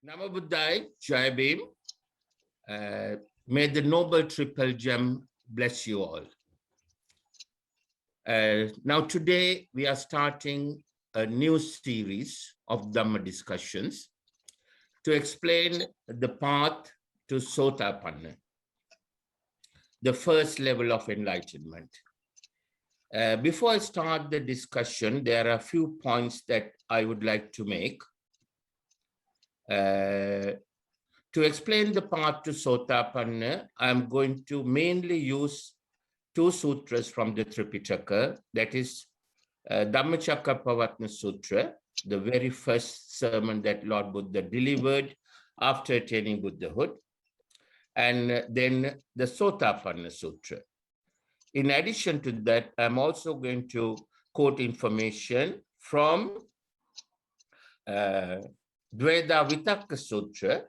Namo Buddhaya, Jai Bhim. May the noble triple gem bless you all. Now today we are starting a new series of Dhamma discussions to explain the path to Sothapanna, the first level of enlightenment. Before I start the discussion, there are a few points that I would like to make. To explain the path to Sothapanna, I'm going to mainly use two sutras from the Tripitaka, that is Dhammacakkappavattana Sutra, the very first sermon that Lord Buddha delivered after attaining Buddhahood, and then the Sothapanna Sutra. In addition to that, I'm also going to quote information from Dveda Vitakka Sutra,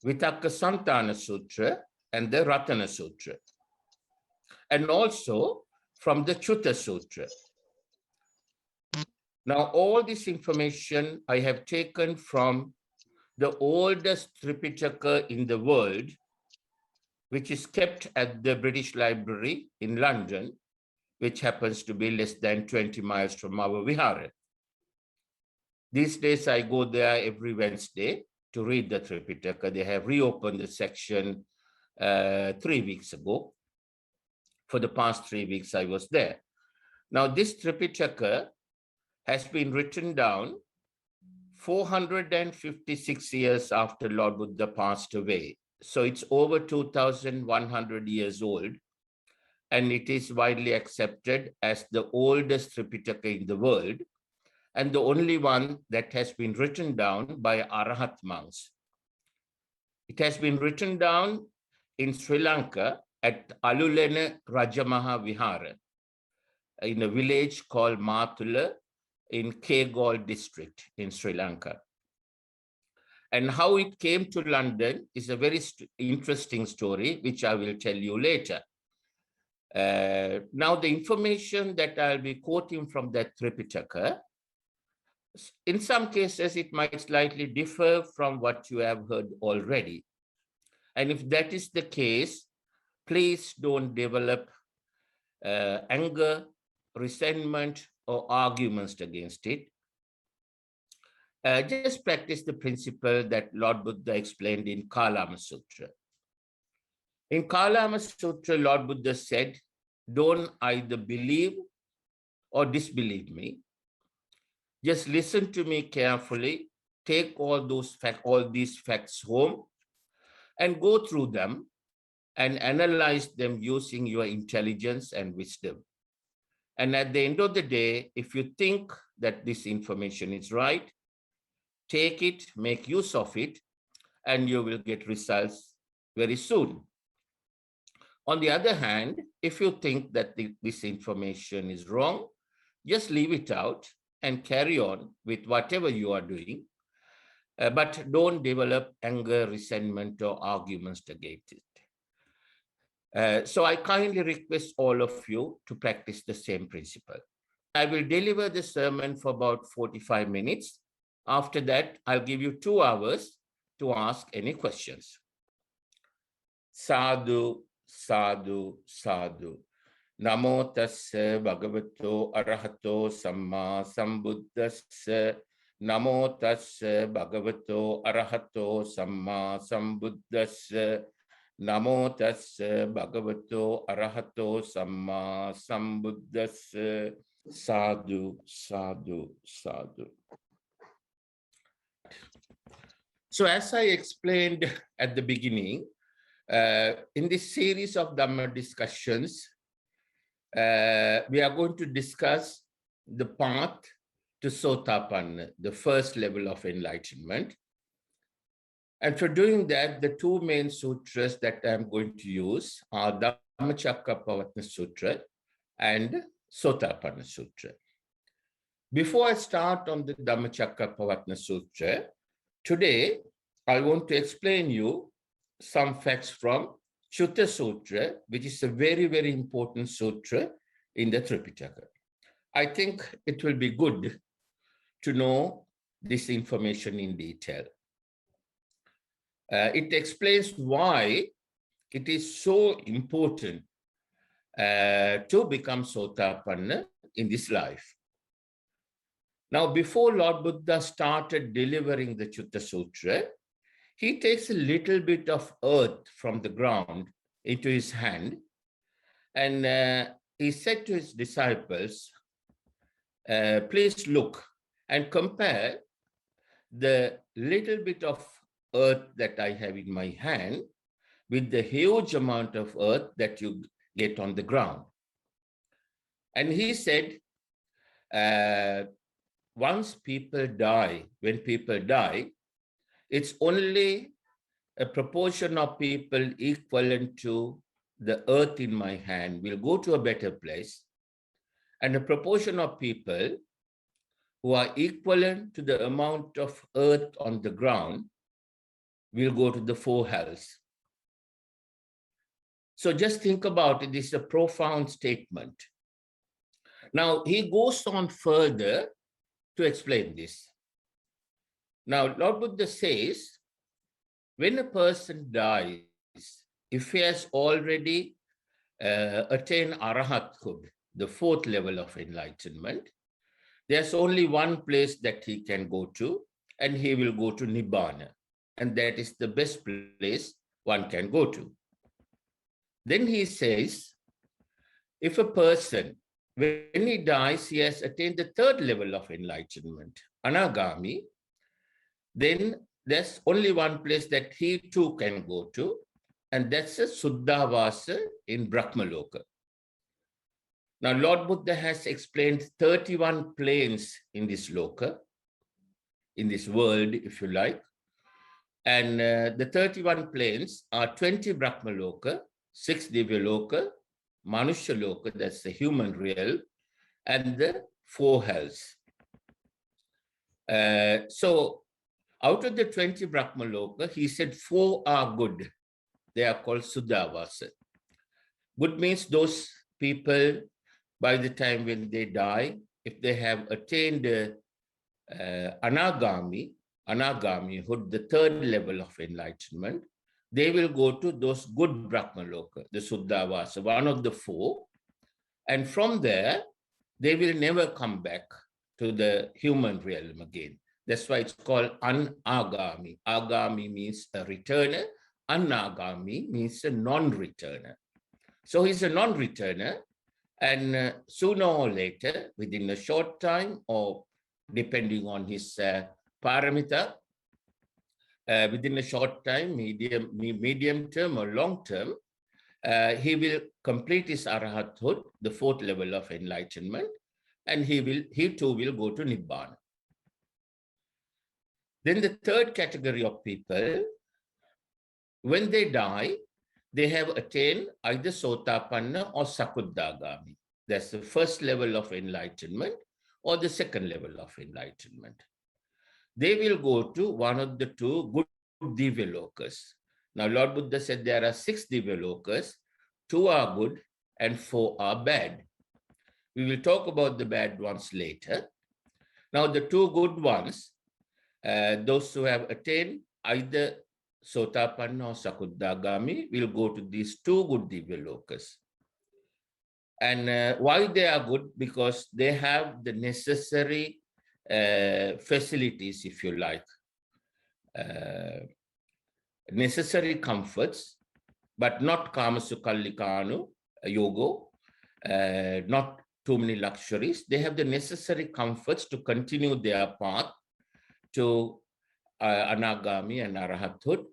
Vitakka Santana Sutra, and the Ratana Sutra, and also from the Chutta Sutra. Now, all this information I have taken from the oldest Tripitaka in the world, which is kept at the British Library in London, which happens to be less than 20 miles from our Vihara. These days, I go there every Wednesday to read the Tripitaka. They have reopened the section 3 weeks ago. For the past 3 weeks, I was there. Now, this Tripitaka has been written down 456 years after Lord Buddha passed away. So it's over 2,100 years old, and it is widely accepted as the oldest Tripitaka in the world, and the only one that has been written down by Arahat monks. It has been written down in Sri Lanka at Alulena Rajamaha Vihara, in a village called Matula in Kegal district in Sri Lanka. And how it came to London is a very interesting story, which I will tell you later. Now, the information that I'll be quoting from that Tripitaka, in some cases, it might slightly differ from what you have heard already. And if that is the case, please don't develop anger, resentment, or arguments against it. Just practice the principle that Lord Buddha explained in Kalama Sutra. In Kalama Sutra, Lord Buddha said, don't either believe or disbelieve me. Just listen to me carefully, take all these facts home, and go through them and analyze them using your intelligence and wisdom. And at the end of the day, if you think that this information is right, take it, make use of it, and you will get results very soon. On the other hand, if you think that this information is wrong, just leave it out and carry on with whatever you are doing, but don't develop anger, resentment, or arguments against it. So I kindly request all of you to practice the same principle. I will deliver the sermon for about 45 minutes. After that, I'll give you 2 hours to ask any questions. Sadhu, sadhu, sadhu. Namo tassa bhagavato arahato samma sambuddhassa. Namo tassa bhagavato arahato samma sambuddhassa. Namo tassa bhagavato arahato samma sambuddhassa. Sadhu, sadhu, sadhu. So as I explained at the beginning, in this series of Dhamma discussions, we are going to discuss the path to Sothapanna, the first level of enlightenment. And for doing that, the two main sutras that I'm going to use are Dhammacakkappavattana Sutra and Sothapanna Sutra. Before I start on the Dhammacakkappavattana Sutra, today I want to explain you some facts from Chutta Sutra, which is a very, very important sutra in the Tripitaka. I think it will be good to know this information in detail. It explains why it is so important to become Sothapanna in this life. Now, before Lord Buddha started delivering the Chitta Sutra, he takes a little bit of earth from the ground into his hand, and he said to his disciples, please look and compare the little bit of earth that I have in my hand with the huge amount of earth that you get on the ground. And he said, once people die, when people die, it's only a proportion of people equivalent to the earth in my hand will go to a better place, and a proportion of people who are equivalent to the amount of earth on the ground will go to the four hells. So just think about it. This is a profound statement. Now, he goes on further to explain this. Now, Lord Buddha says, when a person dies, if he has already attained arahathood, the fourth level of enlightenment, there's only one place that he can go to, and he will go to Nibbana. And that is the best place one can go to. Then he says, if a person, when he dies, he has attained the third level of enlightenment, Anagami, then there's only one place that he too can go to, and that's a Suddhavasa in Brahmaloka. Now, Lord Buddha has explained 31 planes in this loka, in this world, if you like. And the 31 planes are 20 Brahmaloka, 6 Divyaloka, Manusha Loka, that's the human realm, and the 4 hells. So out of the 20 Brahmaloka, he said 4 are good. They are called Suddhavasa. Good means those people, by the time when they die, if they have attained Anagamihood, the third level of enlightenment, they will go to those good Brahmaloka, the Suddhavasa, one of the 4. And from there, they will never come back to the human realm again. That's why it's called Anagami. Agami means a returner. Anagami means a non-returner. So he's a non-returner, and sooner or later, within a short time, or depending on his paramita, within a short time, medium term or long term, he will complete his arahathood, the 4th level of enlightenment, and he too will go to Nibbana. Then the third category of people, when they die, they have attained either Sothapanna or Sakuddhagami. That's the first level of enlightenment or the second level of enlightenment. They will go to one of the 2 good Divyalokas. Now, Lord Buddha said there are 6 Divyalokas, 2 are good and 4 are bad. We will talk about the bad ones later. Now, the 2 good ones, those who have attained either Sothapanna or Sakuddhagami will go to these 2 good Divyalokas. And why they are good? Because they have the necessary facilities, if you like, necessary comforts, but not Kamasukallikanu, yogo, not too many luxuries. They have the necessary comforts to continue their path to Anagami and Arahathood.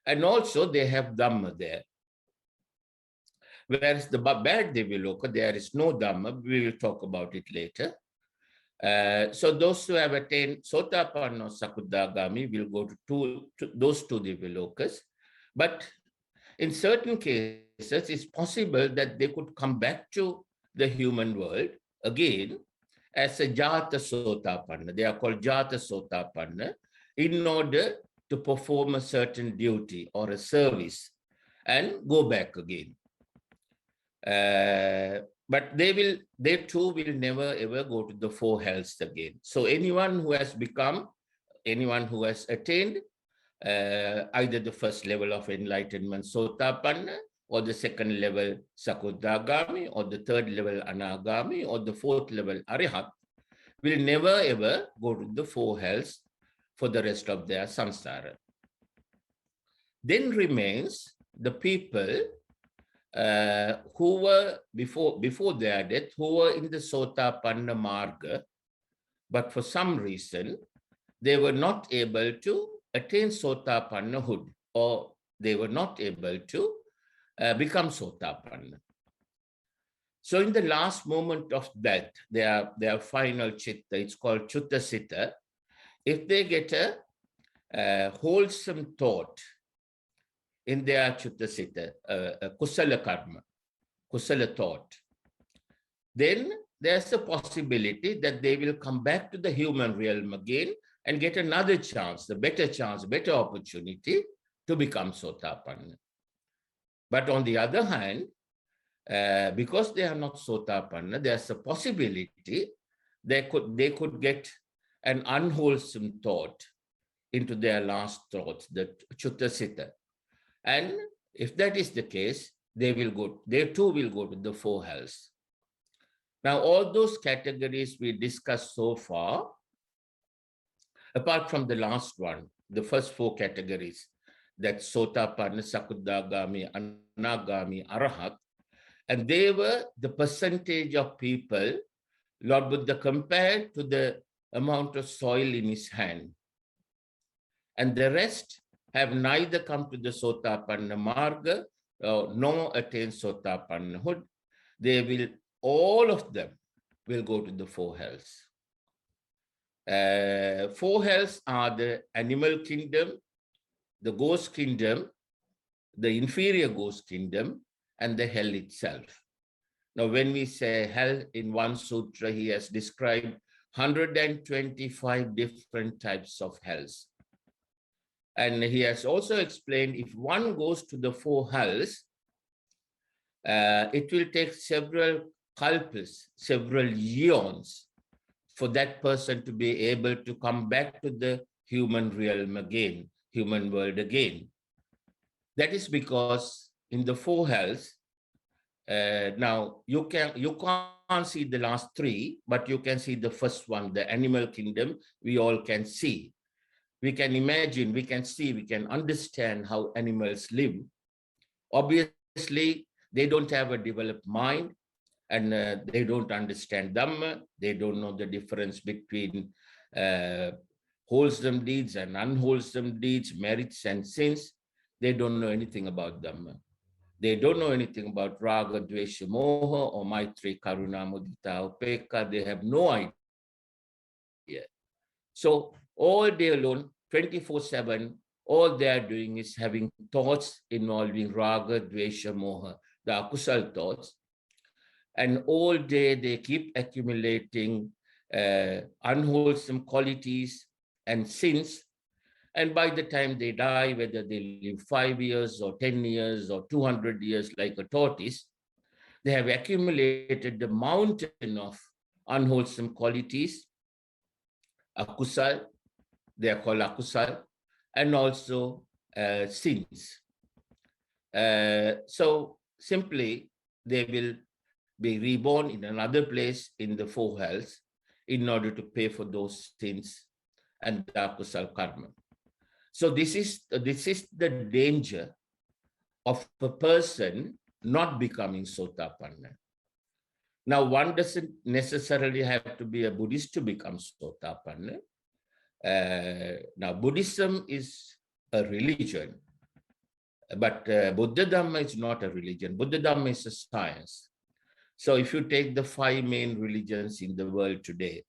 And also they have Dhamma there. Whereas the bad Divyaloka, there is no Dhamma. We will talk about it later. So those who have attained Sothapanna or Sakuddhagami will go to those 2 Divyalokas. But in certain cases, it's possible that they could come back to the human world again as a Jata Sothapanna. They are called Jata Sothapanna in order to perform a certain duty or a service and go back again. But they too will never ever go to the 4 hells again. So anyone who has attained either the first level of enlightenment, Sothapanna, or the second level, Sakudagami, or the third level, Anagami, or the fourth level, Arihat, will never ever go to the four hells for the rest of their samsara. Then remains the people who were before their death, who were in the Sothapanna Marga, but for some reason, they were not able to attain Sothapannahood, or they were not able to become Sothapanna. So in the last moment of death, their final chitta, it's called Chutta Sitta, if they get a wholesome thought in their Chutta Sitta, a Kusala Karma, Kusala thought, then there's a possibility that they will come back to the human realm again and get another chance, better opportunity to become Sothapanna. But on the other hand, because they are not Sothapanna, there's a possibility they could get an unwholesome thought into their last thoughts, the Chutta Sitta. And if that is the case, they too will go to the four hells. Now, all those categories we discussed so far, apart from the last one, the first four categories, that Sothapanna, Sakudagami, Anagami, Arahat, and they were the percentage of people Lord Buddha compared to the amount of soil in his hand. And the rest have neither come to the Sothapanna Marga nor attained Sothapannahood. All of them will go to the four hells. Four hells are the animal kingdom, the ghost kingdom, the inferior ghost kingdom, and the hell itself. Now, when we say hell, in one sutra, he has described 125 different types of hells. And he has also explained if one goes to the four hells, it will take several kalpas, several eons, for that person to be able to come back to the human realm again, human world again. That is because in the four hells, now you can't see the last three, but you can see the first one, the animal kingdom. We all can see. We can imagine, we can see, we can understand how animals live. Obviously, they don't have a developed mind, and they don't understand Dhamma. They don't know the difference between wholesome deeds and unwholesome deeds, merits and sins. They don't know anything about Dhamma. They don't know anything about Raga, Dvesha, Moha, or Maitri, Karuna, Mudita, Upekka. They have no idea. So all day alone, 24/7, all they are doing is having thoughts involving Raga, Dvesha, Moha, the akusal thoughts. And all day they keep accumulating unwholesome qualities and sins. And by the time they die, whether they live 5 years or 10 years or 200 years like a tortoise, they have accumulated the mountain of unwholesome qualities, akusal, they are called akusal, and also sins. So simply, they will be reborn in another place in the four hells in order to pay for those sins and the akusal karma. So this is the danger of a person not becoming Sothapanna. Now, one doesn't necessarily have to be a Buddhist to become Sothapanna. Now, Buddhism is a religion, but Buddha Dhamma is not a religion. Buddha Dhamma is a science. So if you take the 5 main religions in the world today,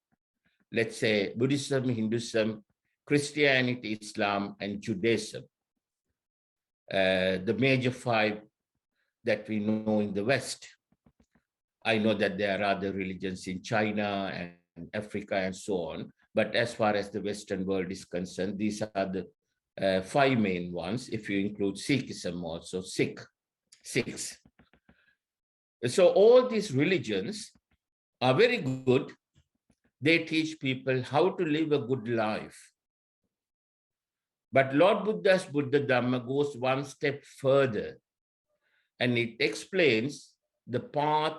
let's say Buddhism, Hinduism, Christianity, Islam, and Judaism, the major 5 that we know in the West. I know that there are other religions in China and Africa and so on, but as far as the Western world is concerned, these are the 5 main ones, if you include Sikhism also, Sikhs. So all these religions are very good. They teach people how to live a good life. But Lord Buddha's Buddha Dhamma goes one step further, and it explains the path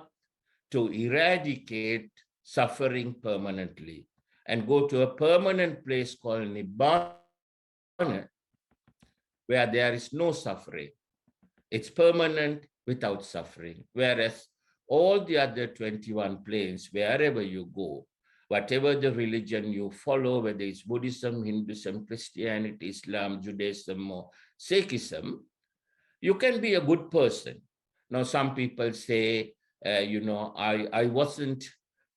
to eradicate suffering permanently and go to a permanent place called Nibbana, where there is no suffering. It's permanent without suffering. Whereas all the other 21 planes, wherever you go, whatever the religion you follow, whether it's Buddhism, Hinduism, Christianity, Islam, Judaism, or Sikhism, you can be a good person. Now, some people say, I wasn't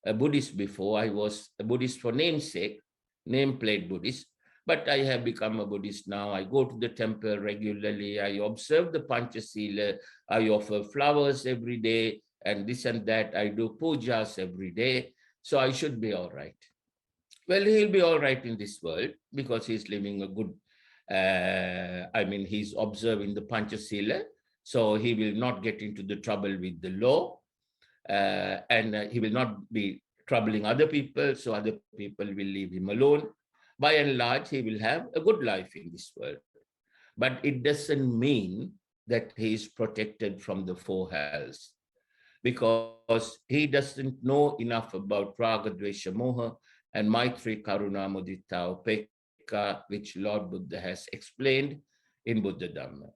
a Buddhist before. I was a Buddhist for namesake, nameplate Buddhist, but I have become a Buddhist now. I go to the temple regularly. I observe the Panchasila. I offer flowers every day and this and that. I do pujas every day. So I should be all right. Well, he'll be all right in this world because he's living a good, he's observing the Panchasila. So he will not get into the trouble with the law. And he will not be troubling other people. So other people will leave him alone. By and large, he will have a good life in this world. But it doesn't mean that he is protected from the four hells, because he doesn't know enough about Raga, Dvesha, Moha, and Maitri, Karuna, Mudita, Upekka, which Lord Buddha has explained in Buddha Dhamma.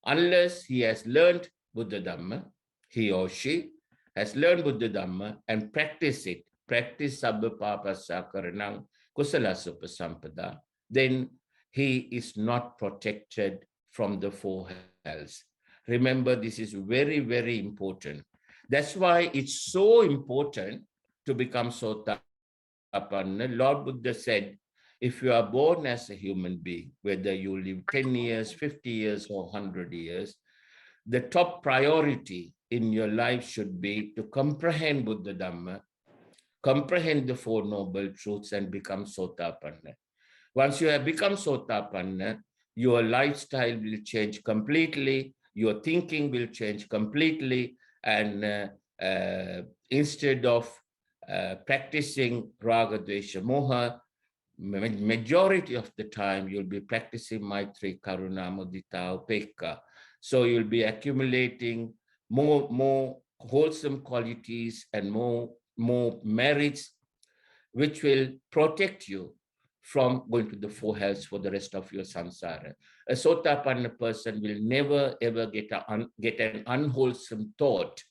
Unless he has learned Buddha Dhamma, he or she has learned Buddha Dhamma and practice it, practice Sabba Papa Sakaranang, Kusala Supasampada, then he is not protected from the four hells. Remember, this is very, very important. That's why it's so important to become Sotapanna. Lord Buddha said, if you are born as a human being, whether you live 10 years, 50 years, or 100 years, the top priority in your life should be to comprehend Buddha Dhamma, comprehend the Four Noble Truths, and become Sotapanna. Once you have become Sotapanna, your lifestyle will change completely, your thinking will change completely, and instead of practicing Raga, Dvesha, Moha, majority of the time you'll be practicing Maitri, Karuna, Mudita, Upekka. So you'll be accumulating more wholesome qualities and more merits, which will protect you from going to the four hells for the rest of your samsara. A Sotapanna person will never ever get an unwholesome thought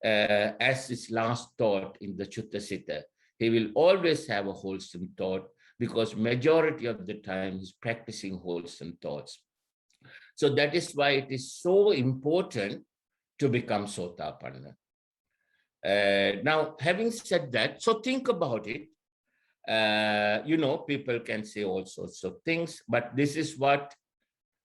as his last thought in the Chutta Sutta. He will always have a wholesome thought because majority of the time he's practicing wholesome thoughts. So that is why it is so important to become Sotapanna. Now, having said that, so think about it. People can say all sorts of things, but this is what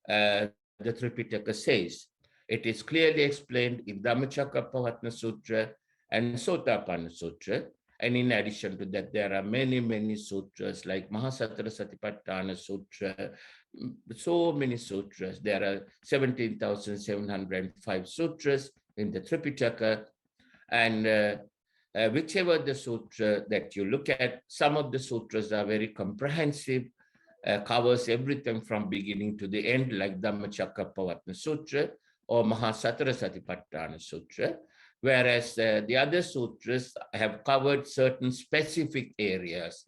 the Tripitaka says. It is clearly explained in Dhammacakkappavattana Sutra and Sotapanna Sutra. And in addition to that, there are many, many sutras like Mahasatara Satipatthana Sutra, so many sutras. There are 17,705 sutras in the Tripitaka. And whichever the sutra that you look at, some of the sutras are very comprehensive, covers everything from beginning to the end, like Dhammacakkappavattana Sutra or Mahasatara Satipatthana Sutra, whereas the other sutras have covered certain specific areas,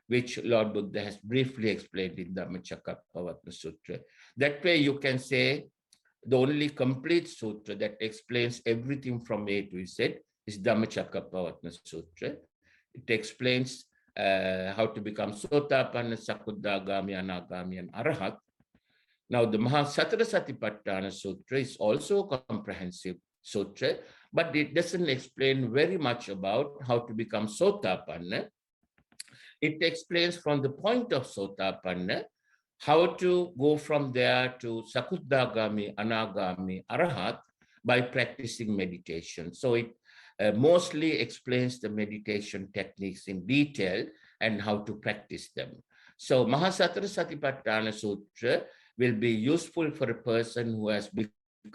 which Lord Buddha has briefly explained in Dhammacakkappavattana Sutra. That way you can say the only complete sutra that explains everything from A to Z is Dhammacakkappavattana Sutra. It explains how to become Sotapanna, Sakudagami, Anagami, and Arahat. Now, the Mahasatara Satipatthana Sutra is also a comprehensive sutra, but it doesn't explain very much about how to become Sotapanna. It explains from the point of Sotapanna how to go from there to Sakudagami, Anagami, Arahat by practicing meditation. So it mostly explains the meditation techniques in detail and how to practice them. So Mahasatara Satipatthana Sutra will be useful for a person who has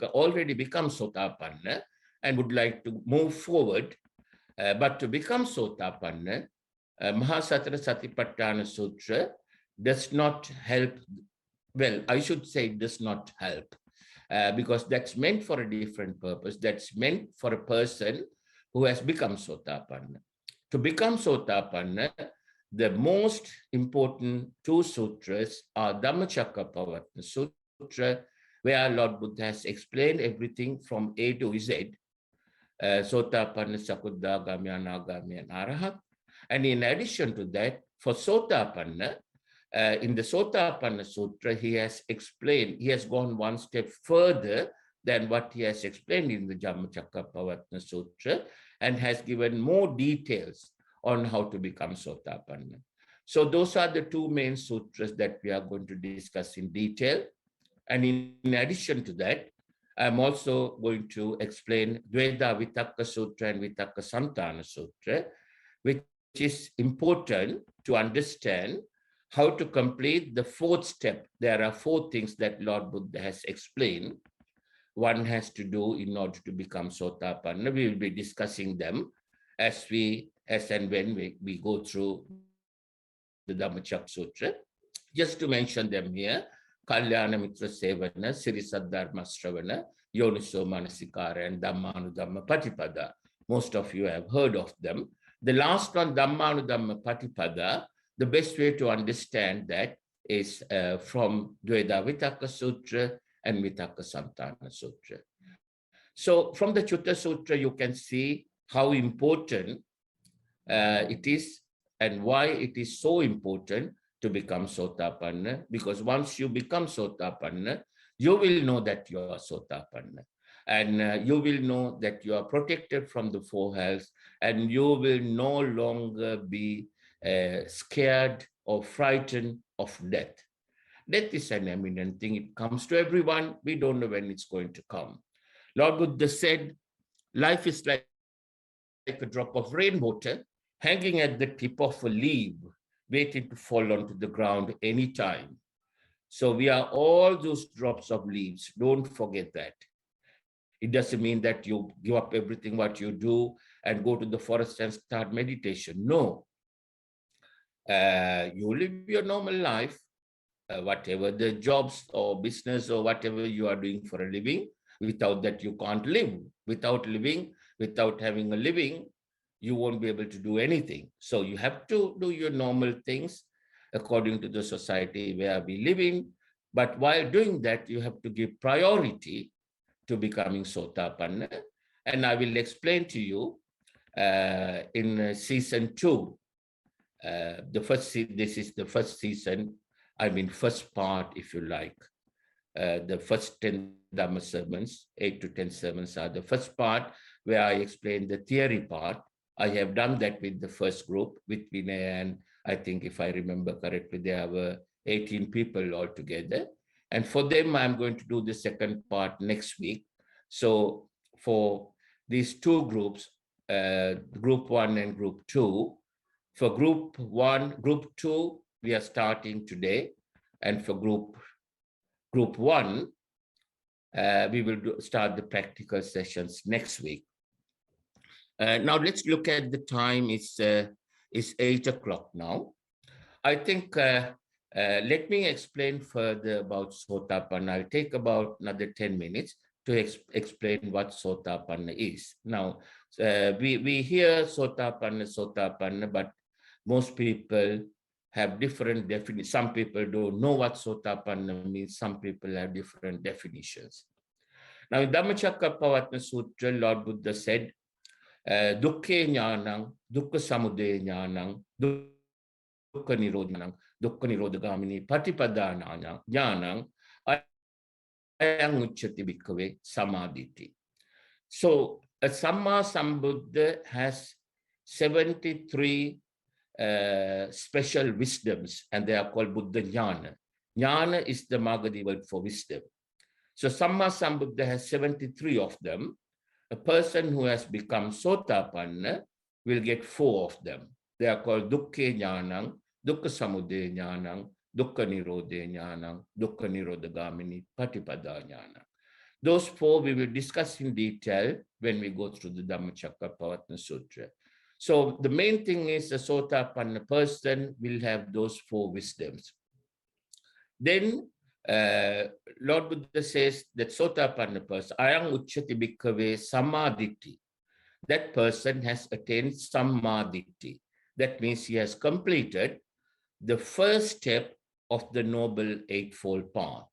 already become Sotapanna and would like to move forward. But to become Sotapanna, Mahasatara Satipatthana Sutra does not help well, I should say it does not help because that's meant for a different purpose. That's meant for a person who has become Sotapanna. To become Sotapanna, the most important two sutras are Dhammacakkappavattana Sutra, where Lord Buddha has explained everything from A to Z, Sotapanna, Sakuddhagami, Anagami, and Arahat. And in addition to that, for Sotapanna, in the Sothapanna Sutra, he has explained, he has gone one step further than what he has explained in the Dhammacakkappavattana Sutra and has given more details on how to become Sothapanna. So those are the two main sutras that we are going to discuss in detail. And in addition to that, I'm also going to explain Dveda Vitakka Sutra and Vitakka Santana Sutra, which is important to understand how to complete the fourth step. There are four things that Lord Buddha has explained one has to do in order to become Sotapanna. We will be discussing them as and when we go through the Dhammacakka Sutra. Just to mention them here, Kalyana Mitra Sevana, Sirisaddharma Sravana, Yoniso Manasikara, and Dhammanudhamma Patipada. Most of you have heard of them. The last one, Dhammanudhamma Patipada, the best way to understand that is from Dveda Vitakka Sutra and Vitakka Santana Sutra. So from the Chutta Sutra, you can see how important it is and why it is so important to become Sotapanna, because once you become Sotapanna, you will know that you are Sotapanna. And you will know that you are protected from the four hells, and you will no longer be scared or frightened of death. Death is an imminent thing. It comes to everyone. We don't know when it's going to come. Lord Buddha said, life is like a drop of rainwater hanging at the tip of a leaf, waiting to fall onto the ground anytime. So we are all those drops of leaves. Don't forget that. It doesn't mean that you give up everything what you do and go to the forest and start meditation. No. You live your normal life, whatever the jobs or business or whatever you are doing for a living. Without that, you can't live. Without having a living, you won't be able to do anything. So you have to do your normal things according to the society where we live in. But while doing that, you have to give priority to becoming Sotapanna. And I will explain to you in season 2. This is the first season, first part, if you like. The first 10 Dhamma sermons, 8 to 10 sermons are the first part where I explain the theory part. I have done that with the first group, with Vinay, and I think if I remember correctly, there were 18 people altogether. And for them, I'm going to do the second part next week. So for these two groups, group 1 and group 2, for group 2, we are starting today. And for group 1, we will start the practical sessions next week. Now let's look at the time. It's 8 o'clock now. I think let me explain further about Sotapanna. I'll take about another 10 minutes to explain what Sotapanna is. Now, we hear Sotapanna, but most people have different definitions. Some people don't know what Sotapanna means. Some people have different definitions. Now, in Dhammacakkappavattana Sutra, Lord Buddha said, Dukkhe Jnanam, Dukkha Samudaya Jnanam, Dukkha Nirodha Nirodhagamini Patipada Jnanam, Ayang Uchati Bhikkhave Samadhiti. So, a Samma Sambuddha has 73 special wisdoms, and they are called Buddha Jnana. Jnana is the Magadhi word for wisdom. So Samma Sambuddha has 73 of them. A person who has become Sotapanna will get 4 of them. They are called Dukkhe Jnanam, Dukkha Samudaya Jnanam, Dukkha Nirodha Jnanam, Dukkha Nirodhagamini Patipada Jnanam. Those 4 we will discuss in detail when we go through the Dhammacakkappavattana Sutra. So the main thing is a Sotapanna person will have those 4 wisdoms. Then Lord Buddha says that Sothapanna person, ayang uchati bhikkhave samaditi. That person has attained samaditi. That means he has completed the first step of the Noble Eightfold Path.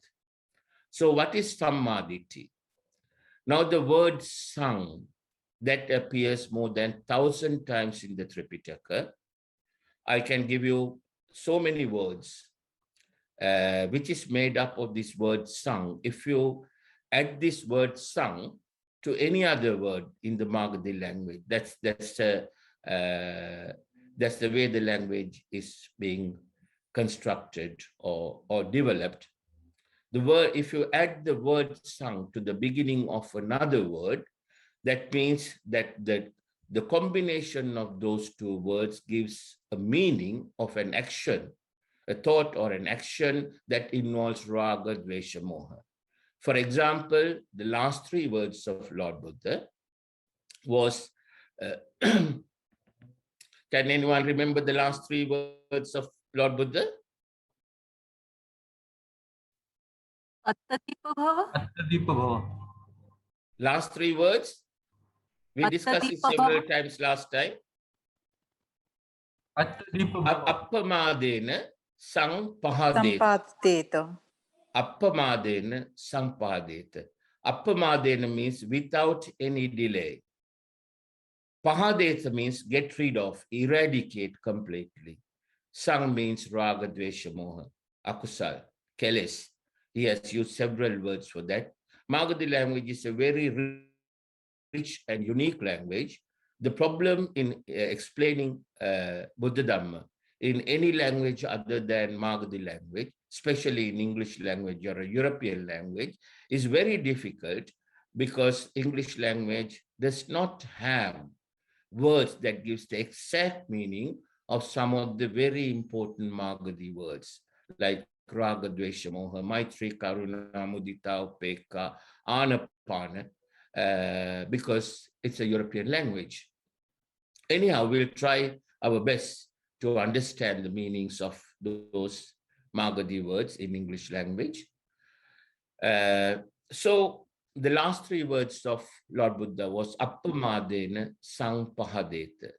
So what is samaditi? Now the word sang, that appears more than 1,000 times in the Tripitaka. I can give you so many words which is made up of this word sang. If you add this word sang to any other word in the Magadhi language, that's the way the language is being constructed or developed. The word, if you add the word sang to the beginning of another word, that means that the combination of those two words gives a meaning of an action, a thought or an action that involves raga, dvesha, moha. For example, the last three words of Lord Buddha was, can anyone remember the last three words of Lord Buddha? Attadipa bhava. Attadipa bhava. Last three words? We discussed it several times last time. Attadipa bhava. Appamadena sampadeta. Appamadena sampadeta. Appamadena means without any delay. Pahadeta means get rid of, eradicate completely. Sang means raga, dvesha, moha, akusal, keles. He has used several words for that. Magadhi language is a very rich and unique language. The problem in explaining Buddha Dhamma in any language other than Magadhi language, especially in English language or a European language, is very difficult because English language does not have words that gives the exact meaning of some of the very important Magadhi words, like raga, dvesha, moha, maitri, karuna, mudita, upekka, anapana, because it's a European language. Anyhow, we'll try our best to understand the meanings of those Magadhi words in English language. So the last three words of Lord Buddha was appamadena sangpahadeta.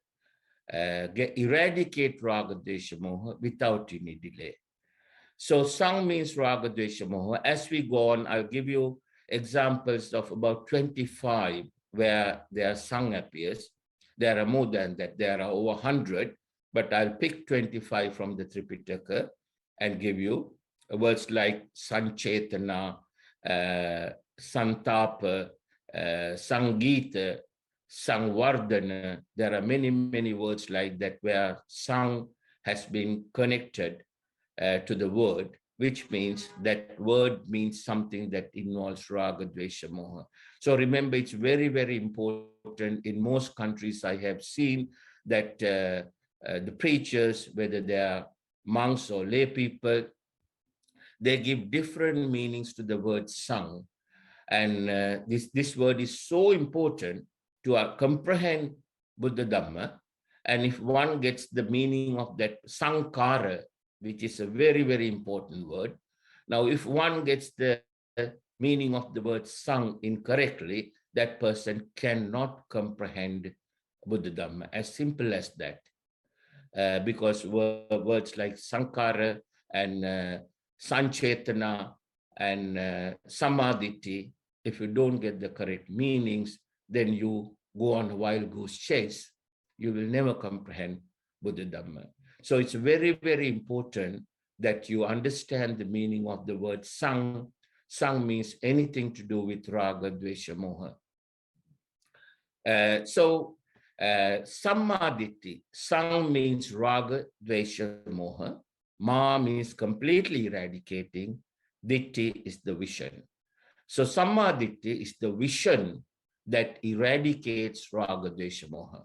Eradicate raga, dvesha, moha without any delay. So sang means raga, dvesha, moha. As we go on, I'll give you examples of about 25 where their sang appears. There are more than that. There are over 100, but I'll pick 25 from the Tripitaka and give you words like sanchetana, santapa, sangita, sangvardhana. There are many, many words like that where sang has been connected to the word, which means that word means something that involves raga, dvesha, moha. So remember, it's very, very important. In most countries, I have seen that the preachers, whether they are monks or lay people, they give different meanings to the word sang. And this word is so important to comprehend Buddha Dhamma. And if one gets the meaning of that sankara, which is a very, very important word. Now, if one gets the meaning of the word sang incorrectly, that person cannot comprehend Buddha Dhamma, as simple as that. Because words like sankara and sanchetana and samaditi, if you don't get the correct meanings, then you go on a wild goose chase. You will never comprehend Buddha Dhamma. So it's very, very important that you understand the meaning of the word sang. Sang means anything to do with raga, dvesha, moha. Samaditi, sang means raga, dvesha, moha. Ma means completely eradicating. Ditti is the vision. So samaditi is the vision that eradicates raga, dvesha, moha.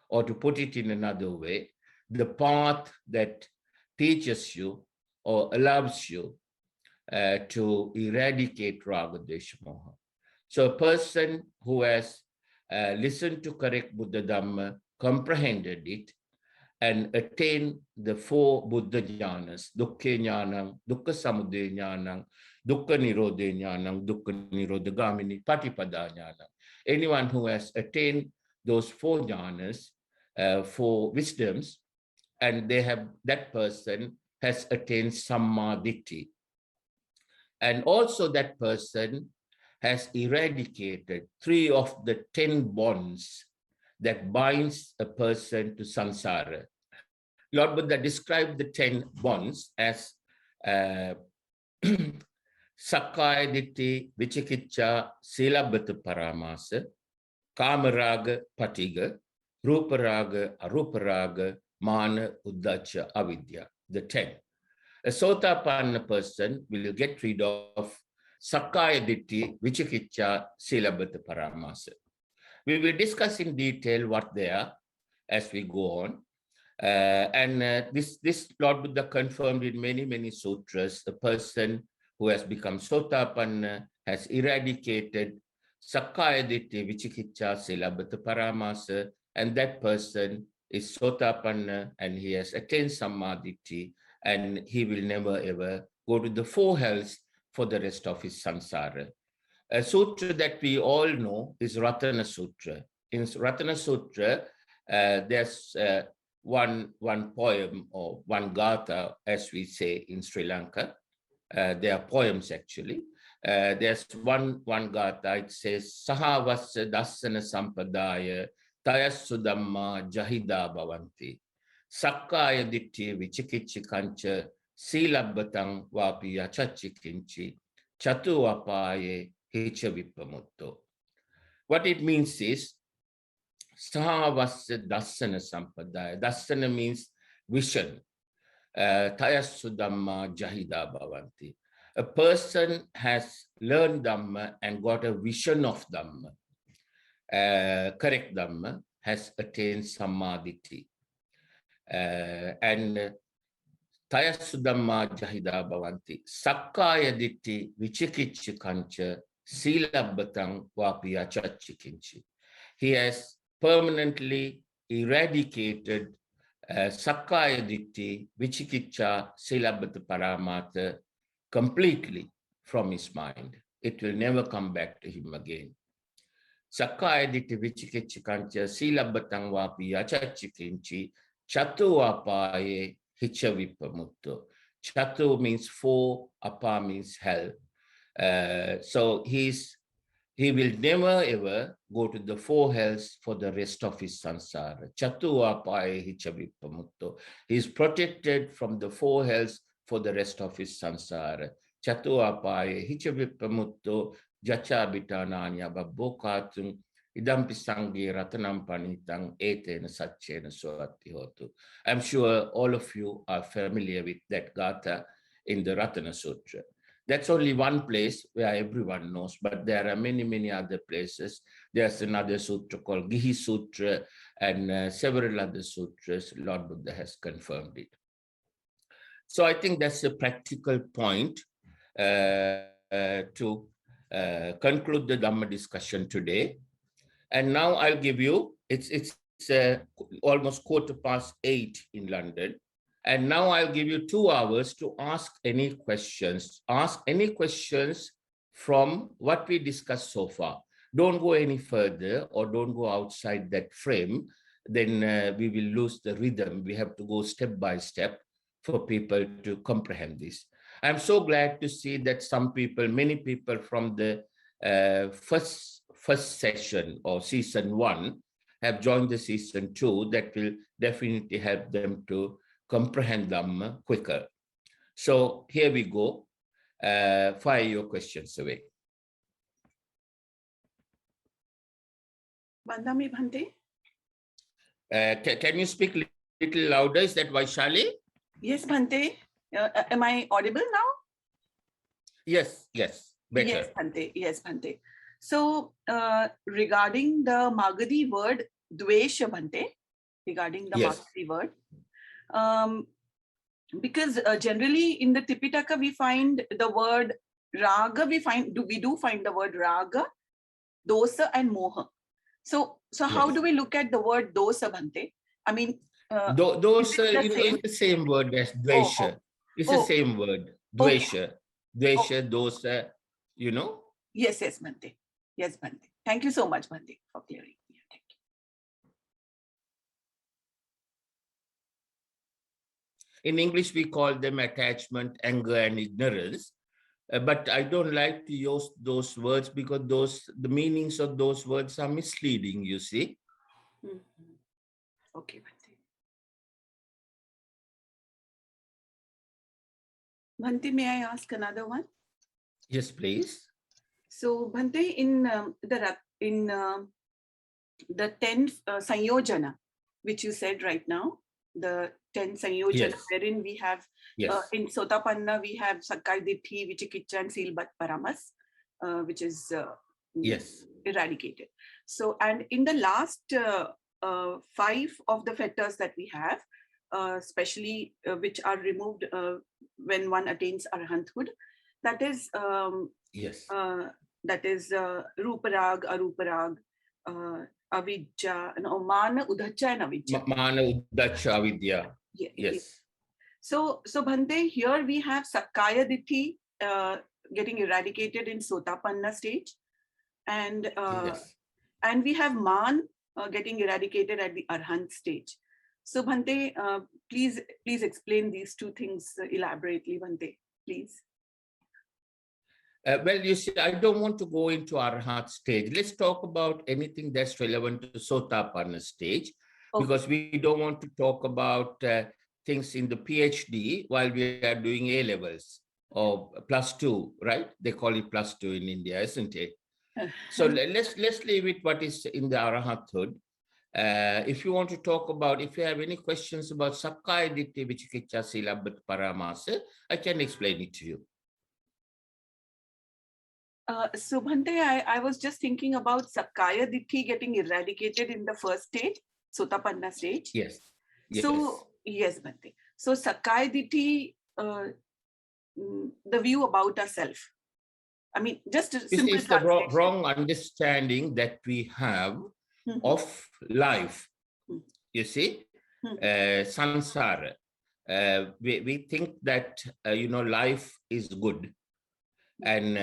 Or to put it in another way, the path that teaches you or allows you to eradicate raga, dvesha, moha. So a person who has listened to correct Buddha Dhamma, comprehended it, and attain the four Buddha jhanas, Dukkha Jnanam, Dukkha Samudaya Jnanam, Dukkha Nirodha Jnanam, Dukkha Nirodhagamini, Patipada Jnanam. Anyone who has attained those four jhanas, four wisdoms, and that person has attained Samma Ditti. And also that person has eradicated 3 of the 10 bonds that binds a person to samsara. Lord Buddha described the 10 bonds as Sakkaya Ditti, Vichikiccha, Silabbata Paramasa, Kamaraga, Patiga, Ruparaga, Aruparaga, Mana, Uddacha, Avidya, the 10. A Sothapanna person will get rid of Sakkaya Ditti, Vichikiccha, Silabbata Paramasa. We will discuss in detail what they are as we go on. This Lord Buddha confirmed in many, many sutras. The person who has become Sothapanna has eradicated Sakkaya Ditti, Vichikiccha, Silabbata Paramasa, and that person is Sothapanna and he has attained Sammaditthi, and he will never ever go to the 4 hells for the rest of his samsara. A sutra that we all know is Ratana Sutra. In Ratana Sutra, there's one poem or one gatha, as we say in Sri Lanka. They are poems actually. There's one gatha. It says, Sahavasya Dasana Sampadaya Tayasudamma Jahida Bhavanti Sakkaya Ditti Vichikichikancha Silabbatang Vapi Yachachikinchi Chatu Apaye Hicha Vipamutto. What it means is, Sahavasya Dasana Sampadaya. Dasana means vision. Tayasudamma Jahida Bhavanti. A person has learned Dhamma and got a vision of Dhamma, correct Dhamma, has attained Sammaditthi. And Tayasudamma Jahida Bhavanti. Sakkaya Ditti Vichikichikancha Silabbatang Vapiya Chachikinchi. He has permanently eradicated Sakkaya Ditti, Vichikiccha, Silabbata Paramata completely from his mind. It will never come back to him again. Sakkaya Ditti, Vichikicchikancha, Silabbatang Vapi Yachachikinchi, Chatu Apaye Hicha Vipamutto. Chatu means 4, Apa means hell. So he will never ever go to the 4 hells for the rest of his samsara. Chatu apaye hicha vipamutto. He is protected from the 4 hells for the rest of his samsara. Chatu apaye hicha vipamutto jacha bitananya babbokatum idampi sangi ratanam panitang etena satchena soati hotu. I'm sure all of you are familiar with that gatha in the Ratana Sutra. That's only one place where everyone knows, but there are many, many other places. There's another sutra called Gihi Sutra and several other sutras. Lord Buddha has confirmed it. So I think that's a practical point to conclude the Dhamma discussion today. And now I'll give you, it's almost 8:15 in London. And now I'll give you 2 hours to ask any questions. Ask any questions from what we discussed so far. Don't go any further or don't go outside that frame. Then we will lose the rhythm. We have to go step by step for people to comprehend this. I'm so glad to see that many people from the first session or season 1 have joined the season 2. That will definitely help them to comprehend Dhamma quicker. So here we go. Fire your questions away. Bandami Bhante? Can you speak a little louder? Is that Vaishali? Yes, Bhante. Am I audible now? Yes, better. Yes, Bhante. So regarding the Magadhi word, Dvesha, Bhante, regarding the Magadhi word, because generally in the Tipitaka we find the word Raga, we do find the word Raga, Dosa and Moha. So how do we look at the word Dosa, Bhante? I mean, Those, is it the same? it's the same word as Oh, oh, dvesha. It's the oh, same word, okay. dvesha. Okay. Dvesha, dosa, you know? Yes, yes, Bhante. Yes, Bhante. Thank you so much, Bhante, for clearing. Yeah, thank you. In English, we call them attachment, anger, and ignorance. But I don't like to use those words because the meanings of those words are misleading, you see. Mhm. Okay, Bhante. Bhante, may I ask another one? Yes, please. So, Bhante, in the 10 Sanyojana, which you said right now, the 10 Sanyojana, Yes. wherein we have, Yes. in Sothapanna, we have Sakkaya Ditthi, Vichikicha, and Silbat Paramas, which is Yes. eradicated. So, and in the last 5 of the fetters that we have, especially which are removed when one attains arahanthood, that is Yes. Ruparag, Aruparag, Avidya, no, Mana, Udhacha, and Avidya. Mana, udacha, avidya. Yes. So Bhante, here we have Sakkaya Ditthi getting eradicated in Sotapanna stage, and Yes. and we have Man getting eradicated at the Arhant stage. So Bhante, please explain these two things elaborately, Bhante, please. Well, you see, I don't want to go into Arhat stage. Let's talk about anything that's relevant to Sotapanna stage, because we don't want to talk about things in the PhD while we are doing A levels or +2, right? They call it +2 in India, isn't it? So let's leave it what is in the Arahathood. If you want to talk about, if you have any questions about Sakkaya Ditthi Vichikicha Silabat Paramasa, I can explain it to you. So Bhante, I was just thinking about Sakkaya Ditthi getting eradicated in the first stage, Sotapanna stage. Yes. So, yes, Bhante. So Sakkaya Ditthi, the view about ourselves. I mean, just a simple It's the wrong understanding that we have of life. You see, sansara. We think that, life is good. And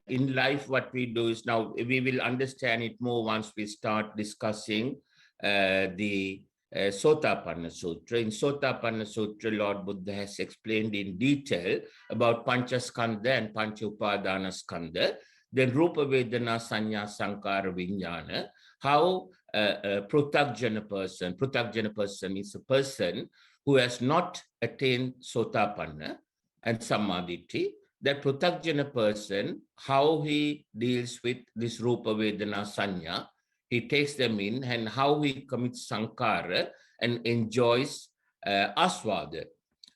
in life, what we do is, now we will understand it more once we start discussing the Sothapanna Sutra. In Sothapanna Sutra, Lord Buddha has explained in detail about Panchaskandha and Panchupadana Skandha, then Rupa Vedana Sanya Sankara Vijnana, how a Pruthakjana person is a person who has not attained Sothapanna and Samadhi. That Pruthakjana person, how he deals with this Rupa Vedana Sanya, he takes them in, and how he commits Sankara and enjoys Aswada.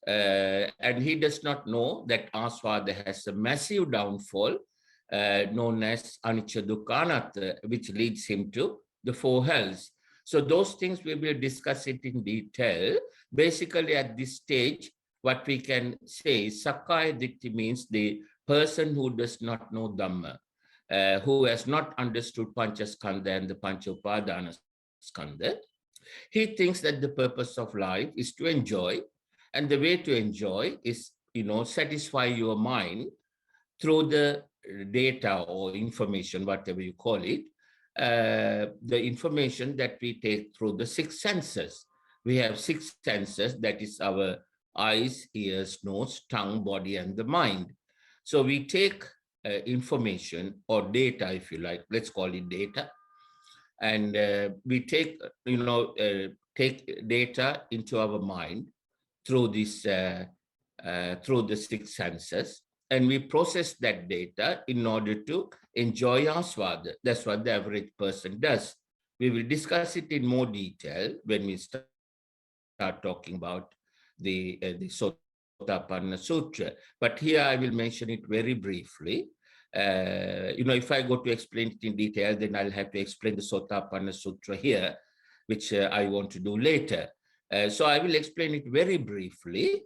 And he does not know that Aswada has a massive downfall known as Anicca Dukkha Anatta, which leads him to the 4 hells. So those things we will discuss it in detail. Basically, at this stage, what we can say is Sakkaya Ditthi means the person who does not know Dhamma, who has not understood Panchaskandha and the Panchupadana Skandha. He thinks that the purpose of life is to enjoy, and the way to enjoy is, satisfy your mind through the data or information, whatever you call it, the information that we take through the 6 senses. We have 6 senses, that is our eyes, ears, nose, tongue, body, and the mind. So we take information or data, if you like, let's call it data, and we take data into our mind through this through the 6 senses, and we process that data in order to enjoy aswada. That's what the average person does. We will discuss it in more detail when we start talking about the Sothapanna Sutra. But here I will mention it very briefly. If I go to explain it in detail, then I'll have to explain the Sothapanna Sutra here, which I want to do later. So I will explain it very briefly.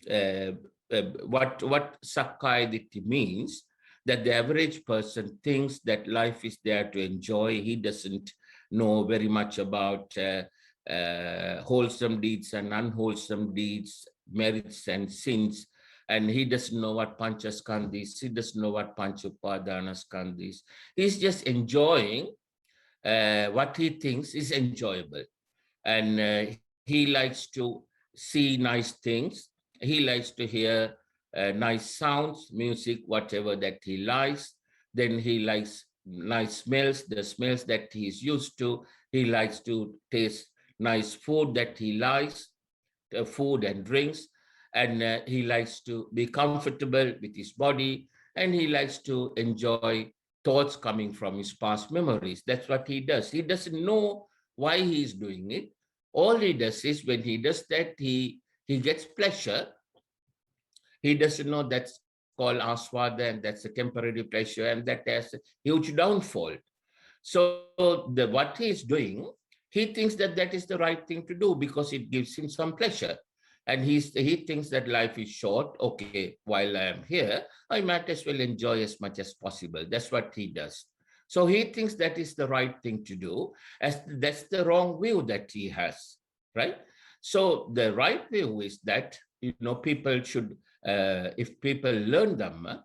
What Sakkaya Ditthi means, that the average person thinks that life is there to enjoy. He doesn't know very much about wholesome deeds and unwholesome deeds, merits and sins. And he doesn't know what Panchaskandhis, he doesn't know what Panchupadanaskandhis. He's just enjoying what he thinks is enjoyable. And he likes to see nice things. He likes to hear nice sounds, music, whatever that he likes. Then he likes nice smells, the smells that he's used to. He likes to taste nice food that he likes, food and drinks. And he likes to be comfortable with his body. And he likes to enjoy thoughts coming from his past memories. That's what he does. He doesn't know why he's doing it. All he does is when he does that, he gets pleasure. He doesn't know that's called aswada, and that's a temporary pleasure, and that has a huge downfall. So what he is doing, he thinks that that is the right thing to do because it gives him some pleasure. And he thinks that life is short. Okay, while I am here, I might as well enjoy as much as possible. That's what he does. So he thinks that is the right thing to do, as that's the wrong view that he has, right? So the right view is that, people should, if people learn Dhamma,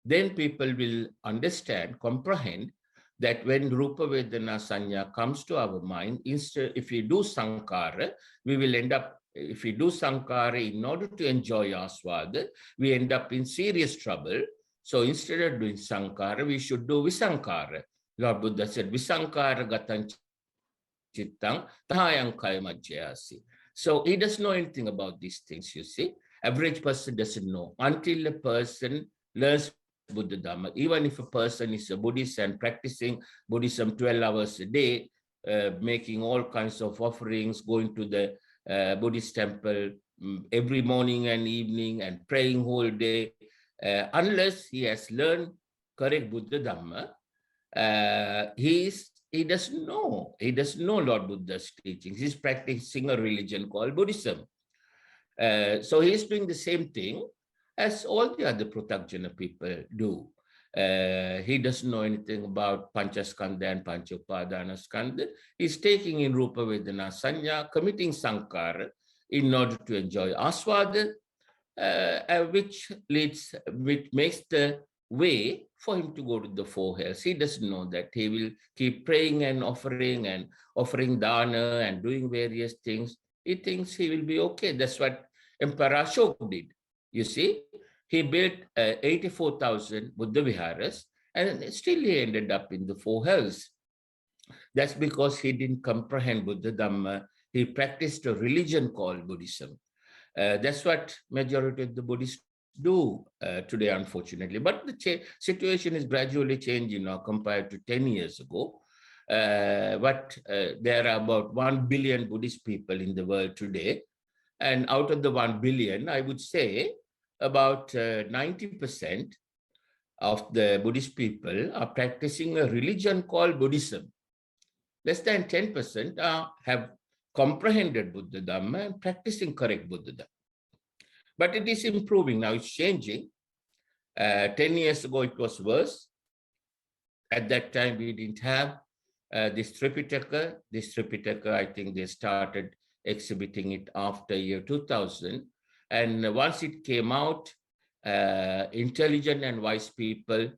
then people will understand, comprehend that when Rupa Vedana Sanya comes to our mind, instead, if we do Sankara, we will end up, if we do Sankara in order to enjoy Aswada, we end up in serious trouble. So instead of doing Sankara, we should do Visankara. Lord Buddha said, Visankara gatan chittang tahayang kaya majjayasi. So he doesn't know anything about these things, you see. Average person doesn't know until a person learns Buddha Dhamma. Even if a person is a Buddhist and practicing Buddhism 12 hours a day, making all kinds of offerings, going to the Buddhist temple every morning and evening and praying whole day, unless he has learned correct Buddha Dhamma, he doesn't know. He doesn't know Lord Buddha's teachings. He's practicing a religion called Buddhism. So he's doing the same thing as all the other Pruthakjana people do. He doesn't know anything about Panchaskandha and Panchupadanaskandha. He's taking in Rupa Vedana Sanya, committing Sankara in order to enjoy Aswada, which makes the way for him to go to the four hells. He doesn't know that. He will keep praying and offering dana and doing various things. He thinks he will be okay. That's what Emperor Ashoka did. You see, he built 84,000 Buddha Viharas, and still he ended up in the four hells. That's because he didn't comprehend Buddha Dhamma. He practiced a religion called Buddhism. That's what majority of the Buddhists do today, unfortunately. But the situation is gradually changing now compared to 10 years ago. But there are about 1 billion Buddhist people in the world today. And out of the 1 billion, I would say about 90% of the Buddhist people are practicing a religion called Buddhism. Less than 10% have comprehended Buddha Dhamma and practicing correct Buddha Dhamma. But it is improving now, it's changing. 10 years ago, it was worse. At that time, we didn't have this Tripitaka. This Tripitaka, I think they started exhibiting it after year 2000. And once it came out, intelligent and wise people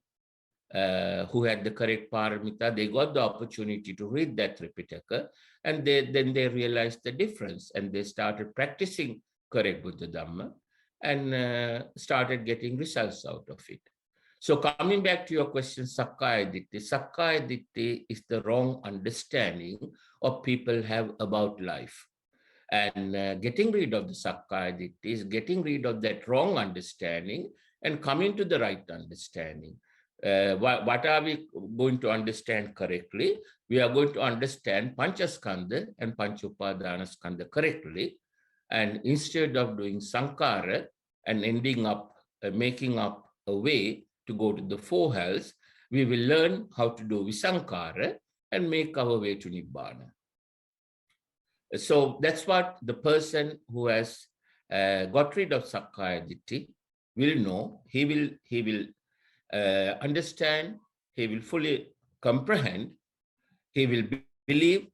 who had the correct paramita, they got the opportunity to read that Tripitaka, and then they realized the difference, and they started practicing correct Buddha Dhamma and started getting results out of it. So coming back to your question, Sakkaya Ditthi is the wrong understanding of people have about life. And getting rid of the Sakkaya Ditthi is getting rid of that wrong understanding and coming to the right understanding. What are we going to understand correctly? We are going to understand Panchaskandha and Panchupadanaskandha correctly. And instead of doing Sankara and ending up making up a way to go to the four hells, we will learn how to do Visankara and make our way to Nibbana. So that's what the person who has got rid of Sakkaya Ditthi will know. He will understand, he will fully comprehend, he will believe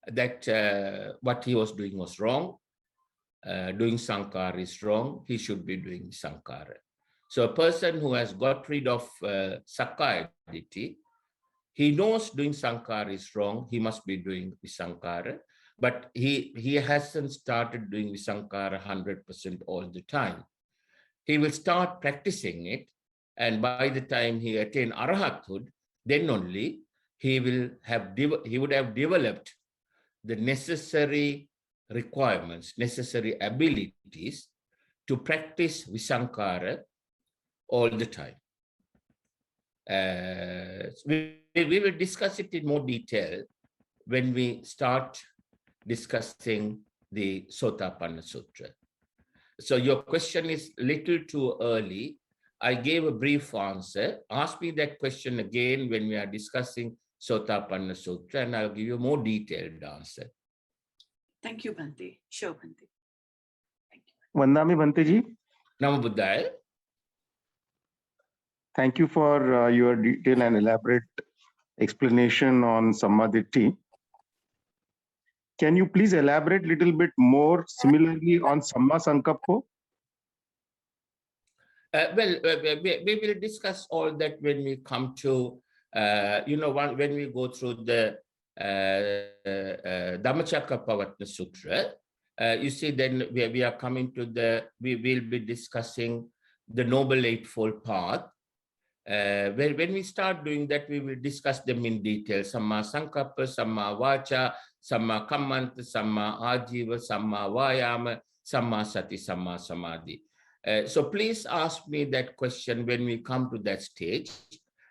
that what he was doing was wrong. Doing Sankara is wrong. He should be doing Sankara. So a person who has got rid of Sakka identity, he knows doing Sankara is wrong. He must be doing Visankara, but he hasn't started doing Visankara 100% all the time. He will start practicing it, and by the time he attain Arahathood, then only he would have developed the necessary requirements, necessary abilities to practice Visankara all the time. We will discuss it in more detail when we start discussing the Sothapanna Sutra. So your question is little too early. I gave a brief answer. Ask me that question again when we are discussing Sothapanna Sutra, and I'll give you a more detailed answer. Thank you, Bhante. Sure, Bhante. Thank you. Vandami Bhanteji. Namo Buddhaya. Thank you for your detailed and elaborate explanation on Sammaditthi. Can you please elaborate a little bit more similarly on Samma Sankappo? We will discuss all that when we come to, when we go through the Dhammacakkappavattana Sutra. You see, then we are coming to we will be discussing the Noble Eightfold Path. When we start doing that, we will discuss them in detail. Samma Sankappa, Samma Vacha, Samma Kammanta, Samma Ajiva, Samma Vayama, Samma Sati, Samma Samadhi. So please ask me that question when we come to that stage,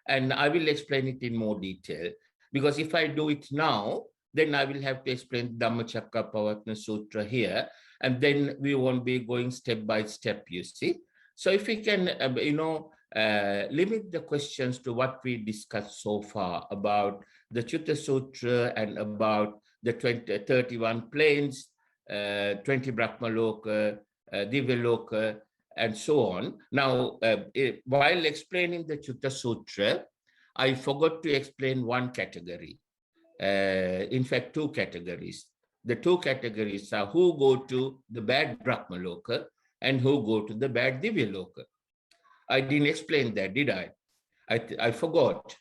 and I will explain it in more detail. Because if I do it now, then I will have to explain Dhammacakkappavattana Sutra here, and then we won't be going step by step, you see. So if we can, limit the questions to what we discussed so far about the Chitta Sutra and about the 31 planes, 20 Brahmaloka, Divyaloka, and so on. Now, while explaining the Chitta Sutra, I forgot to explain one category. In fact, two categories. The two categories are who go to the bad Brahmaloka and who go to the bad Divyaloka. I didn't explain that, did I? I forgot.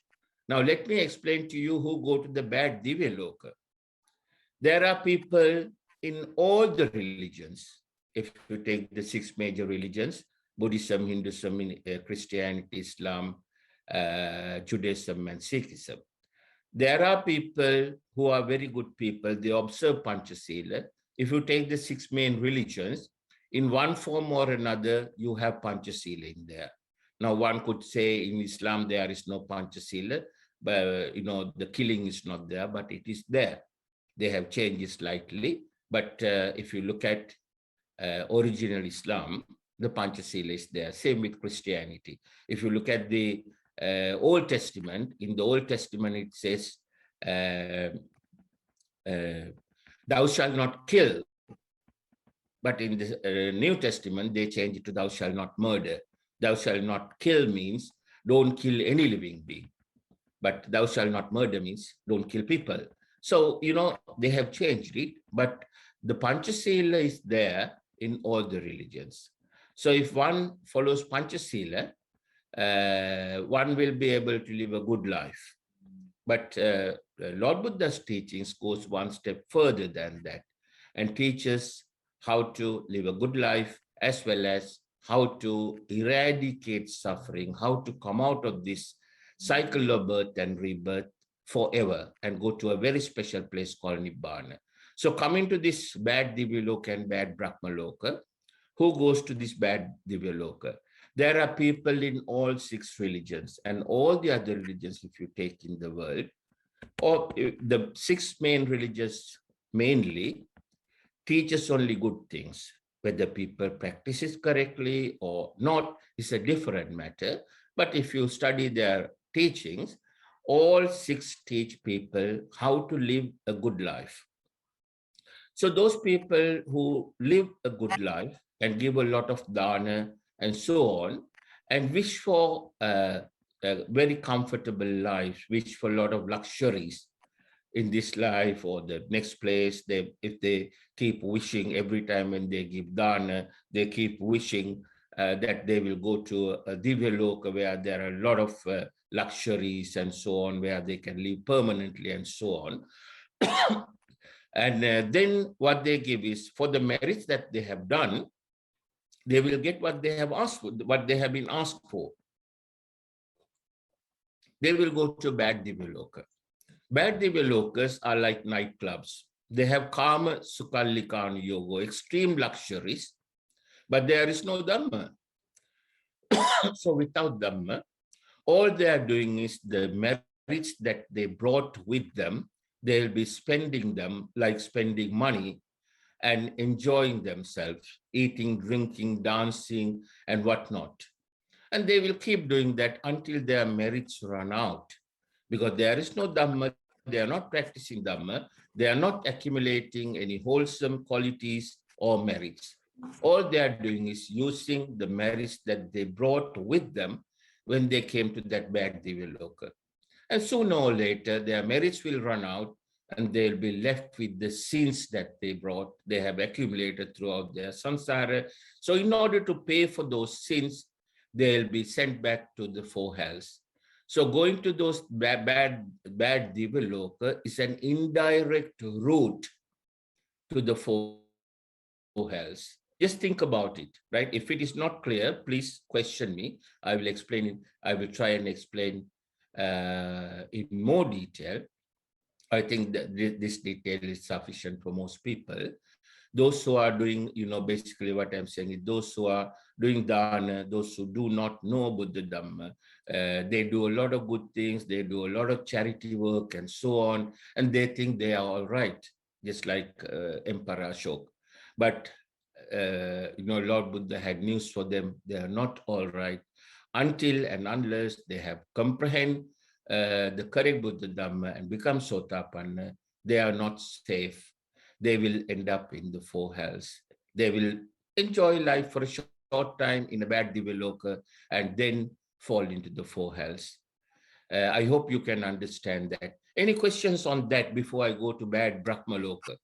Now let me explain to you who go to the bad Divyaloka. There are people in all the religions. If you take the 6 major religions, Buddhism, Hinduism, Christianity, Islam, Judaism, and Sikhism. There are people who are very good people. They observe Panchasila. If you take the 6 main religions, in one form or another, you have Panchasila in there. Now, one could say in Islam, there is no Panchasila, but the killing is not there, but it is there. They have changed slightly. But if you look at original Islam, the Panchasila is there. Same with Christianity. If you look at the Old Testament, in the Old Testament, it says, thou shalt not kill. But in the New Testament, they change it to thou shalt not murder. Thou shalt not kill means don't kill any living being. But thou shalt not murder means don't kill people. So, they have changed it, but the Panchasila is there in all the religions. So if one follows Panchasila, one will be able to live a good life. But Lord Buddha's teachings goes one step further than that and teaches how to live a good life as well as how to eradicate suffering, how to come out of this cycle of birth and rebirth forever and go to a very special place called Nibbana. So coming to this bad Divyaloka and bad Brahmaloka, who goes to this bad Divyaloka? There are people in all 6 religions and all the other religions, if you take in the world, or the 6 main religions mainly teaches only good things. Whether people practice it correctly or not is a different matter. But if you study their teachings, all 6 teach people how to live a good life. So those people who live a good life and give a lot of dana and so on, and wish for a very comfortable life, wish for a lot of luxuries, in this life or the next place. If they keep wishing every time when they give dana, they keep wishing that they will go to a Divya Loka where there are a lot of luxuries and so on, where they can live permanently and so on. And then what they give is, for the merits that they have done, they will get what they have asked for, what they have been asked for. They will go to bad Divya-loka. Bad Divya-lokas are like nightclubs. They have Kama, Sukallikan Yoga, extreme luxuries, but there is no Dhamma. So without Dhamma, all they are doing is the merits that they brought with them, they'll be spending them like spending money and enjoying themselves, eating, drinking, dancing, and whatnot. And they will keep doing that until their merits run out. Because there is no Dhamma, they are not practicing Dhamma, they are not accumulating any wholesome qualities or merits. All they are doing is using the merits that they brought with them when they came to that bad Divya-loka. And sooner or later, their merits will run out and they'll be left with the sins that they have accumulated throughout their samsara. So in order to pay for those sins, they'll be sent back to the four hells. So going to those bad Divya-loka is an indirect route to the four hells. Just think about it, right? If it is not clear, please question me. I will explain it. I will try and explain in more detail. I think that this detail is sufficient for most people. Those who are doing, basically what I'm saying is those who are doing dana, those who do not know Buddha Dhamma, they do a lot of good things, they do a lot of charity work and so on, and they think they are all right, just like Emperor Ashoka. But, Lord Buddha had news for them. They are not all right until and unless they have comprehend the correct Buddha Dhamma and become Sothapanna. They are not safe. They will end up in the four hells. They will enjoy life for a short time in a bad Divya-loka and then fall into the four hells. I hope you can understand that. Any questions on that before I go to bad Brahma-loka?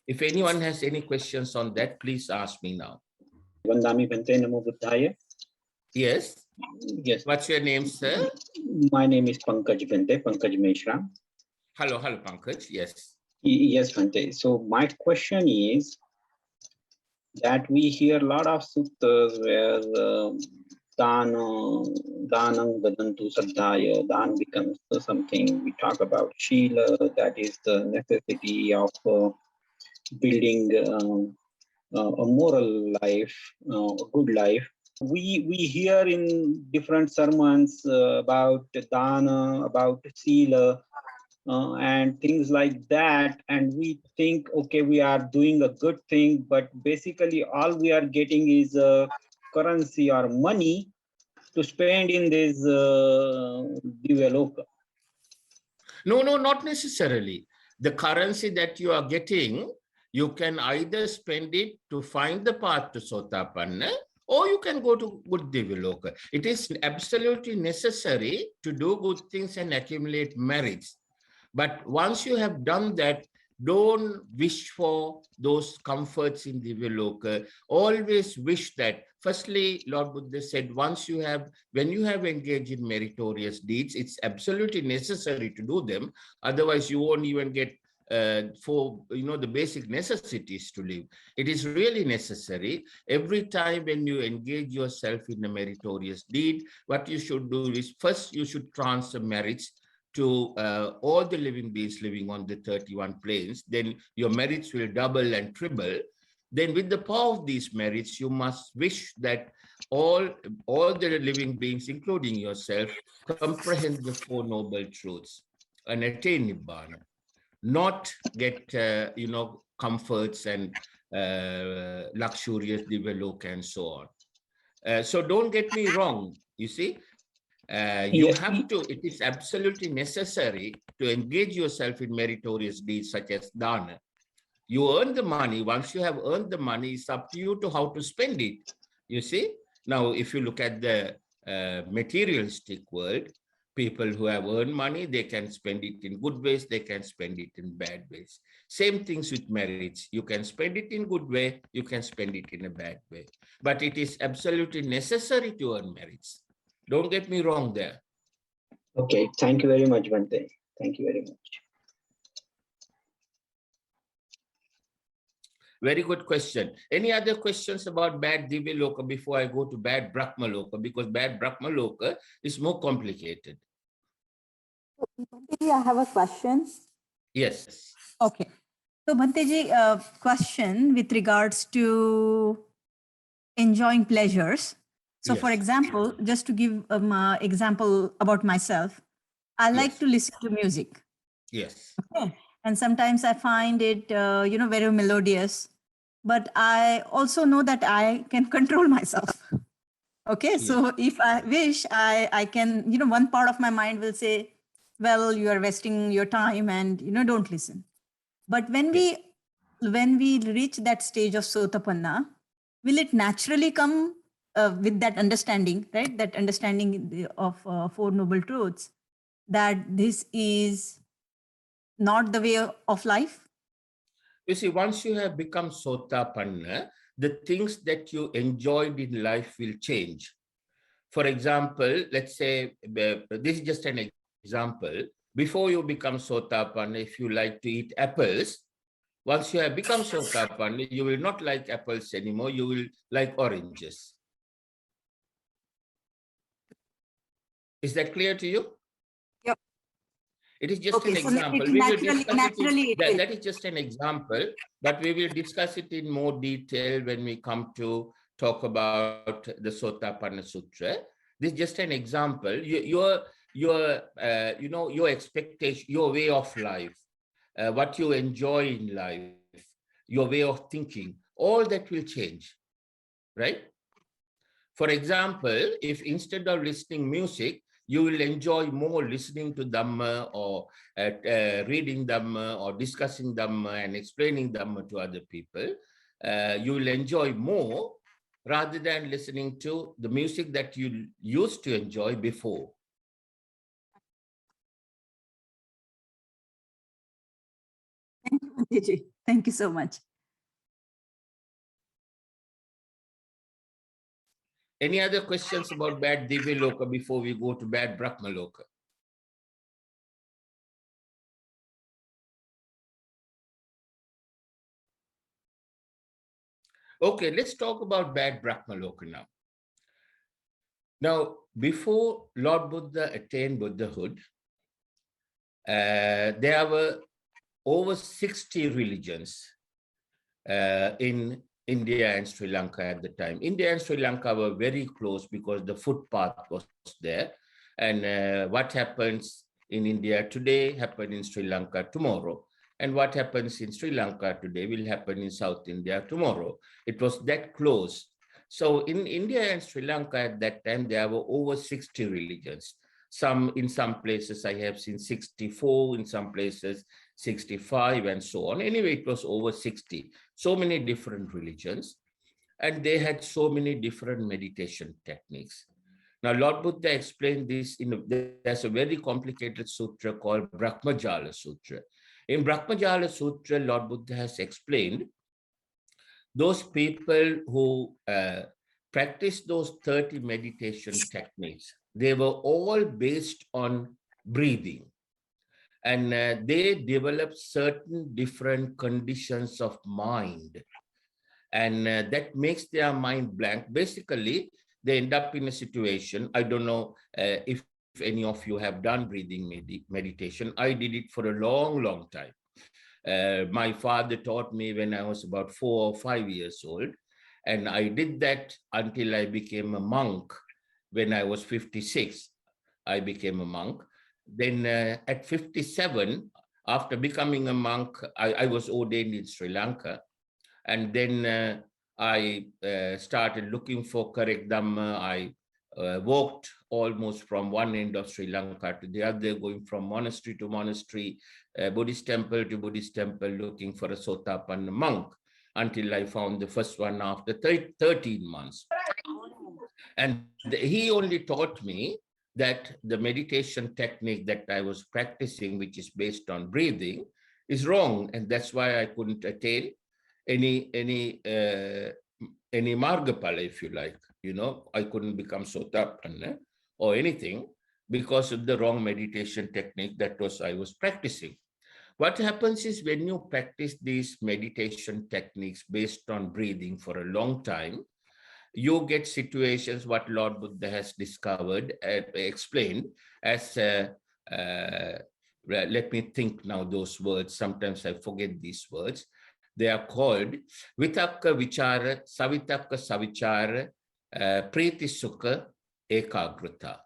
If anyone has any questions on that, please ask me now. Vandami Bhante, Namo Buddhaya. Yes? Yes. What's your name, sir? My name is Pankaj Bhante, Pankaj Mishra. Hello, Pankaj. Yes. Yes, Bhante. So my question is that we hear a lot of suttas where danam vadantu saddhaya, dan becomes something. We talk about shila, that is the necessity of building a moral life, a good life. We hear in different sermons about dana, about sila, and things like that, and we think, okay, we are doing a good thing, but basically all we are getting is currency or money to spend in this Divya-loka. No, not necessarily. The currency that you are getting, you can either spend it to find the path to Sothapanna, or you can go to good Divya-loka. It is absolutely necessary to do good things and accumulate merits. But once you have done that, don't wish for those comforts in Divya-loka. Always wish that. Firstly, Lord Buddha said, when you have engaged in meritorious deeds, it's absolutely necessary to do them. Otherwise, you won't even get the basic necessities to live. It is really necessary. Every time when you engage yourself in a meritorious deed, what you should do is first you should transfer merits to all the living beings living on the 31 planes. Then your merits will double and triple. Then with the power of these merits, you must wish that all the living beings, including yourself, comprehend the Four Noble Truths and attain Nibbana. Not get, comforts and luxurious Divya-loka and so on. So don't get me wrong, you see. It is absolutely necessary to engage yourself in meritorious deeds such as dana. You earn the money. Once you have earned the money, it's up to you to how to spend it. You see? Now, if you look at the materialistic world, People who have earned money, they can spend it in good ways, they can spend it in bad ways. Same things with merits. You can spend it in good way, you can spend it in a bad way. But it is absolutely necessary to earn merits. Don't get me wrong there. Okay, thank you very much, Bhante. Thank you very much. Very good question. Any other questions about bad Divya Loka before I go to bad Brahma Loka? Because bad Brahma Loka is more complicated. Bhanteji, I have a question. Yes. Okay. So Bhanteji, question with regards to enjoying pleasures. So for Yes. example, just to give an example about myself, I like Yes. to listen to music. Yes. Okay. And sometimes I find it, very melodious, but I also know that I can control myself. Okay. So if I wish, I can, one part of my mind will say, well, you are wasting your time and, don't listen. But when we reach that stage of Sothapanna, will it naturally come with that understanding, right? That understanding of Four Noble Truths, that this is not the way of life? You see, once you have become Sothapanna, the things that you enjoyed in life will change. For example, let's say, this is just an example. Before you become Sothapanna, if you like to eat apples, once you have become Sothapanna, you will not like apples anymore, you will like oranges. Is that clear to you? Yep. It is just an So example. That is just an example, but we will discuss it in more detail when we come to talk about the Sothapanna Sutra. This is just an example. Your expectation, your way of life, what you enjoy in life, your way of thinking, all that will change, right? For example, if instead of listening music, you will enjoy more listening to Dhamma or reading Dhamma or discussing Dhamma and explaining Dhamma to other people, you will enjoy more rather than listening to the music that you used to enjoy before. Thank you, Bhanteji. Thank you so much. Any other questions about bad Divya Loka before we go to bad Brahma Loka? Okay, let's talk about bad Brahma Loka now. Now, before Lord Buddha attained Buddhahood, there were over 60 religions in India and Sri Lanka at the time. India and Sri Lanka were very close because the footpath was there. And what happens in India today happened in Sri Lanka tomorrow. And what happens in Sri Lanka today will happen in South India tomorrow. It was that close. So in India and Sri Lanka at that time, there were over 60 religions. In some places I have seen 64, in some places 65 and so on. Anyway, it was over 60. So many different religions. And they had so many different meditation techniques. Now, Lord Buddha explained this there's a very complicated sutra called Brahmajala Sutra. In Brahmajala Sutra, Lord Buddha has explained those people who practice those 30 meditation techniques, they were all based on breathing. And they developed certain different conditions of mind. And that makes their mind blank. Basically, they end up in a situation, I don't know if any of you have done breathing meditation. I did it for a long, long time. My father taught me when I was about 4 or 5 years old. And I did that until I became a monk. When I was 56, I became a monk. Then at 57, after becoming a monk, I was ordained in Sri Lanka. And then I started looking for correct Dhamma. I walked almost from one end of Sri Lanka to the other, going from monastery to monastery, Buddhist temple to Buddhist temple, looking for a Sothapanna monk until I found the first one after 13 months. And he only taught me that the meditation technique that I was practicing, which is based on breathing, is wrong, and that's why I couldn't attain any margapala, if you like. I couldn't become Sothapanna or anything because of the wrong meditation technique that I was practicing. What happens is when you practice these meditation techniques based on breathing for a long time, you get situations what Lord Buddha has discovered, explained as, let me think now those words, sometimes I forget these words. They are called Vitakka Vichara, Savitakka Savichara, Priti Sukha, Ekagrata.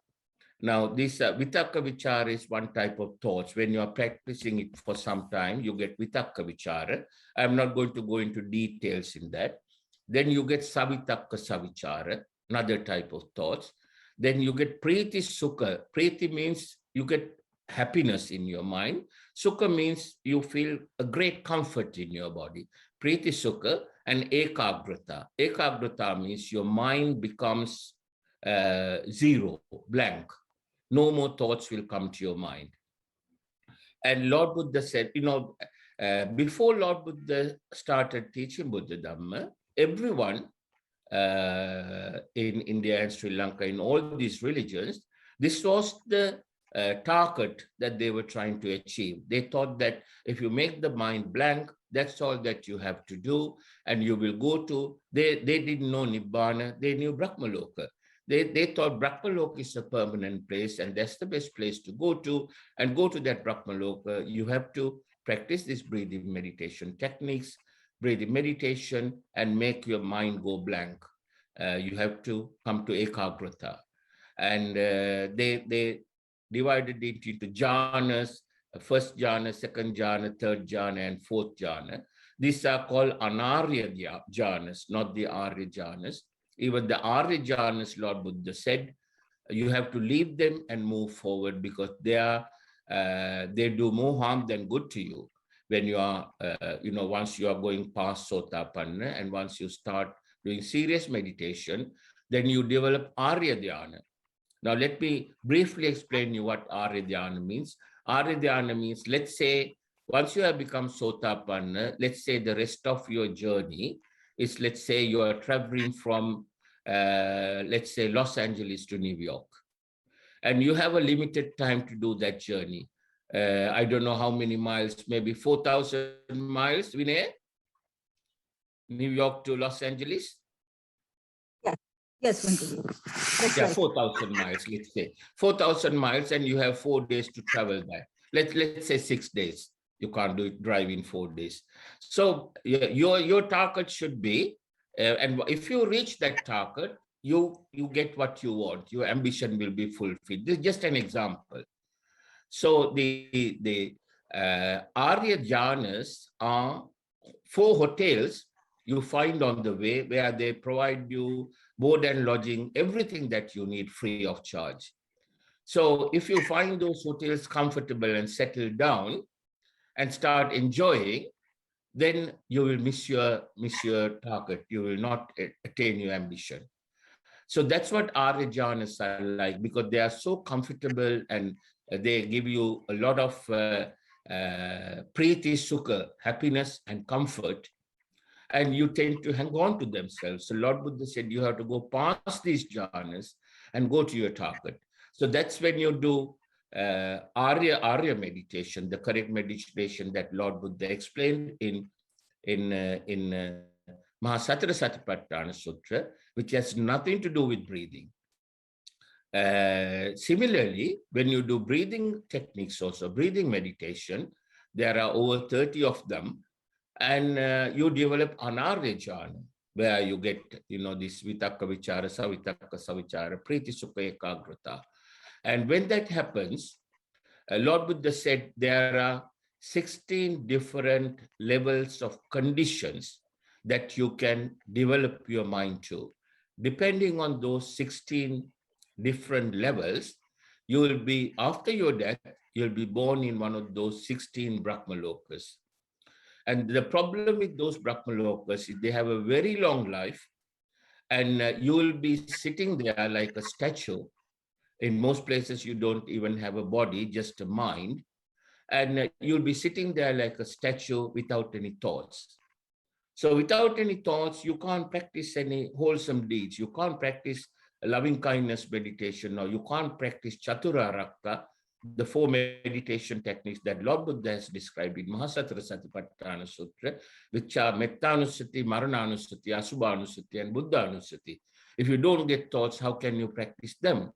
Now, this Vitakka Vichara is one type of thoughts. When you are practicing it for some time, you get Vitakka Vichara. I'm not going to go into details in that. Then you get Savitakka Savichara, another type of thoughts. Then you get Priti Sukha. Priti means you get happiness in your mind. Sukha means you feel a great comfort in your body. Priti Sukha and Ekagrata. Ekagrata means your mind becomes zero, blank. No more thoughts will come to your mind. And Lord Buddha said, before Lord Buddha started teaching Buddha Dhamma, everyone in India and Sri Lanka, in all these religions, this was the target that they were trying to achieve. They thought that if you make the mind blank, that's all that you have to do, and you will go to, they didn't know Nibbana, they knew Brahmaloka. They thought Brahmaloka is a permanent place, and that's the best place to go to. And go to that Brahmaloka, you have to practice these breathing meditation techniques, breathing meditation, and make your mind go blank. You have to come to Ekagrata. And they divided it into jhanas, first jhana, second jhana, third jhana, and fourth jhana. These are called anarya jhanas, not the arya jhanas. Even the arya jhanas, Lord Buddha said, you have to leave them and move forward, because they do more harm than good to you. When you are, once you are going past Sothapanna, and once you start doing serious meditation, then you develop Arya Dhyana. Now, let me briefly explain you what Arya Dhyana means. Arya Dhyana means, let's say, once you have become Sothapanna, let's say the rest of your journey is, let's say you are traveling from, let's say, Los Angeles to New York, and you have a limited time to do that journey. I don't know how many miles, maybe 4,000 miles, Vinay? New York to Los Angeles? Yeah. Yes, Bhanteji. Yeah, Right. 4,000 miles, let's say. 4,000 miles, and you have 4 days to travel that. Let's say 6 days. You can't do it, drive in 4 days. So your target should be, and if you reach that target, you get what you want. Your ambition will be fulfilled. This is just an example. So the Arya Jhanas are 4 hotels you find on the way, where they provide you board and lodging, everything that you need free of charge. So if you find those hotels comfortable and settle down and start enjoying, then you will miss your target. You will not attain your ambition. So that's what Arya Jhanas are like, because they are so comfortable, and they give you a lot of priti sukha, happiness and comfort, and you tend to hang on to themselves. So Lord Buddha said you have to go past these jhanas and go to your target. So that's when you do Arya meditation, the correct meditation that Lord Buddha explained in Mahasatra Satipatthana Sutra, which has nothing to do with breathing. Similarly, when you do breathing techniques, also breathing meditation, there are over 30 of them, and you develop Anarya Jhana, where you get, this Vitakka Vichara, Savitakka Savichara, Priti Sukha Ekagrata. And when that happens, Lord Buddha said there are 16 different levels of conditions that you can develop your mind to. Depending on those 16 different levels, you will be, after your death, you'll be born in one of those 16 Brahmalokas. And the problem with those Brahmalokas is they have a very long life, and you will be sitting there like a statue, In most places, you don't even have a body, just a mind. And you'll be sitting there like a statue without any thoughts. So without any thoughts, you can't practice any wholesome deeds. You can't practice loving kindness meditation, or you can't practice Chaturaraka, the 4 meditation techniques that Lord Buddha has described in Mahasatra Satipatthana Sutra, which are Mettanusati, Marananusati, Asubhanusati, and Buddhanusati. If you don't get thoughts, how can you practice them?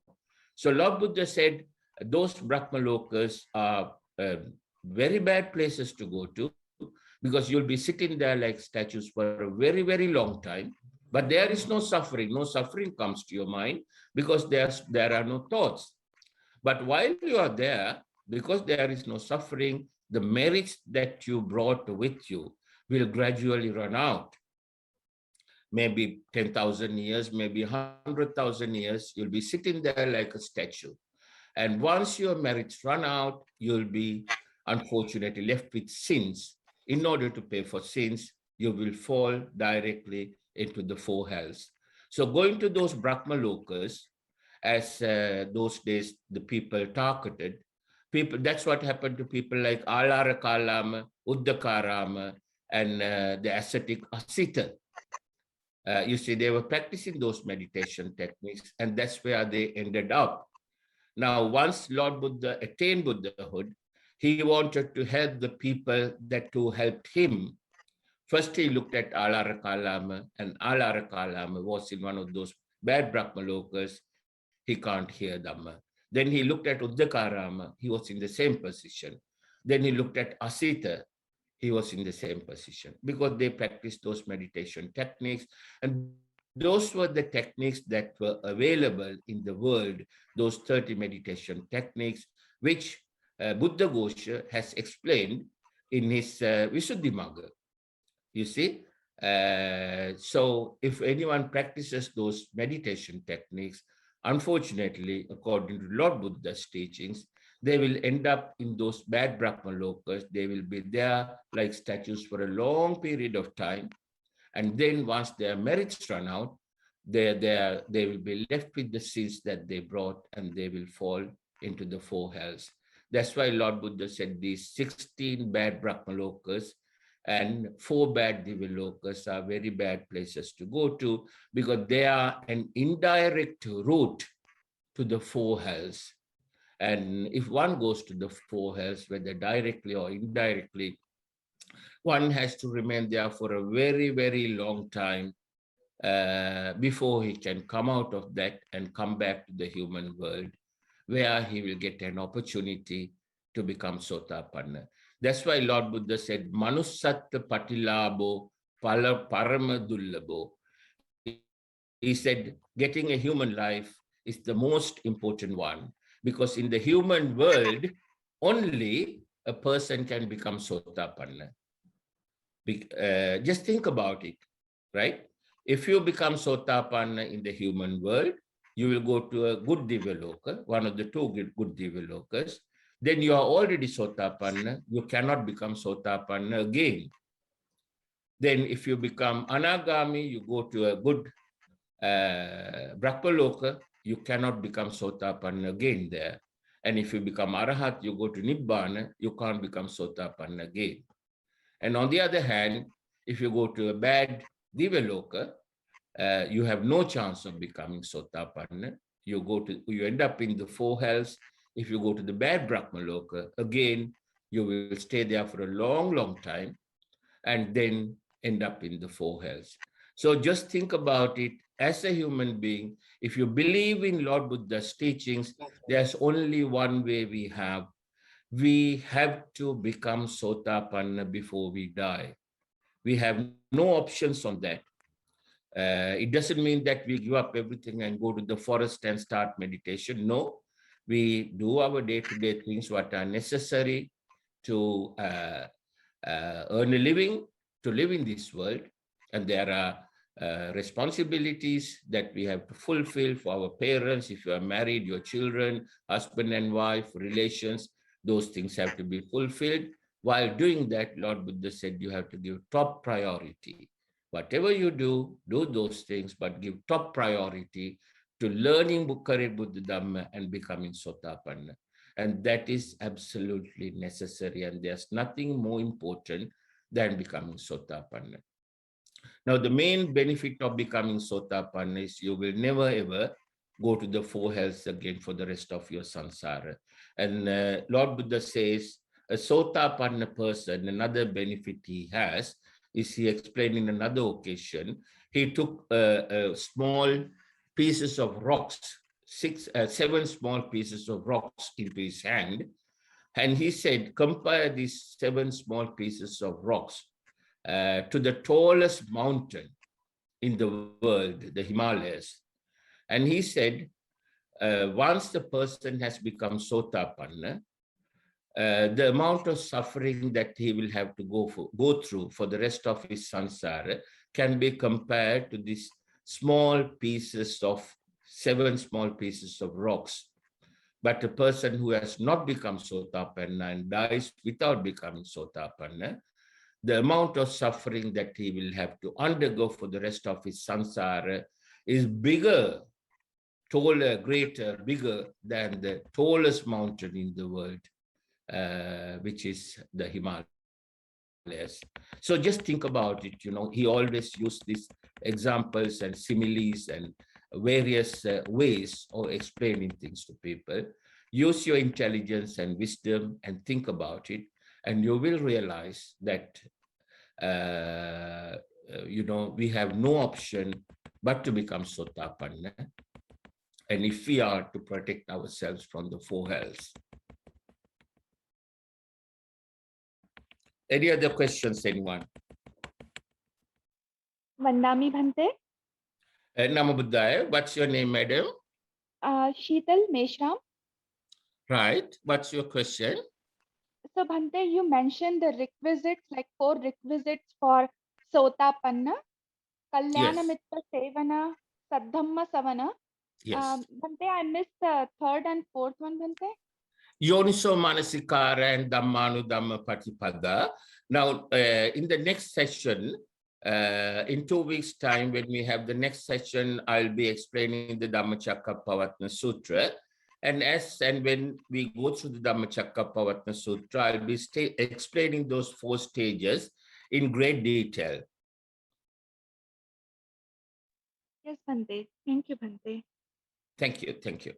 So Lord Buddha said, those Brahmalokas are very bad places to go to, because you'll be sitting there like statues for a very, very long time, but there is no suffering. No suffering comes to your mind because there are no thoughts. But while you are there, because there is no suffering, the merits that you brought with you will gradually run out. Maybe 10,000 years, maybe 100,000 years, you'll be sitting there like a statue. And once your merits run out, you'll be unfortunately left with sins. In order to pay for sins, you will fall directly into the 4 hells. So going to those Brahmalokas, as those days the people targeted, that's what happened to people like Alarakalama, Uddakarama, and the ascetic Asita. You see, they were practicing those meditation techniques, and that's where they ended up. Now, once Lord Buddha attained Buddhahood, he wanted to help the people that too helped him. First, he looked at Alarakalama, and Alarakalama was in one of those bad Brahmalokas. He can't hear Dhamma. Then he looked at Uddakarama. He was in the same position. Then he looked at Asita. He was in the same position because they practiced those meditation techniques. And those were the techniques that were available in the world, those 30 meditation techniques, which Buddha Ghosha has explained in his Visuddhimagga. You see? So if anyone practices those meditation techniques, unfortunately, according to Lord Buddha's teachings, they will end up in those bad Brahmalokas. They will be there like statues for a long period of time. And then once their merits run out, they will be left with the sins that they brought, and they will fall into the 4 hells. That's why Lord Buddha said these 16 bad Brahmalokas and 4 bad Divyalokas are very bad places to go to, because they are an indirect route to the 4 hells. And if one goes to the 4 hells, whether directly or indirectly, one has to remain there for a very, very long time before he can come out of that and come back to the human world, where he will get an opportunity to become Sothapanna. That's why Lord Buddha said, Manusatta Patilabo Parama Dullabo. He said, getting a human life is the most important one, because in the human world, only a person can become Sothapanna. Just think about it, right? If you become Sothapanna in the human world, you will go to a good Divyaloka, one of the 2 good Divyalokas. Then you are already Sothapanna. You cannot become Sothapanna again. Then if you become Anagami, you go to a good Brahmaloka, you cannot become Sothapanna again there. And if you become Arahat, you go to Nibbana, you can't become Sothapanna again. And on the other hand, if you go to a bad Divyaloka, you have no chance of becoming Sothapanna. You end up in the 4 hells. If you go to the bad Brahmaloka, again, you will stay there for a long, long time, and then end up in the 4 hells. So just think about it. As a human being, if you believe in Lord Buddha's teachings, there's only one way we have. We have to become Sothapanna before we die. We have no options on that. It doesn't mean that we give up everything and go to the forest and start meditation. No, we do our day-to-day things what are necessary to earn a living, to live in this world. And there are responsibilities that we have to fulfill for our parents. If you are married, your children, husband and wife, relations, those things have to be fulfilled. While doing that, Lord Buddha said you have to give top priority. Whatever you do those things, but give top priority to learning Bukkare Buddha Dhamma and becoming Sothapanna. And that is absolutely necessary. And there's nothing more important than becoming Sothapanna. Now, the main benefit of becoming Sothapanna is you will never ever go to the four hells again for the rest of your samsara. And Lord Buddha says, a Sothapanna person, another benefit he has is, he explained in another occasion, he took small pieces of rocks, 7 small pieces of rocks into his hand. And he said, compare these 7 small pieces of rocks to the tallest mountain in the world, the Himalayas. And he said, once the person has become Sothapanna, the amount of suffering that he will have to go through for the rest of his samsara can be compared to these small pieces of 7 small pieces of rocks. But a person who has not become Sothapanna and dies without becoming Sothapanna, the amount of suffering that he will have to undergo for the rest of his samsara is bigger, taller, greater, bigger than the tallest mountain in the world, which is the Himalayas. So just think about it, he always used these examples and similes and various ways of explaining things to people. Use your intelligence and wisdom and think about it, and you will realize that, we have no option but to become Sothapanna. And if we are to protect ourselves from the 4 hells. Any other questions, anyone? Vandami Bhante. Namo Buddhaya. What's your name, madam? Sheetal Meshram. Right. What's your question? So Bhante, you mentioned the requisites, like 4 requisites for Sothapanna, Kalyana Yes. Mitra Sevana, Saddhamma Savana. Yes. Bhante, I missed the 3rd and 4th one, Bhante. Yoniso Manasikara and Dhammanu Dhamma Patipada. Now, in the next session, in 2 weeks' time, when we have the next session, I'll be explaining the Dhammacakkappavattana Sutra. And when we go through the Dhammacakkappavattana Sutra, I'll be explaining those 4 stages in great detail. Yes, Bhante. Thank you, Bhante. Thank you. Thank you.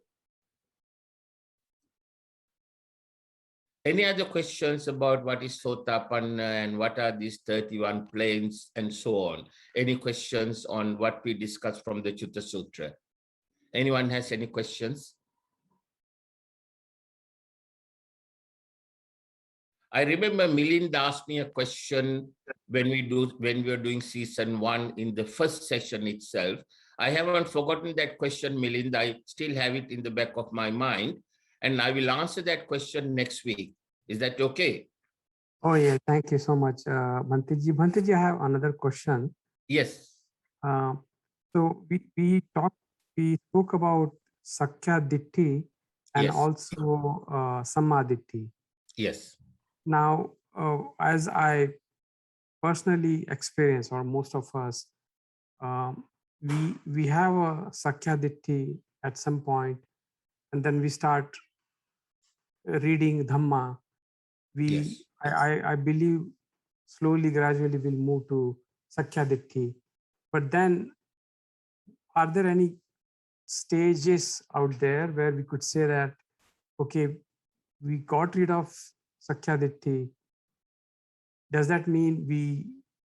Any other questions about what is Sothapanna and what are these 31 planes and so on? Any questions on what we discussed from the Chitta Sutra? Anyone has any questions? I remember Milind asked me a question when we were doing season 1 in the first session itself. I haven't forgotten that question, Milind. I still have it in the back of my mind, and I will answer that question next week. Is that okay? Oh yeah, thank you so much, Bhanteji. I have another question. Yes. So we spoke about Sakya Ditti and Yes. also Sammaditthi. Yes. Now, as I personally experience, or most of us, we have a Sakya Ditti at some point, and then we start reading Dhamma. Yes. I believe slowly, gradually we'll move to Sakya Ditti. But then, are there any stages out there where we could say that, okay, we got rid of Sakya Ditti? Does that mean we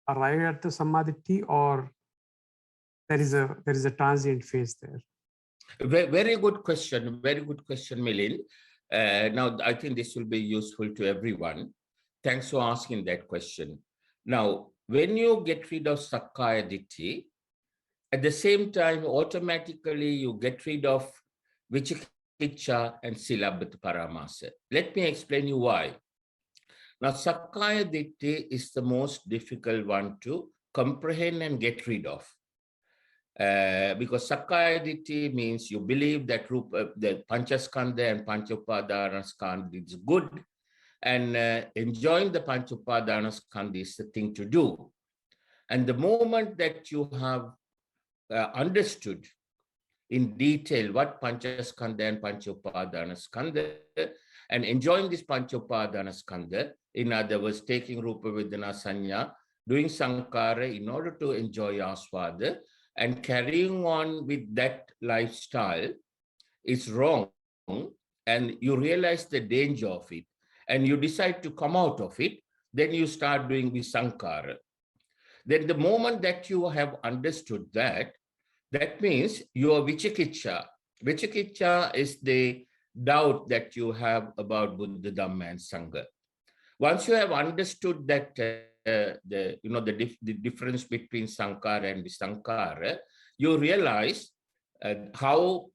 arrive at the Sammaditthi, or there is a transient phase there? Very good question. Very good question, Milind. Now, I think this will be useful to everyone. Thanks for asking that question. Now, when you get rid of Sakkaya Ditti, at the same time, automatically you get rid of Vicikiccha and Silabbata Paramasa. Let me explain you why. Now, Sakkaya Ditti is the most difficult one to comprehend and get rid of. Because Sakkaya Ditti means you believe that the Panchaskandha and Panchopadana Skandha is good, and enjoying the Panchopadana Skandha is the thing to do. And the moment that you have understood in detail what Panchaskandha and Panchopadana Skandha, and enjoying this Panchopadana Skandha, in other words, taking Rupa Vedana Sanya, doing Sankara in order to enjoy Aswada, and carrying on with that lifestyle is wrong, and you realize the danger of it, and you decide to come out of it, then you start doing Visankara. Then the moment that you have understood that, that means your Vichikitsa. Vichikitsa is the doubt that you have about Buddha, Dhamma, and Sangha. Once you have understood that the difference between Sankara and Visankara, you realize how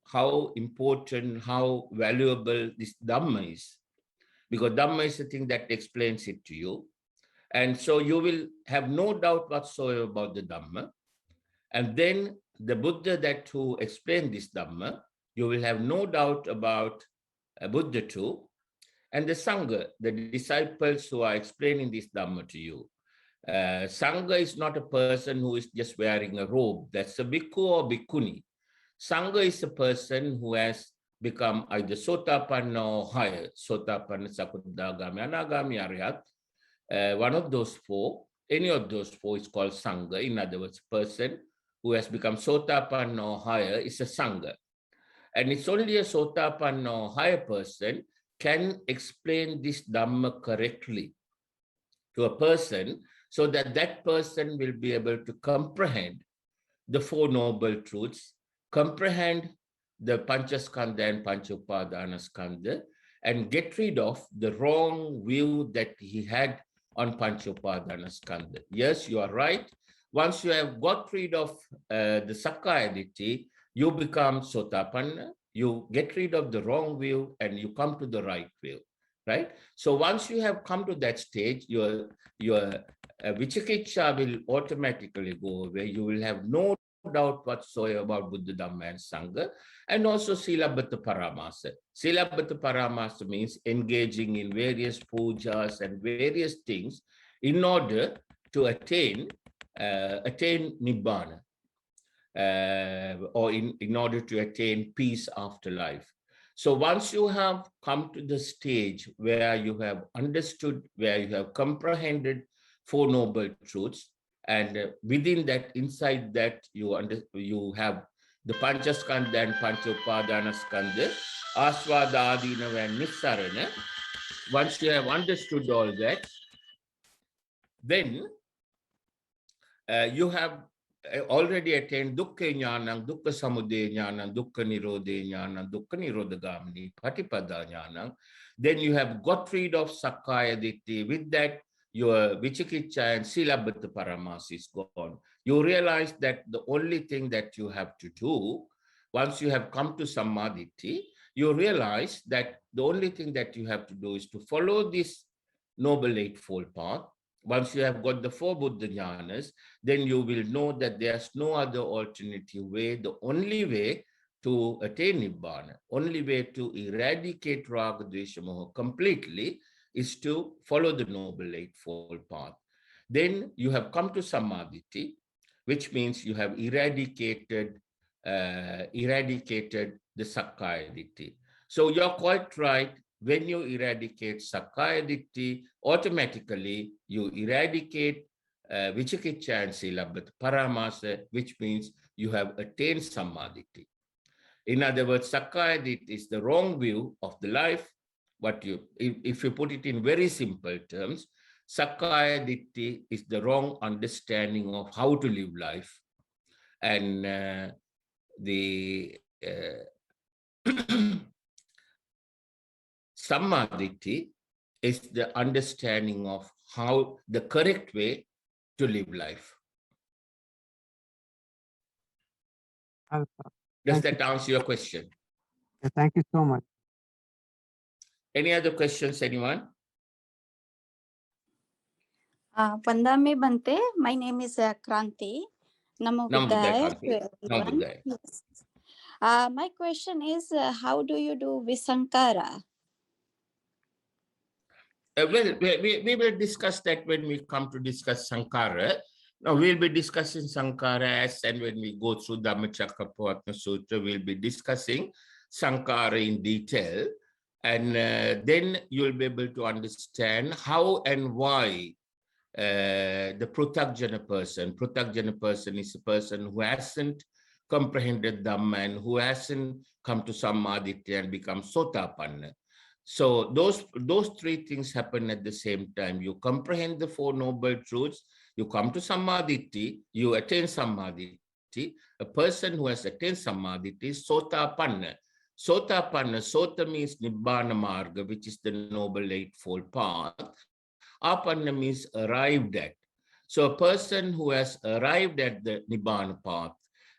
important, how valuable this Dhamma is. Because Dhamma is the thing that explains it to you. And so you will have no doubt whatsoever about the Dhamma. And then the Buddha who explained this Dhamma, you will have no doubt about Buddha too. And the Sangha, the disciples who are explaining this Dhamma to you. Sangha is not a person who is just wearing a robe. That's a bhikkhu or bhikkhuni. Sangha is a person who has become either Sothapanna or higher. Sothapanna, Sakudagami, Anagami, Arhat. One of those four, any of those four is called Sangha. In other words, a person who has become Sothapanna or higher is a Sangha. And it's only a Sothapanna or higher person can explain this Dhamma correctly to a person, so that that person will be able to comprehend the Four Noble Truths, comprehend the Panchaskandha and Panchopadana Skandha, and get rid of the wrong view that he had on Panchopadana Skandha. Yes, you are right. Once you have got rid of the Sakkaya Ditthi, you become Sothapanna, you get rid of the wrong view, and you come to the right view, right? So once you have come to that stage, your Vichikitsa will automatically go away. You will have no doubt whatsoever about Buddha, Dhamma, and Sangha, and also Silabbata Paramasa. Silabbata Paramasa means engaging in various pujas and various things in order to attain Nibbana, or in order to attain peace after life. So once you have come to the stage where you have understood, where you have comprehended Four Noble Truths, and within that, inside that, you have the Panchaskandha and Panchopadana Skandha, Aswada, Adinava, and Nissarana. Once you have understood all that, then you have already attained Dukkha Jnanam, Dukkha Samudaya Jnanam, Dukkha Nirodha Jnanam, Dukkha Nirodhagamini, Patipada Jnanam. Then you have got rid of Sakkaya Ditthi. With that, your Vichikitsa and Silabbata Paramasa is gone. You realize that the only thing that you have to do, once you have come to Sammaditthi, you realize that the only thing that you have to do is to follow this Noble Eightfold Path. Once you have got the four Buddha Jnanas, then you will know that there's no other alternative way. The only way to attain Nibbana, only way to eradicate Raga, Dvesha, Moha completely is to follow the Noble Eightfold Path. Then you have come to Sammaditthi, which means you have eradicated the Sakkaya Ditthi. So you're quite right. When you eradicate Sakkaya Ditthi, automatically you eradicate Vichikitsa and Silabbata Paramasa, which means you have attained Sammaditthi. In other words, Sakkaya Ditthi is the wrong view of the life. If you put it in very simple terms, Sakkaya Ditthi is the wrong understanding of how to live life. And the Sammaditthi is the understanding of how the correct way to live life. Does that answer your question? Thank you so much. Any other questions, anyone? Vandame Bhante, my name is Kranti. Namo Buddhaya to everyone. Yes. My question is, how do you do Visankara? Well, we will discuss that when we come to discuss Sankara. Now we'll be discussing Sankara as and when we go through Dhammacakkappavattana Sutra, we'll be discussing Sankara in detail. And then you'll be able to understand how and why the Pruthakjana person is a person who hasn't comprehended Dhamma and who hasn't come to Sammaditya and become Sothapanna. So those three things happen at the same time. You comprehend the Four Noble Truths, you come to Sammaditya, you attain Sammaditya. A person who has attained Sammaditya is Sothapanna. Sothapanna, Sota means Nibbana Marga, which is the Noble Eightfold Path. Apanna means arrived at. So a person who has arrived at the Nibbana path,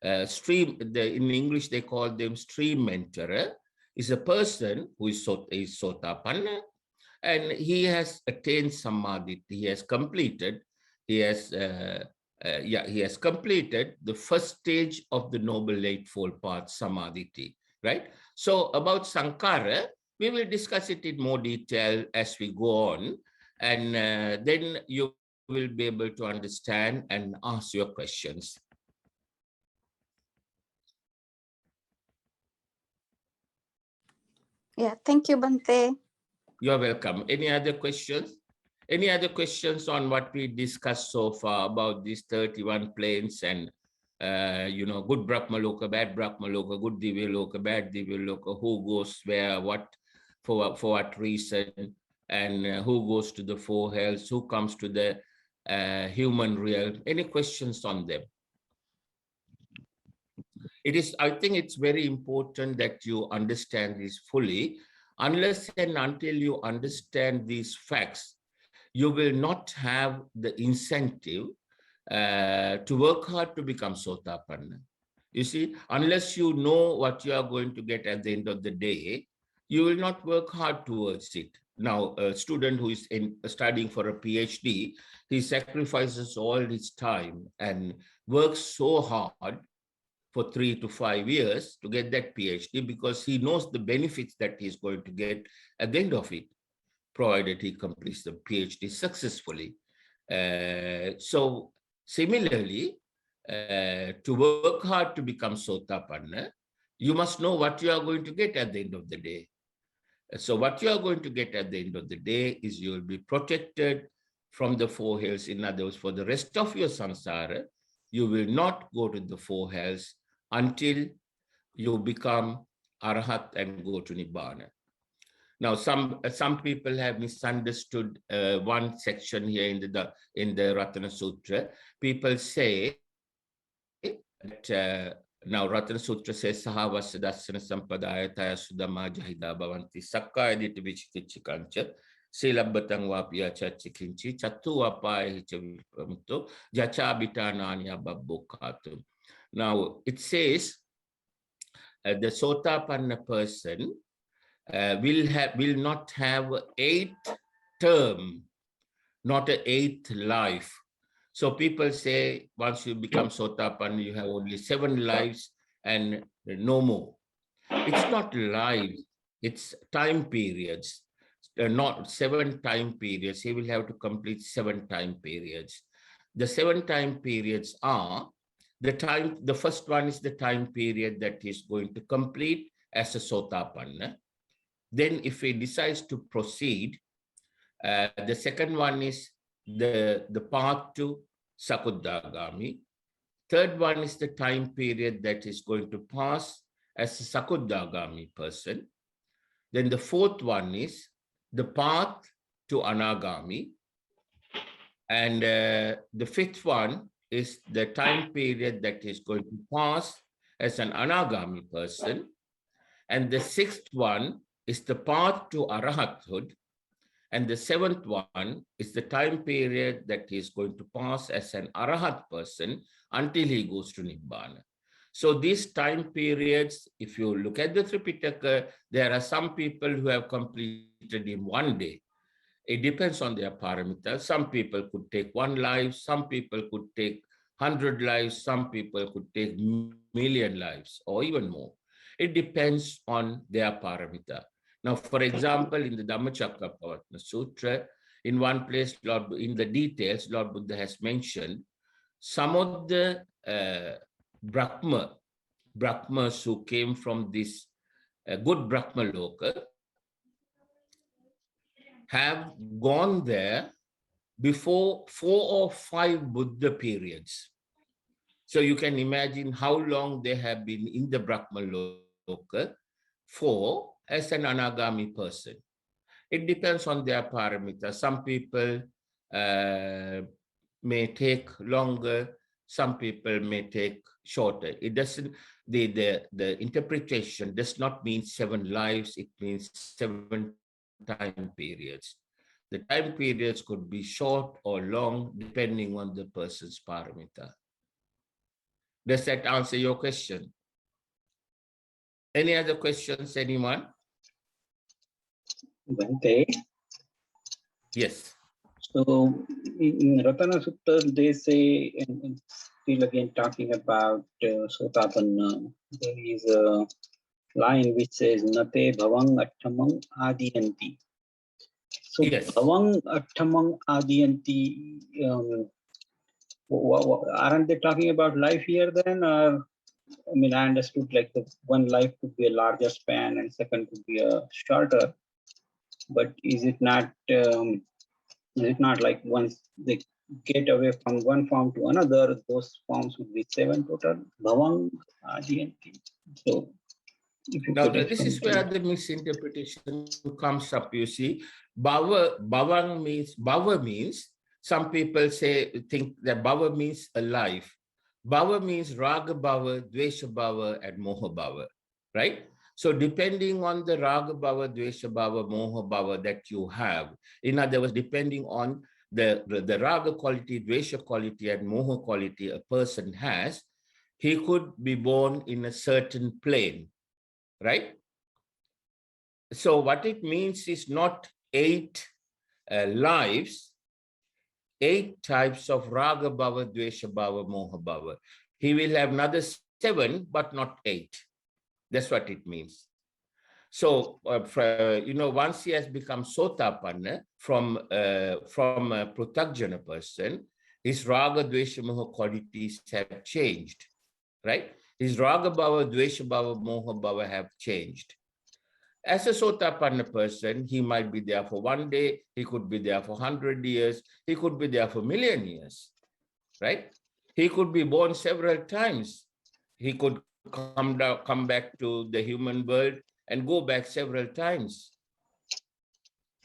in English they call them stream enterer, is a person who is Sothapanna, and he has attained Sammaditya. He has completed. He has completed the first stage of the Noble Eightfold Path, Sammaditya. Right. So about Sankara, we will discuss it in more detail as we go on, and then you will be able to understand and ask your questions. Yeah, thank you, Bhante. You're welcome. Any other questions? Any other questions on what we discussed so far about these 31 planes and good Brahmaloka, bad Brahmaloka, good Divyaloka, bad Divyaloka, who goes where, what, for what reason, and who goes to the four hells, who comes to the human realm? Any questions on them? I think it's very important that you understand this fully. Unless and until you understand these facts, you will not have the incentive to work hard to become Sothapanna. You see, unless you know what you are going to get at the end of the day, you will not work hard towards it. Now, a student who is studying for a PhD, he sacrifices all his time and works so hard for 3 to 5 years to get that PhD because he knows the benefits that he's going to get at the end of it, provided he completes the PhD successfully. So similarly, to work hard to become Sothapanna, you must know what you are going to get at the end of the day. So what you are going to get at the end of the day is you will be protected from the four hells. In other words, for the rest of your samsara, you will not go to the four hells until you become Arahat and go to Nibbana. Now, some people have misunderstood one section here in the Ratana Sutra. People say that now Ratana Sutra says Sahavasya Dassana Sampadaya Taya Sudama Jahida Bhavanti Sakkaya Ditta Vichikichikancha Silabbatang Vapya Chachikinchi Chatu Vapaya Hichavipamuto Jachabitananya Babbokatu. Now it says the Sothapanna person will not have 8th term, not an 8th life. So people say once you become Sothapanna, you have only 7 lives and no more. It's not lives, it's time periods, not 7 time periods. He will have to complete 7 time periods. The 7 time periods are the first one is the time period that he's going to complete as a Sothapanna. Then if he decides to proceed, the second one is the path to Sakuddhagami. Third one is the time period that is going to pass as a Sakuddhagami person. Then the fourth one is the path to Anagami. And the fifth one is the time period that is going to pass as an Anagami person. And the sixth one is the path to Arahathood. And the seventh one is the time period that he is going to pass as an Arahat person until he goes to Nibbana. So these time periods, if you look at the Tripitaka, there are some people who have completed in one day. It depends on their parameters. Some people could take 1 life, some people could take 100 lives, some people could take million lives or even more. It depends on their parameter. Now, for example, in the Dhammacakkappavattana Sutra, in one place, in the details, Lord Buddha has mentioned some of the Brahmas who came from this good Brahma Loka have gone there before 4 or 5 Buddha periods. So you can imagine how long they have been in the Brahma Loka for as an Anagami person. It depends on their paramita. Some people may take longer, some people may take shorter. It doesn't, the interpretation does not mean 7 lives, it means 7 time periods. The time periods could be short or long depending on the person's paramita. Does that answer your question? Any other questions, anyone? Bhante. Yes. So in Ratana Sutta, they say, and still again talking about Sothapanna, there is a line which says, Nate bhavang attamang adiyanti. So yes. bhavang attamang adiyanti, aren't they talking about life here then? Or, I mean, I understood like the one life could be a larger span and second could be a shorter. But is it not like once they get away from one form to another, those forms would be 7 total? Bhavang adiyanti. So if you now this is where the misinterpretation comes up. You see, bhava means some people think that bhava means a life. Bhava means raga bhava, dvesha bhava, and moha bhava, right? So depending on the raga bhava, dvesha bhava, moha bhava that you have, in other words, depending on the raga quality, dvesha quality, and moha quality a person has, he could be born in a certain plane, right? So what it means is not 8 lives, 8 types of raga bhava, dvesha bhava, moha bhava. He will have another 7, but not 8. That's what it means. So, once he has become Sothapanna from a Pruthajjana person, his raga, dvesha, moha qualities have changed, right? His raga bhava, dvesha bhava, moha bhava have changed. As a Sothapanna person, he might be there for 1 day, he could be there for 100 years, he could be there for 1,000,000 years, right? He could be born several times. He could come back to the human world and go back several times,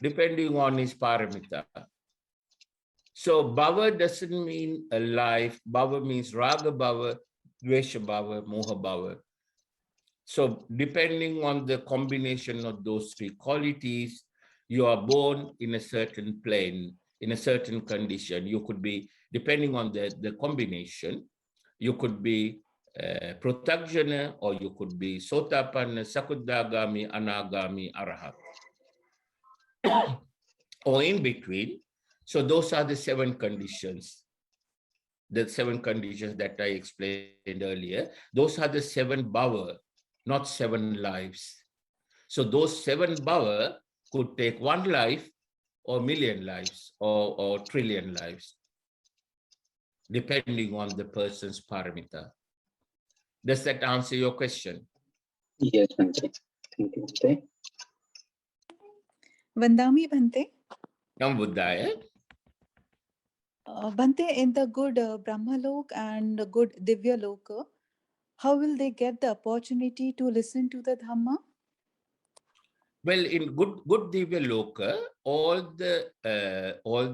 depending on his paramita. So bhava doesn't mean a life. Bhava means raga bhava, dvesha bhava, moha bhava. So depending on the combination of those 3 qualities, you are born in a certain plane, in a certain condition. You could be, depending on the combination, you could be Pruthajjana, or you could be Sothapanna, Sakudagami, Anagami, Arahat, or in between. So those are the 7 conditions. The 7 conditions that I explained earlier. Those are the 7 bhava, not 7 lives. So those 7 bhava could take 1 life or 1,000,000 lives or trillion lives, depending on the person's paramita. Does that answer your question? Yes, Bhante. Thank you, Bhante. Vandami Bhante. Nam Buddhaya. Bhante, in the good Brahmalok and good Divya Loka, how will they get the opportunity to listen to the Dhamma? Well, in good Divya Loka, all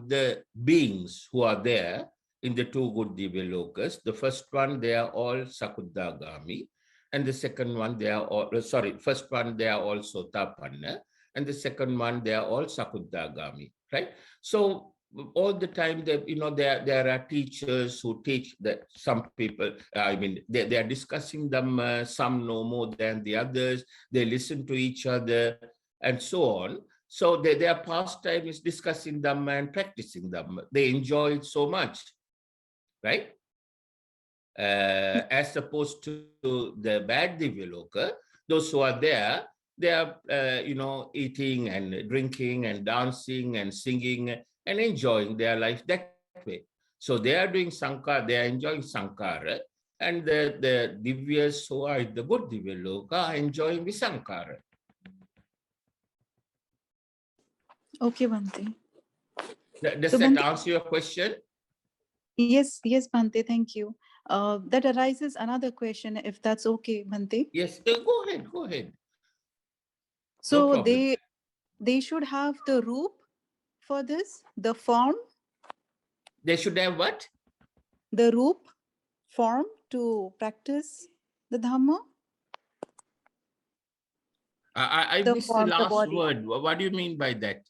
the beings who are there in the 2 good Divya Lokas, the first one, they are all Sakudagami, and the second one, they are all, first one, they are all Sothapanna, and the second one, they are all Sakudagami, right? So all the time, there are teachers who teach that some people, they are discussing them, some know more than the others, they listen to each other, and so on. So their pastime is discussing them and practicing them. They enjoy it so much, right? As opposed to the bad Divya Loka, those who are there, they are, eating and drinking and dancing and singing and enjoying their life that way. So they are doing Sankara, they are enjoying Sankara, and the Divyas who are in the good Divya Loka are enjoying Visankara. Okay, Bhante. Does So, that Bhante, answer your question? yes, Bhante, thank you. That arises another question, if that's okay, Bhante. Yes, go ahead, go ahead. No So problem. they should have the roop for this, the form, They should have what? the roop form to practice the Dhamma. I The missed the form, the last body, word. What do you mean by that?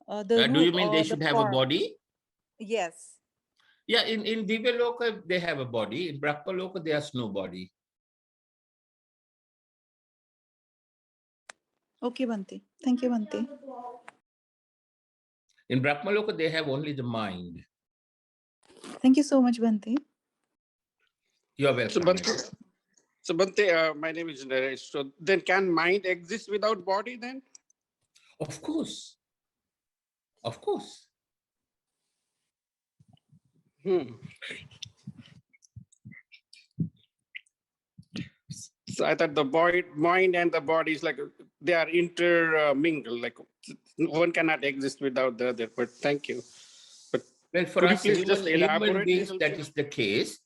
the Do you roop mean they or the should have a form. body? Yes. Yeah, in Divya Loka, they have a body. In Brahma Loka, there's no body. Okay, Bhante. Thank you, Bhante. In Brahma Loka, they have only the mind. Thank you so much, Bhante. You're welcome. So Bhante, my name is Naresh. So then can mind exist without body then? Of course. Of course. So I thought the mind and the body is like they are intermingled. Like one cannot exist without the other. But thank you. But well, for could us you please just human elaborate beings, little that bit? is the case.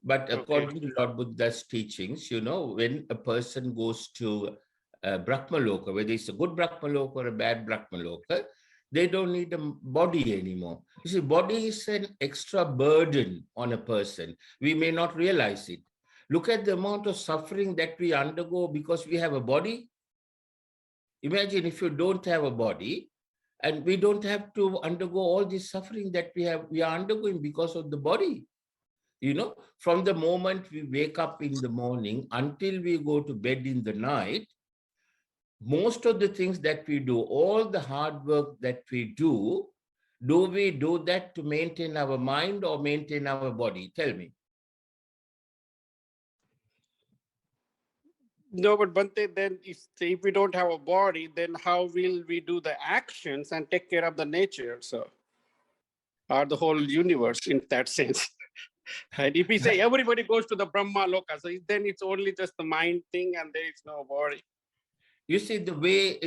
But Okay. according to Lord Buddha's teachings, when a person goes to Brahma Loka, whether it's a good Brahma Loka or a bad Brahma Loka, they don't need a body anymore. You see, body is an extra burden on a person. We may not realize it. Look at the amount of suffering that we undergo because we have a body. Imagine if you don't have a body, and we don't have to undergo all this suffering that we are undergoing because of the body. From the moment we wake up in the morning until we go to bed in the night, most of the things that we do, all the hard work that we do we do that to maintain our mind or maintain our body? Tell me. No, but Bhante, then if we don't have a body, then how will we do the actions and take care of the nature? So, or the whole universe in that sense. And if we say everybody goes to the Brahma Loka, so then it's only just the mind thing and there is no body. You see, the way,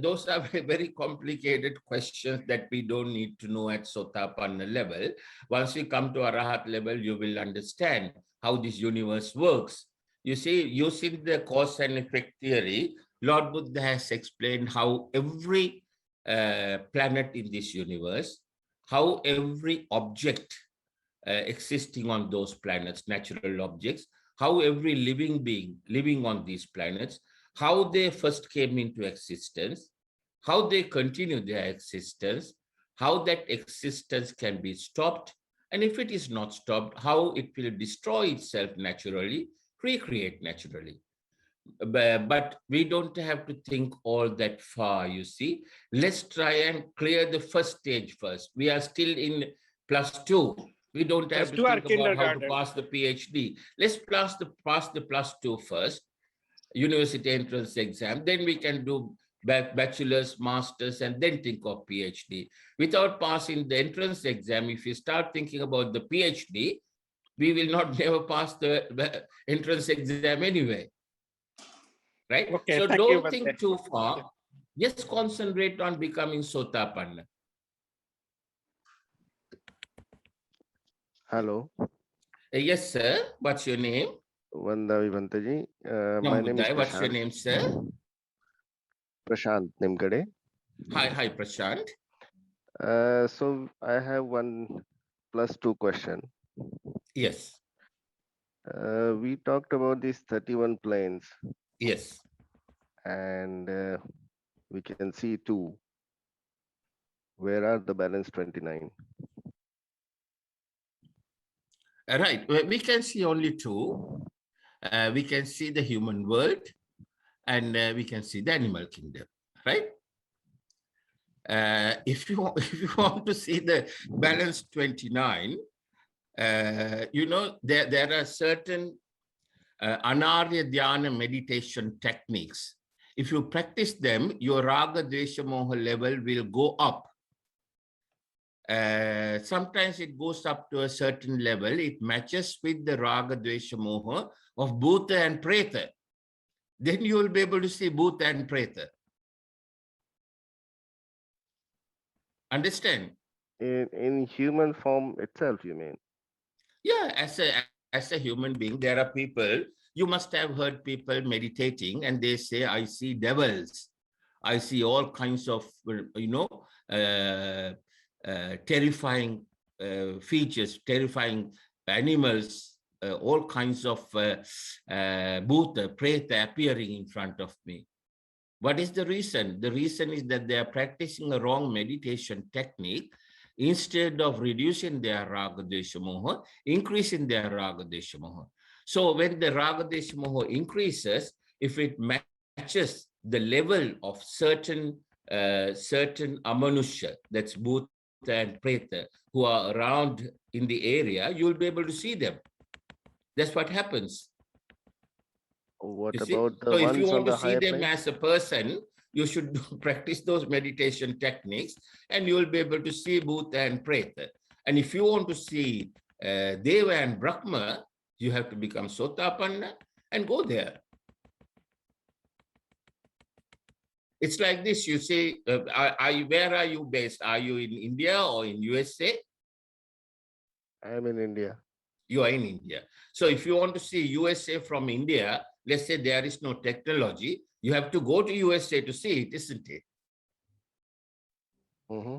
those are very complicated questions that we don't need to know at Sothapanna level. Once we come to Arahat level, you will understand how this universe works. You see, using the cause and effect theory, Lord Buddha has explained how every planet in this universe, how every object existing on those planets, natural objects, how every living being living on these planets, how they first came into existence, how they continue their existence, how that existence can be stopped, and if it is not stopped, how it will destroy itself naturally, recreate naturally. But we don't have to think all that far, you see. Let's try and clear the first stage first. We are still in +2. We don't have to think about how to pass the PhD. Let's pass the +2 first, university entrance exam. Then we can do bachelor's, master's, and then think of PhD. Without passing the entrance exam, if you start thinking about the PhD, we will not never pass the entrance exam anyway. Right? Okay, so thank don't you, think too far. Just concentrate on becoming Sothapanna. Hello. Yes, sir. What's your name? Vandavi Bhanteji. My name is Prashant. What's your name, sir? Prashant Nimkade. Hi, Prashant. So I have 1+2 question. Yes. We talked about these 31 planes. Yes. And we can see 2. Where are the balance 29? Right. We can see only 2. We can see the human world and we can see the animal kingdom, right? If you want to see the balance 29, there are certain Anarya Dhyana meditation techniques. If you practice them, your Raga Dvesha Moha level will go up. sometimes it goes up to a certain level. It matches with the raga, dvesha, moha of bhuta and preta. Then you will be able to see bhuta and preta. Understand? In human form itself, you mean? Yeah, as a human being, there are people, you must have heard people meditating and they say, I see devils. I see all kinds of, terrifying features, terrifying animals, all kinds of bhuta, preta appearing in front of me. What is the reason? The reason is that they are practicing a wrong meditation technique. Instead of reducing their raga, desha, moha, increasing their raga, desha, moha. So when the raga, desha, moha increases, if it matches the level of certain amanusha, that's bhuta and preta, who are around in the area, you'll be able to see them. That's what happens. What You see? about the So if you ones on want to the see higher them plane? as a person, you should practice those meditation techniques and you will be able to see bhuta and preta. And if you want to see Deva and Brahma, you have to become Sothapanna and go there. It's like this, you say, where are you based? Are you in India or in USA? I am in India. You are in India. So if you want to see USA from India, let's say there is no technology, you have to go to USA to see it, isn't it? Mm-hmm.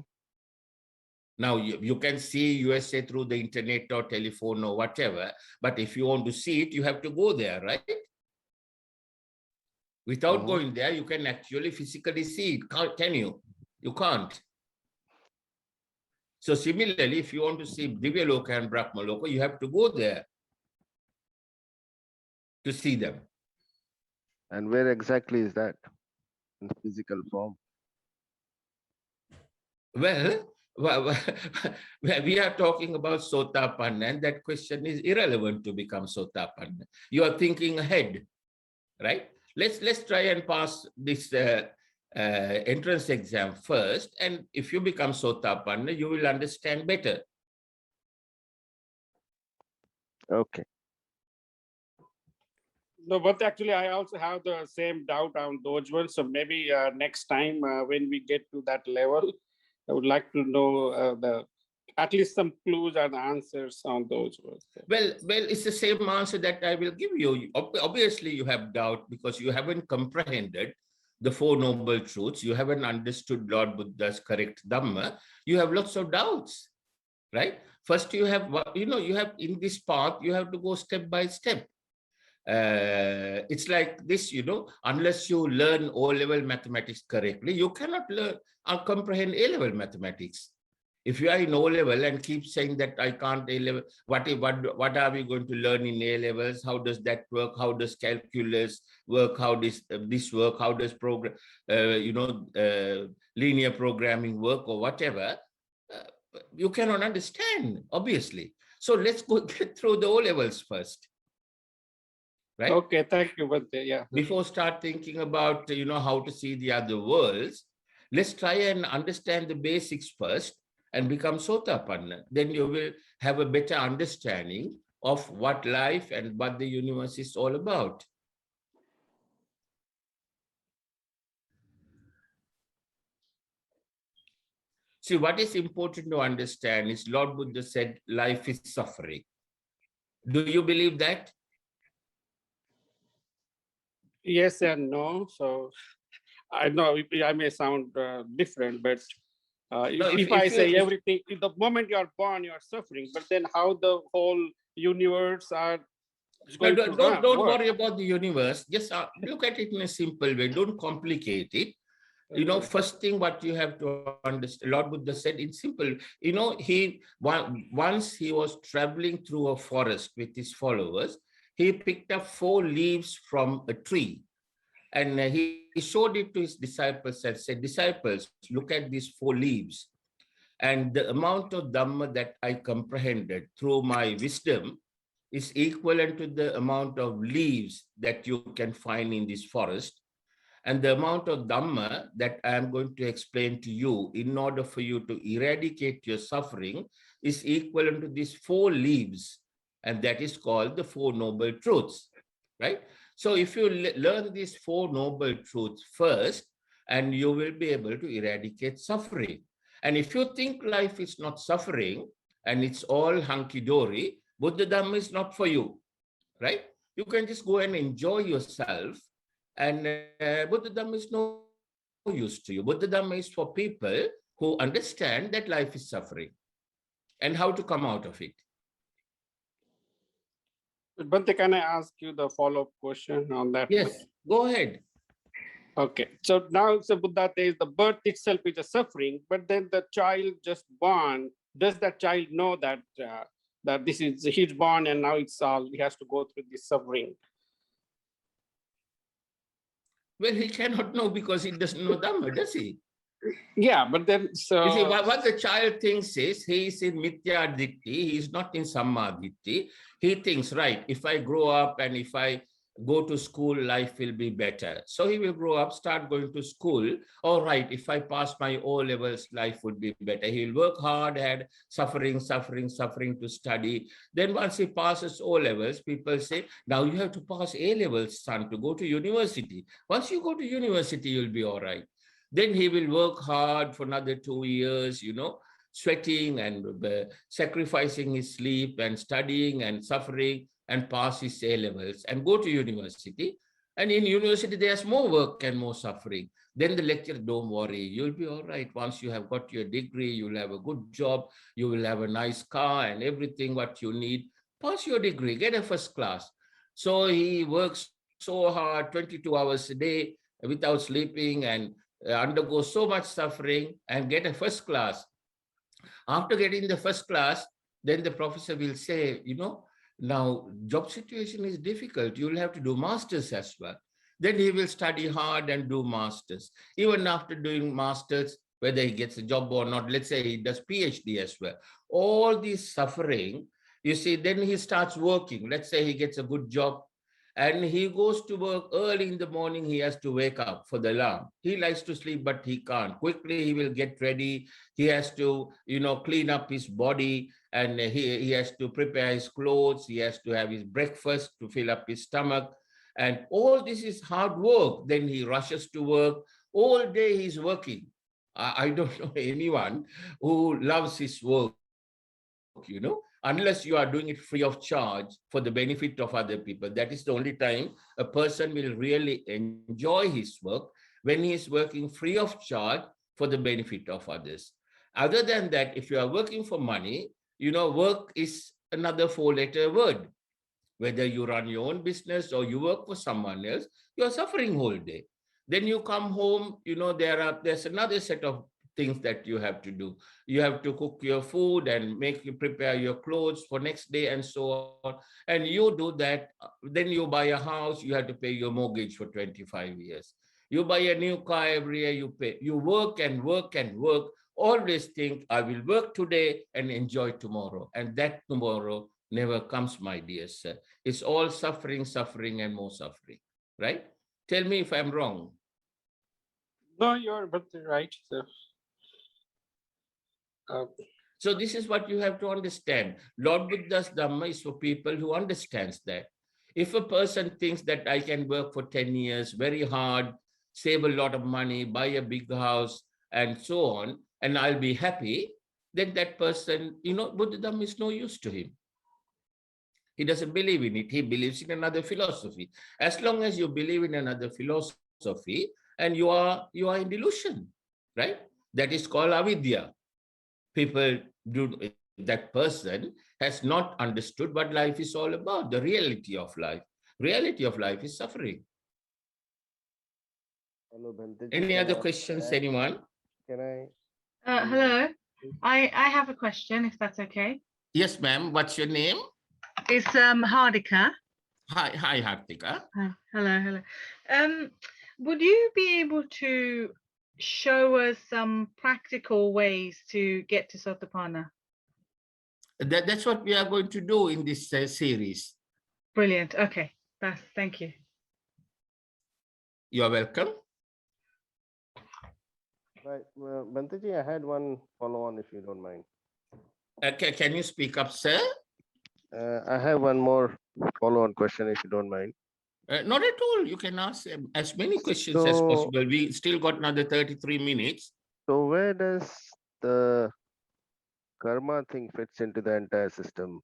Now, you can see USA through the internet or telephone or whatever, but if you want to see it, you have to go there, right? Without going there, you can actually physically see it, can you? You can't. So similarly, if you want to see Divya Loka and Brahma Loka, you have to go there to see them. And where exactly is that in physical form? Well, we are talking about Sothapanna, and that question is irrelevant to become Sothapanna. You are thinking ahead, right? Let's try and pass this entrance exam first, and if you become Sothapanna, you will understand better. Okay. No, but actually, I also have the same doubt on those ones. So maybe next time when we get to that level, I would like to know at least some clues and answers on those ones. Well, it's the same answer that I will give you. Obviously, you have doubt because you haven't comprehended the Four Noble Truths. You haven't understood Lord Buddha's correct Dhamma. You have lots of doubts, right? First, you have in this path, you have to go step by step. It's like this, unless you learn O-level mathematics correctly, you cannot learn or comprehend A-level mathematics. If you are in O-level and keep saying that I can't A-level, what are we going to learn in A-levels? How does that work? How does calculus work? How does this work? How does linear programming work or whatever? You cannot understand, obviously. So let's go get through the O-levels first. Right? Okay, thank you, Bhante. Yeah. Before start thinking about how to see the other worlds, let's try and understand the basics first and become Sothapanna. Then you will have a better understanding of what life and what the universe is all about. See, what is important to understand is Lord Buddha said life is suffering. Do you believe that? Yes and no. So I know I may sound different, but if I say everything, the moment you are born, you are suffering, but then how the whole universe are going to don't worry about the universe. Just look at it in a simple way. Don't complicate it. First thing what you have to understand, Lord Buddha said in simple, once he was traveling through a forest with his followers, he picked up 4 leaves from a tree and he showed it to his disciples and said, disciples, look at these 4 leaves. And the amount of Dhamma that I comprehended through my wisdom is equivalent to the amount of leaves that you can find in this forest. And the amount of Dhamma that I am going to explain to you in order for you to eradicate your suffering is equivalent to these 4 leaves. And that is called the 4 noble truths, right? So if you learn these 4 noble truths first, and you will be able to eradicate suffering. And if you think life is not suffering and it's all hunky-dory, Buddha Dhamma is not for you, right? You can just go and enjoy yourself, and Buddha Dhamma is no use to you. Buddha Dhamma is for people who understand that life is suffering and how to come out of it. Bhante, can I ask you the follow-up question on that? Yes, go ahead. Okay, so now Buddha says the birth itself is a suffering, but then the child just born, does that child know that that this is, he's born and now it's all, he has to go through this suffering? Well, he cannot know because he doesn't know Dhamma, does he? Yeah, but then so... You see, what the child thinks is, he is in Mithya Ditti, he is not in Samma Ditti. He thinks, right, if I grow up and if I go to school, life will be better. So he will grow up, start going to school. All right, if I pass my O-levels, life would be better. He will work hard, had suffering to study. Then once he passes O-levels, people say, now you have to pass A-levels, son, to go to university. Once you go to university, you'll be all right. Then he will work hard for another 2 years, you know, sweating and sacrificing his sleep and studying and suffering, and pass his A-levels and go to university. And in university, there's more work and more suffering. Then the lecturer, don't worry, you'll be all right. Once you have got your degree, you'll have a good job, you will have a nice car and everything what you need. Pass your degree, get a first class. So he works so hard, 22 hours a day without sleeping, and undergo so much suffering and get a first class. After getting the first class, then the professor will say, you know, now job situation is difficult. You'll have to do masters as well. Then he will study hard and do masters. Even after doing masters, whether he gets a job or not, let's say he does PhD as well. All this suffering, you see, then he starts working. Let's say he gets a good job and he goes to work early in the morning. He has to wake up for the alarm. He likes to sleep, but he can't. Quickly, he will get ready. He has to, you know, clean up his body, and he has to prepare his clothes. He has to have his breakfast to fill up his stomach. And all this is hard work. Then he rushes to work. All day he's working. I don't know anyone who loves his work, you know, unless you are doing it free of charge for the benefit of other people. That is the only time a person will really enjoy his work, when he is working free of charge for the benefit of others. Other than that, if you are working for money, you know, work is another 4-letter word. Whether you run your own business or you work for someone else, you are suffering whole day. Then you come home, you know, there's another set of things that you have to do. You have to cook your food and prepare your clothes for next day and so on. And you do that. Then you buy a house, you have to pay your mortgage for 25 years. You buy a new car every year, you pay. You work and work and work. Always think, I will work today and enjoy tomorrow. And that tomorrow never comes, my dear sir. It's all suffering, suffering, and more suffering, right? Tell me if I'm wrong. No, you're right. So this is what you have to understand. Lord Buddha's Dhamma is for people who understands that. If a person thinks that I can work for 10 years, very hard, save a lot of money, buy a big house, and so on, and I'll be happy, then that person, you know, Buddha Dhamma is no use to him. He doesn't believe in it. He believes in another philosophy. As long as you believe in another philosophy, and you are in delusion, right? That is called avidya. People do, that person has not understood what life is all about, the reality of life. Reality of life is suffering. Hello, Bhanteji. Any other questions, anyone? Can I? Hello. I have a question, if that's okay. Yes, ma'am. What's your name? It's Hardika. Hi, Hardika. Hello. Would you be able to show us some practical ways to get to Sothapanna? That's what we are going to do in this series. Brilliant. Okay. Thank you. You're welcome. Right. Bhanteji, I had one follow-on, if you don't mind. Can you speak up, sir? I have one more follow-on question, if you don't mind. Not at all. You can ask as many questions as So, possible. We still got another 33 minutes. so where does the karma thing fits into the entire system?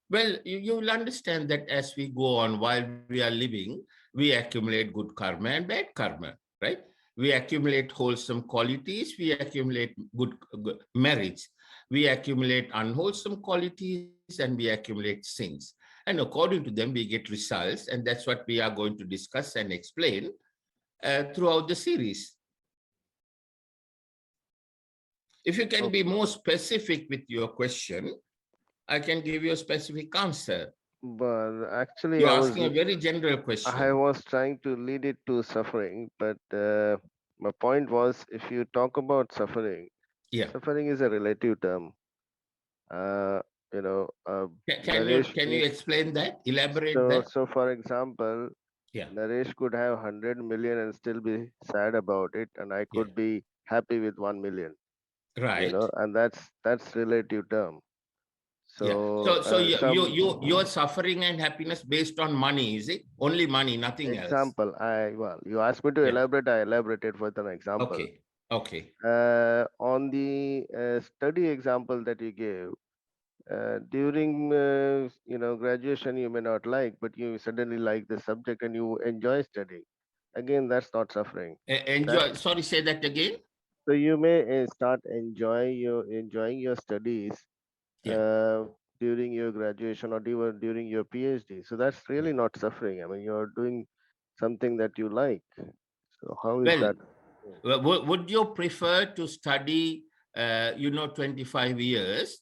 Well, you will understand that as we go on, while we are living, we accumulate good karma and bad karma, right? We accumulate wholesome qualities, we accumulate good merits, we accumulate unwholesome qualities, and we accumulate sins. And according to them, we get results, and that's what we are going to discuss and explain throughout the series. If you can be more specific with your question, I can give you a specific answer. But actually, You're asking a very general I question. was trying to lead it to suffering, but my point was, if you talk about suffering, Yeah. suffering is a relative term. Uh, you know, Can you explain that? Elaborate that? So for example, Yeah. Naresh could have 100 million and still be sad about it, and I could be happy with 1 million. Right. You know, and that's relative term. Yeah. So, So you're suffering and happiness based on money, is it? Only money, nothing else. example, you asked me to Yeah. elaborate. I elaborated with an example. Okay. Okay. On the study example that you gave, during graduation, you may not like, but you suddenly like the subject and you enjoy studying. Again, that's not suffering. Enjoy. Sorry, say that again. So you may start enjoying your studies during your graduation or even during your PhD. So that's really not suffering. I mean, you're doing something that you like. So how is that? Would you prefer to study, 25 years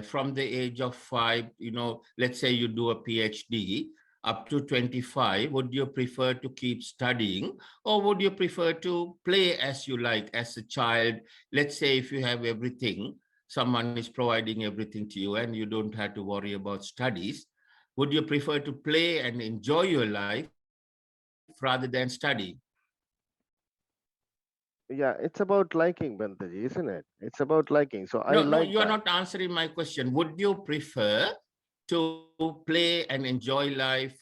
from the age of 5, let's say you do a PhD up to 25, would you prefer to keep studying, or would you prefer to play as you like as a child? Let's say if you have everything, someone is providing everything to you and you don't have to worry about studies. Would you prefer to play and enjoy your life rather than study? Yeah, it's about liking, Bhanteji, isn't it? It's about liking. So I No, like you are that. not answering my question. Would you prefer to play and enjoy life,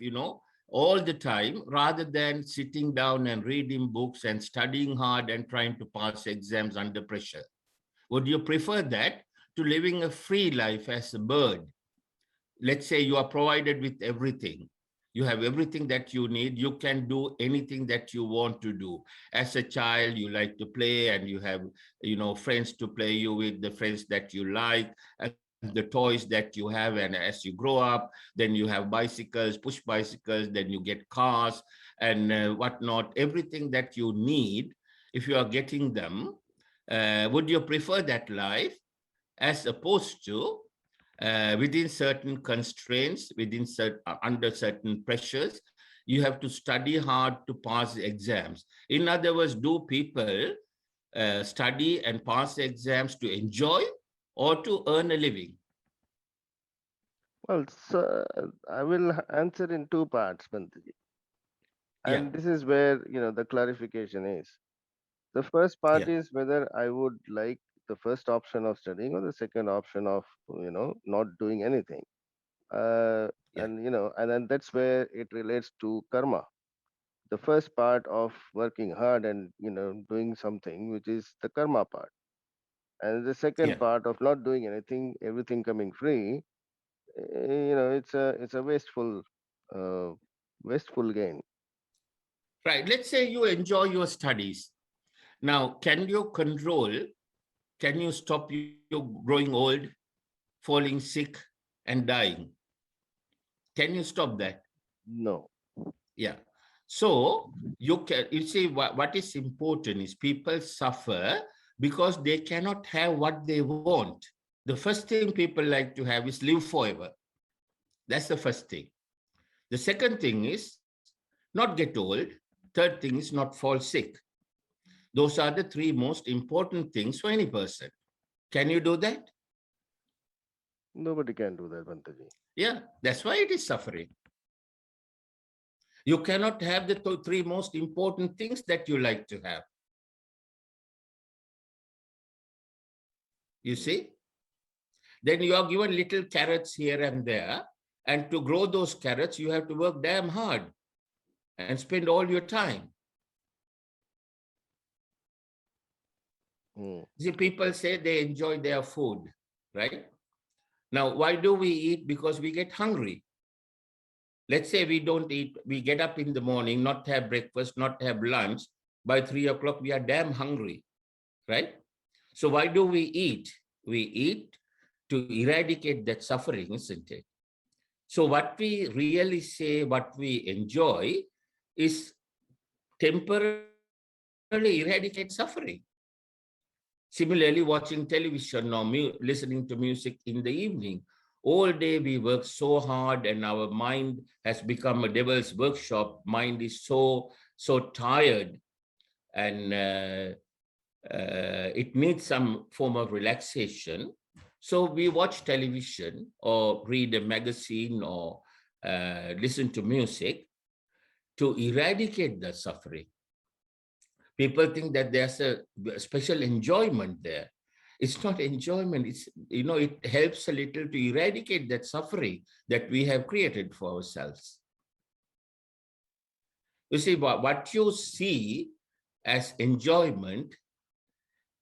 all the time, rather than sitting down and reading books and studying hard and trying to pass exams under pressure? Would you prefer that to living a free life as a bird? Let's say you are provided with everything. You have everything that you need. You can do anything that you want to do. As a child, you like to play and you have, friends to play you with, the friends that you like, and the toys that you have. And as you grow up, then you have bicycles, push bicycles, then you get cars and whatnot. Everything that you need, if you are getting them, would you prefer that life as opposed to within certain constraints, under certain pressures, you have to study hard to pass exams? In other words, do people study and pass exams to enjoy or to earn a living? Well, so I will answer in two parts, Bhanteji. And this is where the clarification is. The first part is whether I would like the first option of studying or the second option of not doing anything. And then that's where it relates to karma. The first part of working hard and doing something, which is the karma part, and the second part of not doing anything, everything coming free. It's a wasteful gain. Right. Let's say you enjoy your studies. Now, can you stop you growing old, falling sick, and dying? Can you stop that? No. Yeah. So you see what is important is people suffer because they cannot have what they want. The first thing people like to have is live forever. That's the first thing. The second thing is not get old. Third thing is not fall sick. Those are the three most important things for any person. Can you do that? Nobody can do that, Bhanteji. Yeah, that's why it is suffering. You cannot have the three most important things that you like to have. You see? Then you are given little carrots here and there. And to grow those carrots, you have to work damn hard and spend all your time. See, people say they enjoy their food, right? Now, why do we eat? Because we get hungry. Let's say we don't eat, we get up in the morning, not have breakfast, not have lunch. By 3 o'clock, we are damn hungry, right? So why do we eat? We eat to eradicate that suffering, isn't it? So what we really say, what we enjoy is temporarily eradicate suffering. Similarly, watching television or listening to music in the evening. All day we work so hard and our mind has become a devil's workshop. Mind is so tired, and it needs some form of relaxation. So we watch television or read a magazine or listen to music to eradicate the suffering. People think that there's a special enjoyment there. It's not enjoyment. It's, it helps a little to eradicate that suffering that we have created for ourselves. You see, what you see as enjoyment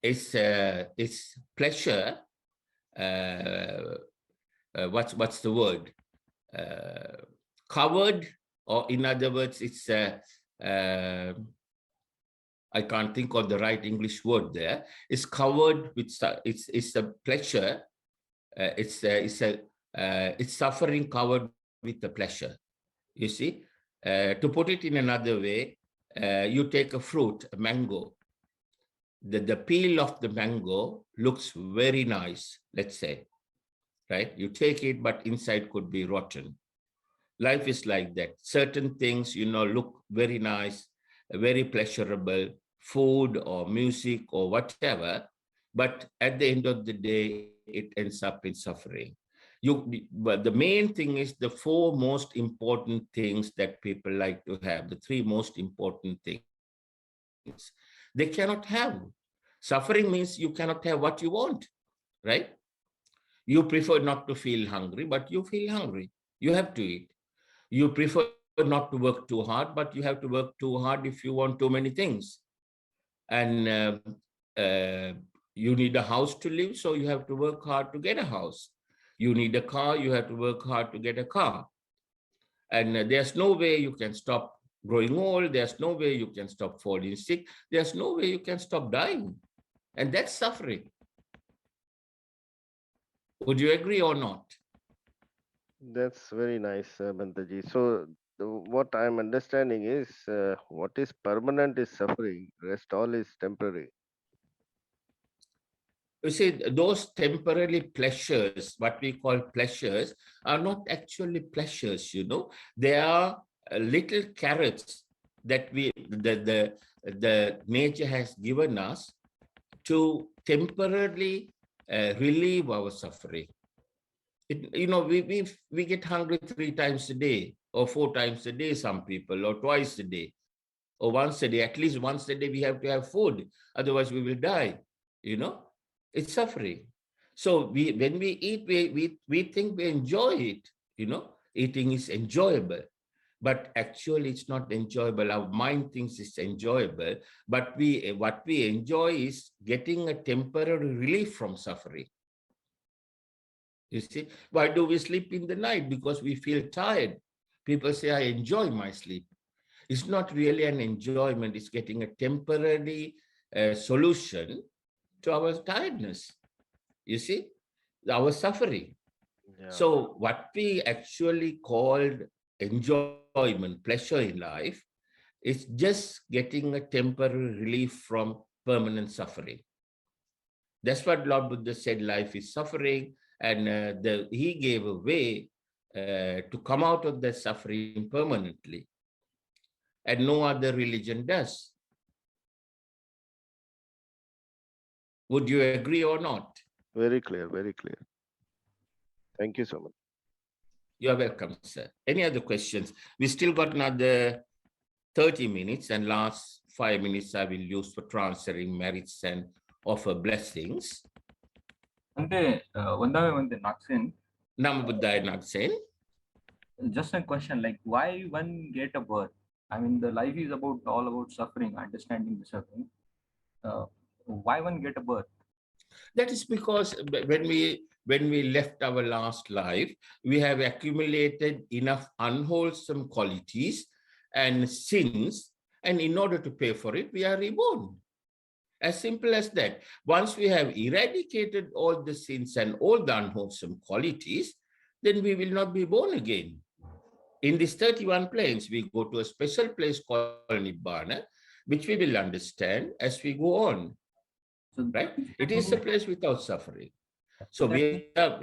is pleasure. What's the word? Covered, or in other words, it's I can't think of the right English word there. It's covered with, it's a pleasure. It's suffering covered with the pleasure. You see, to put it in another way, you take a fruit, a mango. The peel of the mango looks very nice, let's say, right? You take it, but inside could be rotten. Life is like that. Certain things, look very nice, very pleasurable, food or music or whatever, but at the end of the day, it ends up in suffering. But the main thing is the four most important things that people like to have, the three most important things. They cannot have. Suffering means you cannot have what you want, right? You prefer not to feel hungry, but you feel hungry. You have to eat. You prefer not to work too hard, but you have to work too hard if you want too many things. And you need a house to live, so you have to work hard to get a house. You need a car, you have to work hard to get a car. And there's no way you can stop growing old. There's no way you can stop falling sick. There's no way you can stop dying. And that's suffering. Would you agree or not? That's very nice, Bhanteji. So what I'm understanding is what is permanent is suffering, rest all is temporary. You see, those temporary pleasures, what we call pleasures, are not actually pleasures, They are little carrots that the nature has given us to temporarily relieve our suffering. We get hungry 3 times a day, or 4 times a day, some people, or twice a day, or once a day. At least once a day we have to have food, otherwise we will die. It's suffering. So when we eat, we think we enjoy it. Eating is enjoyable, but actually it's not enjoyable. Our mind thinks it's enjoyable, but what we enjoy is getting a temporary relief from suffering. You see, why do we sleep in the night? Because we feel tired. People say, I enjoy my sleep. It's not really an enjoyment. It's getting a temporary solution to our tiredness. You see, our suffering. Yeah. So what we actually called enjoyment, pleasure in life, is just getting a temporary relief from permanent suffering. That's what Lord Buddha said, life is suffering. And he gave a way to come out of that suffering permanently. And no other religion does. Would you agree or not? Very clear, very clear. Thank you so much. You are welcome, sir. Any other questions? We still got another 30 minutes, and last 5 minutes I will use for transferring merits and offer blessings. Nama Buddhaya Naksen. Just a question, like why one get a birth? I mean, the life is all about suffering, understanding the suffering. Why one get a birth? That is because when we left our last life, we have accumulated enough unwholesome qualities and sins, and in order to pay for it, we are reborn. As simple as that. Once we have eradicated all the sins and all the unwholesome qualities, then we will not be born again. In these 31 planes, we go to a special place called Nibbana, which we will understand as we go on. Right? It is a place without suffering. So we have,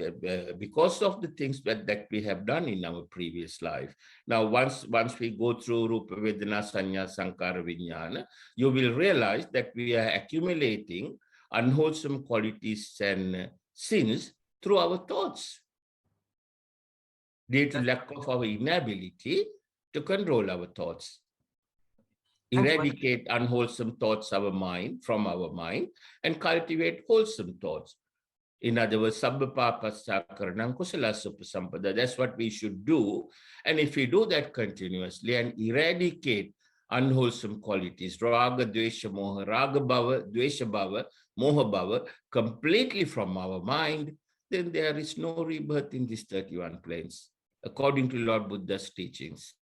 because of the things that we have done in our previous life. Now, once we go through Rupa Vedana Sanya Sankara Vijnana, you will realize that we are accumulating unwholesome qualities and sins through our thoughts, due to lack of our inability to control our thoughts. Eradicate unwholesome thoughts from our mind and cultivate wholesome thoughts. In other words, Sabba Papassa Karanam Kusala Supasampada. That's what we should do. And if we do that continuously and eradicate unwholesome qualities, Raga, Dvesha, Moha, Raga Bhava, Dvesha Bhava, Moha Bhava, completely from our mind, then there is no rebirth in these 31 planes, according to Lord Buddha's teachings.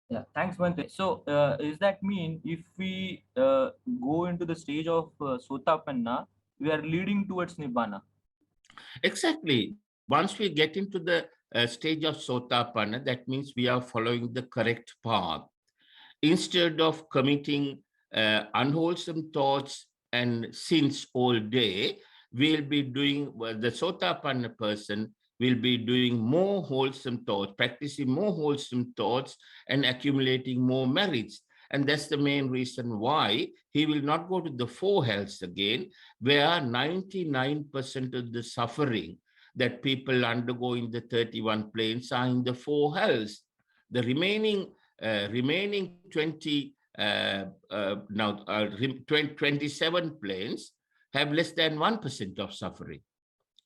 Yeah, thanks, Bhante. So, does that mean if we go into the stage of Sothapanna, we are leading towards Nibbana? Exactly. Once we get into the stage of Sothapanna, that means we are following the correct path. Instead of committing unwholesome thoughts and sins all day, we'll be doing, the Sothapanna person will be doing more wholesome thoughts, practicing more wholesome thoughts and accumulating more merits. And that's the main reason why he will not go to the four hells again, where 99% of the suffering that people undergo in the 31 planes are in the four hells. The remaining 27 planes have less than 1% of suffering.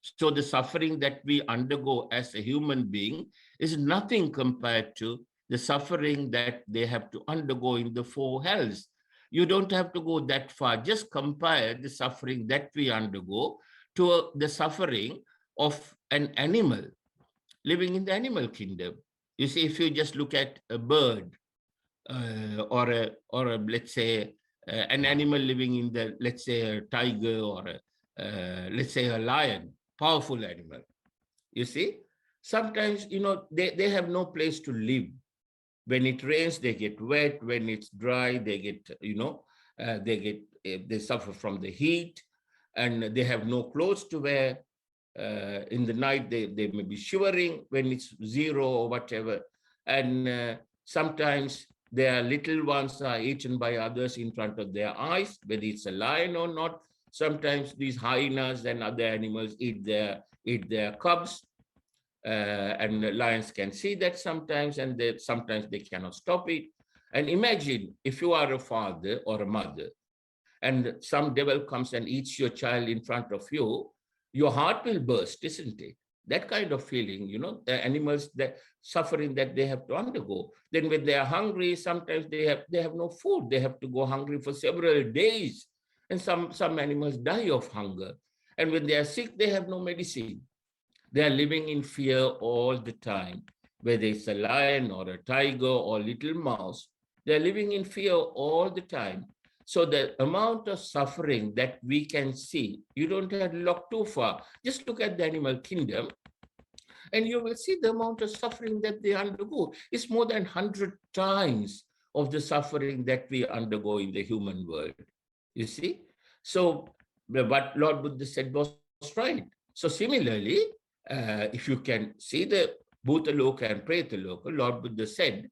So the suffering that we undergo as a human being is nothing compared to the suffering that they have to undergo in the four hells. You don't have to go that far. Just compare the suffering that we undergo to the suffering of an animal living in the animal kingdom. You see, if you just look at a bird or a let's say an animal living in the, let's say, a tiger or let's say a lion, powerful animal. You see, sometimes, they have no place to live. When it rains, they get wet. When it's dry, they get, they suffer from the heat, and they have no clothes to wear. In the night, they may be shivering when it's 0 or whatever. And sometimes their little ones are eaten by others in front of their eyes, whether it's a lion or not. Sometimes these hyenas and other animals eat their cubs, and the lions can see that sometimes, and sometimes they cannot stop it. And imagine if you are a father or a mother, and some devil comes and eats your child in front of you, your heart will burst, isn't it? That kind of feeling, the animals, the suffering that they have to undergo. Then when they are hungry, sometimes they have no food. They have to go hungry for several days. And some animals die of hunger. And when they are sick, they have no medicine. They are living in fear all the time, whether it's a lion or a tiger or a little mouse. They're living in fear all the time. So the amount of suffering that we can see, you don't have to look too far. Just look at the animal kingdom, and you will see the amount of suffering that they undergo. It's more than 100 times of the suffering that we undergo in the human world. You see? So what Lord Buddha said was right. So similarly, if you can see the Bhutaloka and Pretaloka, Lord Buddha said,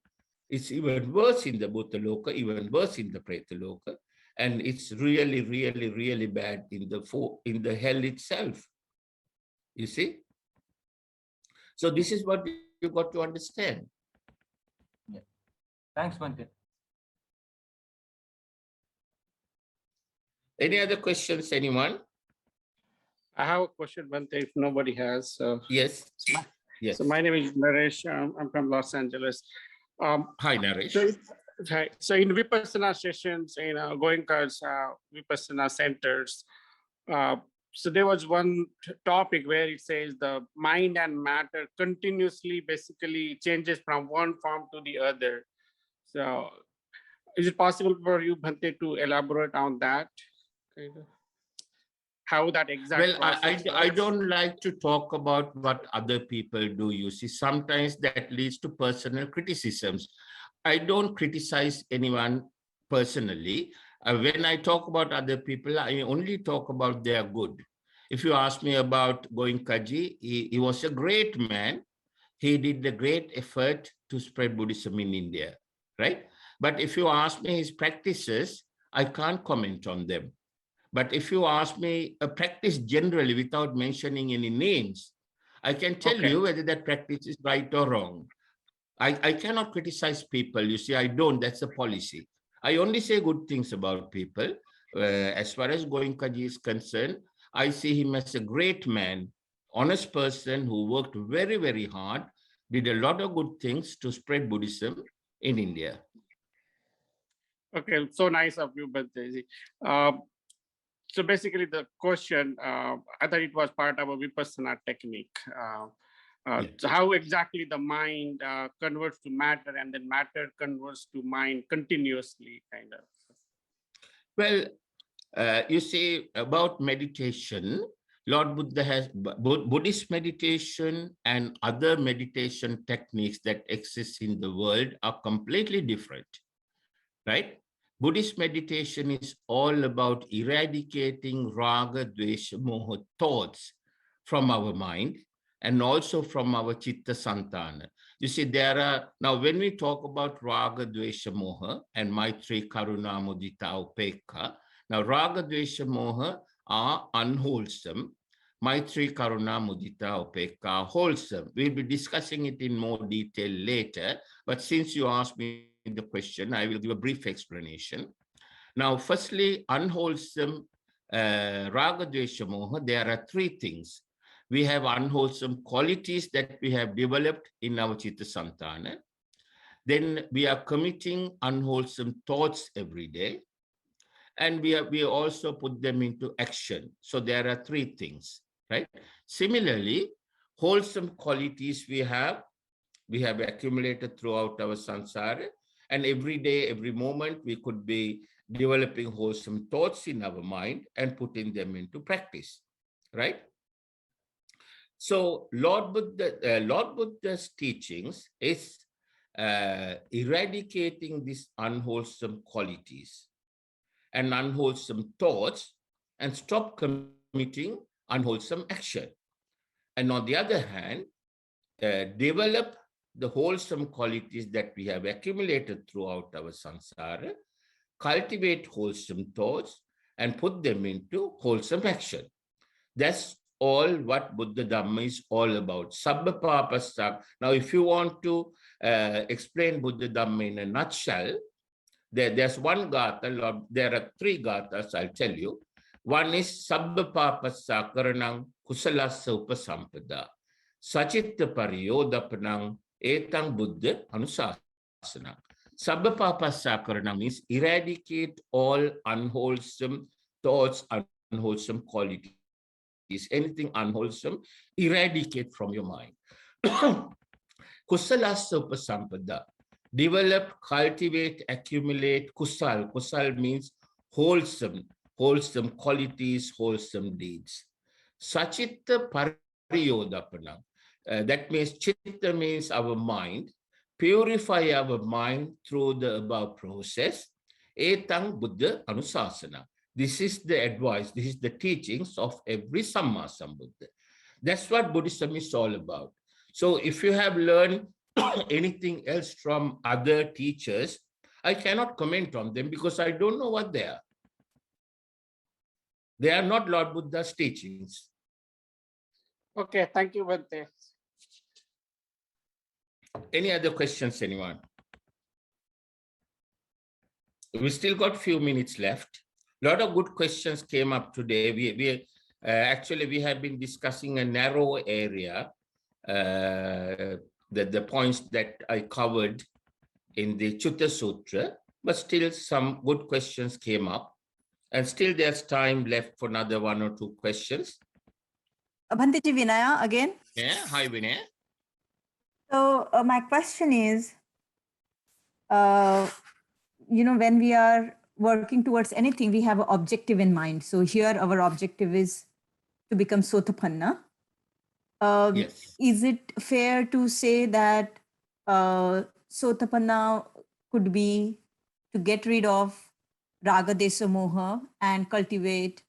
it's even worse in the Bhutaloka, even worse in the Pretaloka, and it's really, really, really bad in the hell itself. You see? So this is what you got to understand. Yeah. Thanks, Bhante. Any other questions, anyone? I have a question, Bhante, if nobody has. Yes. Yes. So my name is Naresh. I'm from Los Angeles. Hi, Naresh. So in Vipassana sessions, Goenka's Vipassana centers, so there was one topic where it says the mind and matter continuously basically changes from one form to the other. So is it possible for you, Bhante, to elaborate on that? How that exact Well, process I don't like to talk about what other people do. You see, sometimes that leads to personal criticisms. I don't criticize anyone personally. When I talk about other people, I only talk about their good. If you ask me about Goenkaji, he was a great man. He did a great effort to spread Buddhism in India, right? But if you ask me his practices, I can't comment on them. But if you ask me a practice generally without mentioning any names, I can tell you whether that practice is right or wrong. I cannot criticize people. You see, I don't. That's a policy. I only say good things about people. As far as Goenkaji is concerned, I see him as a great man, honest person who worked very, very hard, did a lot of good things to spread Buddhism in India. Okay, so nice of you, Bhanteji. So basically the question, I thought it was part of a Vipassana technique. So how exactly the mind converts to matter and then matter converts to mind continuously, kind of? Well, you see, about meditation, Lord Buddha has Buddhist meditation and other meditation techniques that exist in the world are completely different, right? Buddhist meditation is all about eradicating raga, dvesha, moha thoughts from our mind and also from our chitta santana. You see, there are, now when we talk about raga, dvesha, moha and maitri, karuna, mudita, upekha, now raga, dvesha, moha are unwholesome. Maitri, karuna, mudita, upekha are wholesome. We'll be discussing it in more detail later, but since you asked me the question, I will give a brief explanation. Now, firstly, unwholesome raga, dvesha, moha, there are three things. We have unwholesome qualities that we have developed in our chitta santana. Then we are committing unwholesome thoughts every day. And we also put them into action. So there are three things, right? Similarly, wholesome qualities we have accumulated throughout our samsara. And every day, every moment, we could be developing wholesome thoughts in our mind and putting them into practice, right? So Lord Buddha's teachings is eradicating these unwholesome qualities and unwholesome thoughts and stop committing unwholesome action. And on the other hand, develop the wholesome qualities that we have accumulated throughout our samsara, cultivate wholesome thoughts, and put them into wholesome action. That's all what Buddha Dhamma is all about. Sabba papasa. Now, if you want to explain Buddha Dhamma in a nutshell, there's one gatha, there are three gathas, I'll tell you. One is Sabba papasa karanang kusalasa upasampada. Sachitta pariyodapanang etang buddha anusasana. Sabba papasa karanang means eradicate all unwholesome thoughts, unwholesome qualities. Anything unwholesome, eradicate from your mind. Kusalasa upasampada. Develop, cultivate, accumulate kusal. Kusal means wholesome qualities, wholesome deeds. Sachitta pariyodapanam. That means chitta means our mind. Purify our mind through the above process. Etang Buddha Anusasana. This is the advice, this is the teachings of every Samma Sambuddha. That's what Buddhism is all about. So if you have learned anything else from other teachers, I cannot comment on them because I don't know what they are. They are not Lord Buddha's teachings. Okay, thank you, Bhante. Any other questions, anyone? We still got a few minutes left. A lot of good questions came up today. Actually, we have been discussing a narrow area, the points that I covered in the Chutta Sutra, but still some good questions came up. And still there's time left for another one or two questions. Bhanteji Vinaya again. Yeah, hi Vinay. So my question is, when we are working towards anything, we have an objective in mind. So here our objective is to become Sothapanna. Yes. Is it fair to say that Sothapanna could be to get rid of Raga Desa Moha and cultivate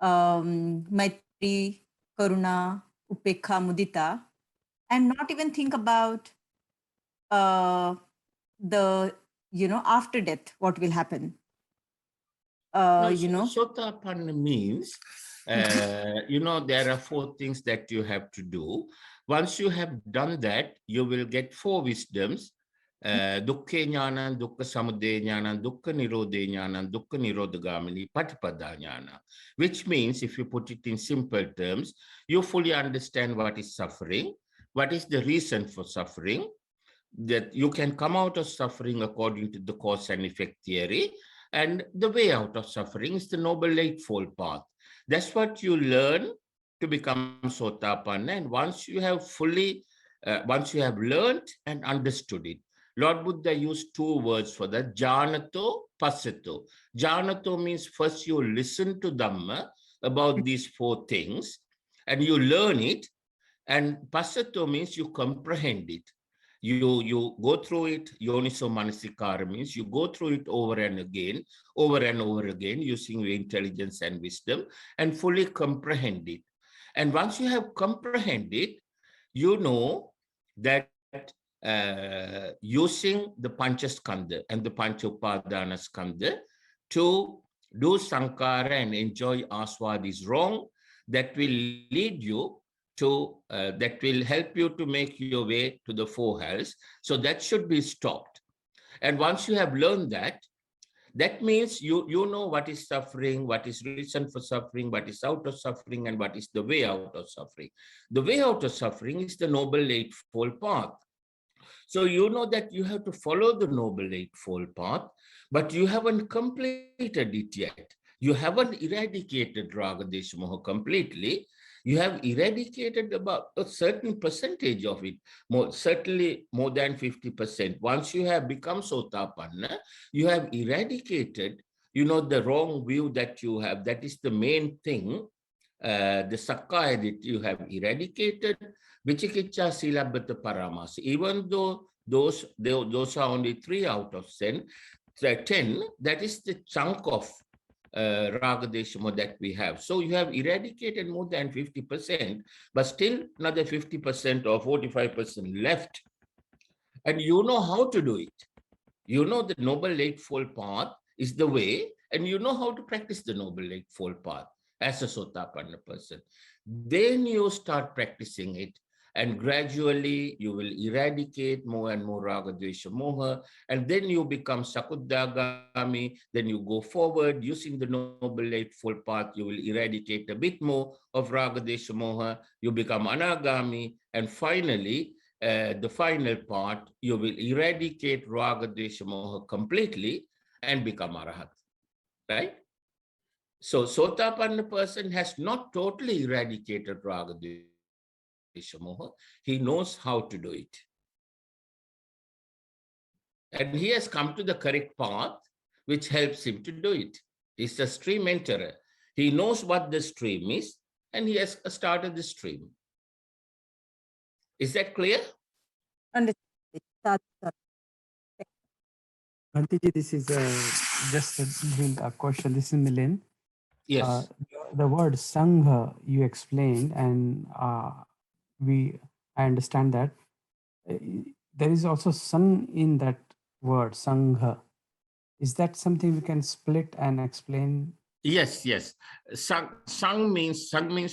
Maitri, Karuna, Upekha, Mudita, and not even think about the, after death, what will happen? Sothapanna means, there are 4 things that you have to do. Once you have done that, you will get 4 wisdoms. Dukkha jnana, dukkha samudaya jnana, dukkha nirodha jnana, dukkha nirodhagamini, patipada jnana. Which means, if you put it in simple terms, you fully understand what is suffering, what is the reason for suffering, that you can come out of suffering according to the cause and effect theory, and the way out of suffering is the Noble Eightfold Path. That's what you learn to become Sothapanna. And once you have learned and understood it, Lord Buddha used 2 words for that, Janato, Passato. Janato means first you listen to Dhamma about these 4 things, and you learn it, and Passato means you comprehend it. You go through it. Yoniso Manasikara means you go through it over and over again, using your intelligence and wisdom, and fully comprehend it. And once you have comprehended, you know that using the Panchaskandha and the Panchopadana Skandha to do Sankara and enjoy Aswad is wrong. That will lead you to that will help you to make your way to the 4 hells. So that should be stopped. And once you have learned that, that means you know what is suffering, what is reason for suffering, what is out of suffering, and what is the way out of suffering. The way out of suffering is the Noble Eightfold Path. So you know that you have to follow the Noble Eightfold Path, but you haven't completed it yet. You haven't eradicated Raga Desha Moha completely. You have eradicated about a certain percentage of it, certainly more than 50%. Once you have become Sothapanna, you have eradicated, the wrong view that you have. That is the main thing, the Sakkaya that you have eradicated, Vichikicha, Silabbata, Paramasa. Even though those are only 3 out of 10, that is the chunk of Raga Desha Moha that we have. So you have eradicated more than 50%, but still another 50% or 45% left. And you know how to do it. You know the Noble Eightfold Path is the way, and you know how to practice the Noble Eightfold Path as a Sothapanna person. Then you start practicing it, and gradually you will eradicate more and more Raga Dvesha Moha, and then you become Sakuddagami. Then you go forward using the Noble Eightfold Path. You will eradicate a bit more of Raga Dvesha Moha. You become Anagami, and finally, the final part, you will eradicate Raga Dvesha Moha completely and become Arahat. Right? So Sothapanna person has not totally eradicated Raga Dvesha Moha. He knows how to do it. And he has come to the correct path, which helps him to do it. He's a stream enterer. He knows what the stream is, and he has started the stream. Is that clear? Understood. Bhanteji, this is just a question. This is Milind. Yes. The word Sangha you explained, and I understand that. There is also Sang in that word, Sangha. Is that something we can split and explain? Yes. Sang means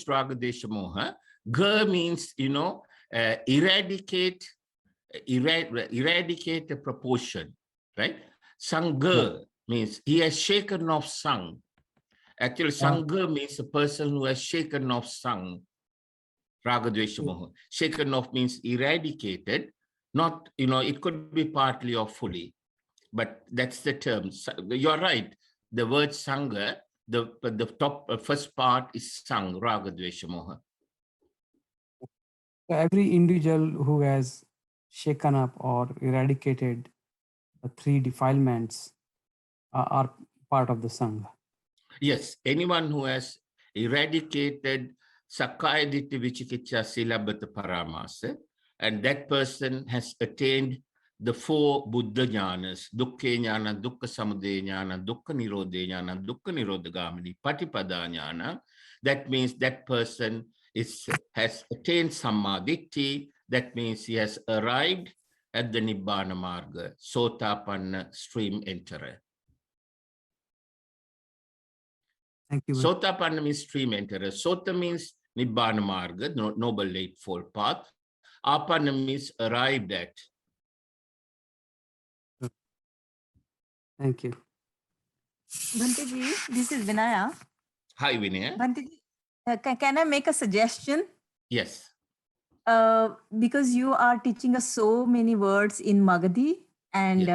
Raga Desha Moha. Ga means, eradicate eradicate a proportion, right? Sangha means he has shaken off sang. Actually, Sangha means a person who has shaken off sang. Ragadvesha moha. Shaken off means eradicated, not, it could be partly or fully, but that's the term. You're right. The word Sangha, the first part is sang, Ragadvesha moha. So every individual who has shaken up or eradicated the three defilements are part of the Sangha. Yes, anyone who has eradicated Sakaya Ditti Vichikicca Silabhata Paramasa, and that person has attained the four Buddha jnanas, Dukkha jnana, Dukkha Samudaya jnana, Dukkha Nirodha jnana, Dukkha Nirodhagamini, Patipada jnana. That means that person has attained Sammaditthi. That means he has arrived at the Nibbana Marga, Sothapanna stream enterer. Thank you. Sothapanna means stream enterer. Sota means Nibbana Marga, noble eightfold path. Apanna means arrived at. Thank you. Bhanteji, this is Vinaya. Hi, Vinaya. Bhanteji, can I make a suggestion? Yes. Because you are teaching us so many words in Magadhi and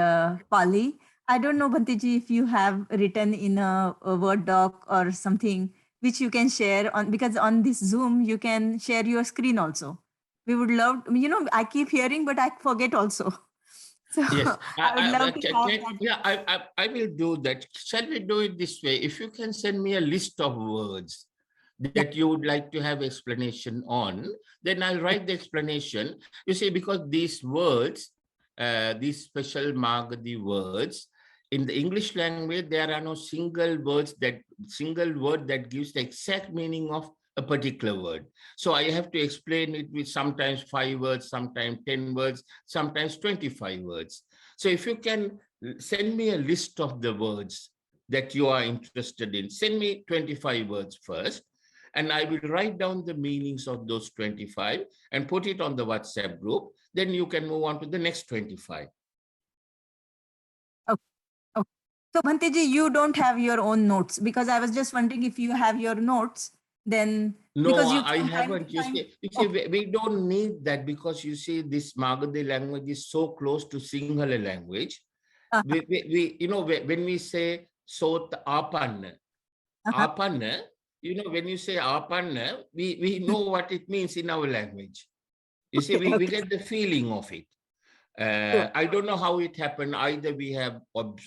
Pali. I don't know, Bhanteji, if you have written in a Word doc or something which you can share on, because on this Zoom, you can share your screen also. We would love, I keep hearing, but I forget also. So yes, I would love to have that. Yeah, I will do that. Shall we do it this way? If you can send me a list of words that you would like to have explanation on, then I'll write the explanation. You see, because these words, these special Magadhi words, in the English language, there are no single word that gives the exact meaning of a particular word. So I have to explain it with sometimes 5 words, sometimes 10 words, sometimes 25 words. So if you can send me a list of the words that you are interested in, send me 25 words first, and I will write down the meanings of those 25 and put it on the WhatsApp group. Then you can move on to the next 25. Okay. So Bhanteji, you don't have your own notes, because I was just wondering if you have your notes, then no, because you I haven't. You see, we don't need that, because you see, this Magadhi language is so close to Sinhala language. We when we say Sothapanna, Apanna, when you say Apanna, we know what it means in our language. You see, we get the feeling of it. I don't know how it happened. Either we have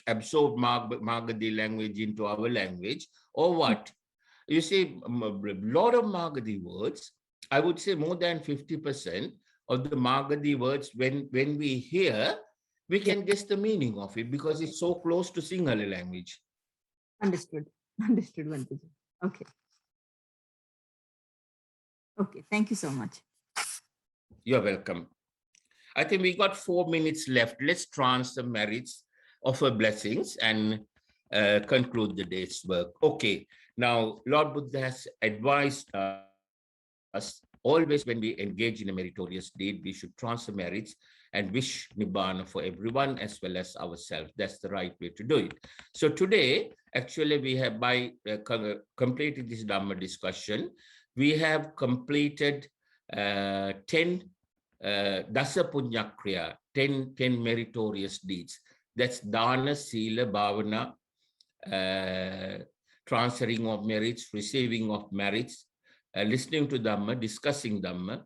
absorbed Magadhi language into our language, or what. You see, a lot of Magadhi words, I would say more than 50% of the Magadhi words, when we hear, we can guess the meaning of it, because it's so close to Sinhala language. Understood. Understood, Bhanteji. Okay. Okay, thank you so much. You're welcome. I think we got 4 minutes left. Let's transfer merits, offer blessings, and conclude the day's work. Okay. Now, Lord Buddha has advised us, always when we engage in a meritorious deed, we should transfer merits and wish Nibbana for everyone as well as ourselves. That's the right way to do it. So today, actually, we have, by completing this Dhamma discussion, we have completed 10 Dasa Punya Kriya, 10 meritorious deeds. That's Dana, Sila, Bhavana, transferring of merits, receiving of merits, listening to Dhamma, discussing Dhamma,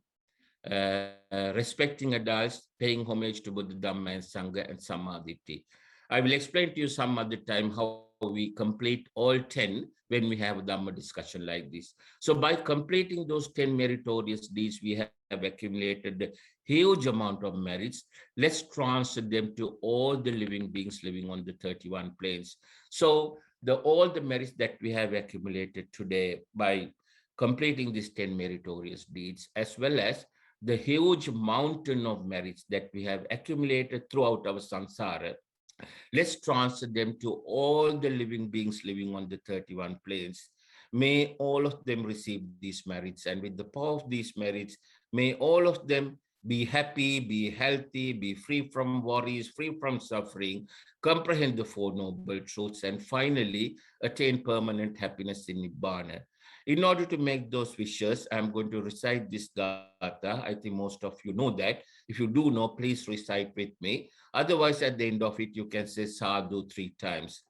respecting adults, paying homage to Buddha, Dhamma, and Sangha, and Sammaditthi. I will explain to you some other time how we complete all 10 when we have a Dhamma discussion like this. So by completing those 10 meritorious deeds, we have accumulated a huge amount of merits. Let's transfer them to all the living beings living on the 31 planes. So all the merits that we have accumulated today by completing these 10 meritorious deeds, as well as the huge mountain of merits that we have accumulated throughout our samsara, let's transfer them to all the living beings living on the 31 planes. May all of them receive these merits, and with the power of these merits, may all of them be happy, be healthy, be free from worries, free from suffering, comprehend the Four Noble Truths, and finally attain permanent happiness in Nibbana. In order to make those wishes, I'm going to recite this Gatha. I think most of you know that. If you do know, please recite with me. Otherwise, at the end of it, you can say sadhu 3 times.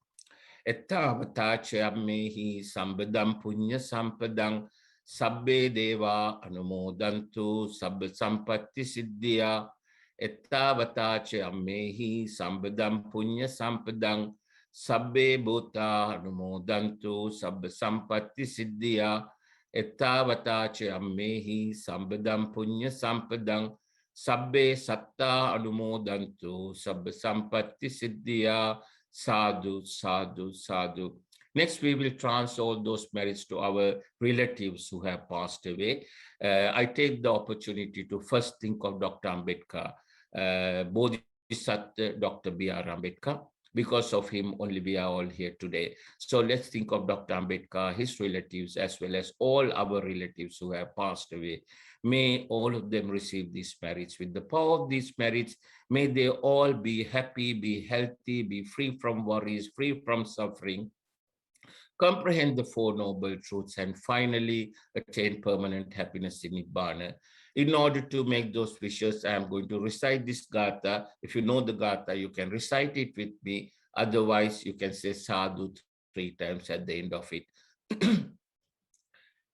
Ettavata chayammehi sambadam punya sampadang sabbe deva anumodantu sabba sampatti siddhya. Ettavata chayammehi sambadam punya sampadang sabbe bhuta anumodantu sabba sampatti siddhya. Ettavata chayammehi sambadam punya sampadang sabbe satta anumodantu sabba sampatti siddhya. Sadhu, sadhu, sadhu. Next, we will transfer all those merits to our relatives who have passed away. I take the opportunity to first think of Dr. Ambedkar, Bodhisattva Dr. B.R. Ambedkar. Because of him, only we are all here today. So let's think of Dr. Ambedkar, his relatives, as well as all our relatives who have passed away. May all of them receive these merits. With the power of these merits, may they all be happy, be healthy, be free from worries, free from suffering, comprehend the Four Noble Truths, and finally attain permanent happiness in Nibbana. In order to make those wishes, I am going to recite this Gatha. If you know the Gatha, you can recite it with me. Otherwise, you can say sadhu 3 times at the end of it.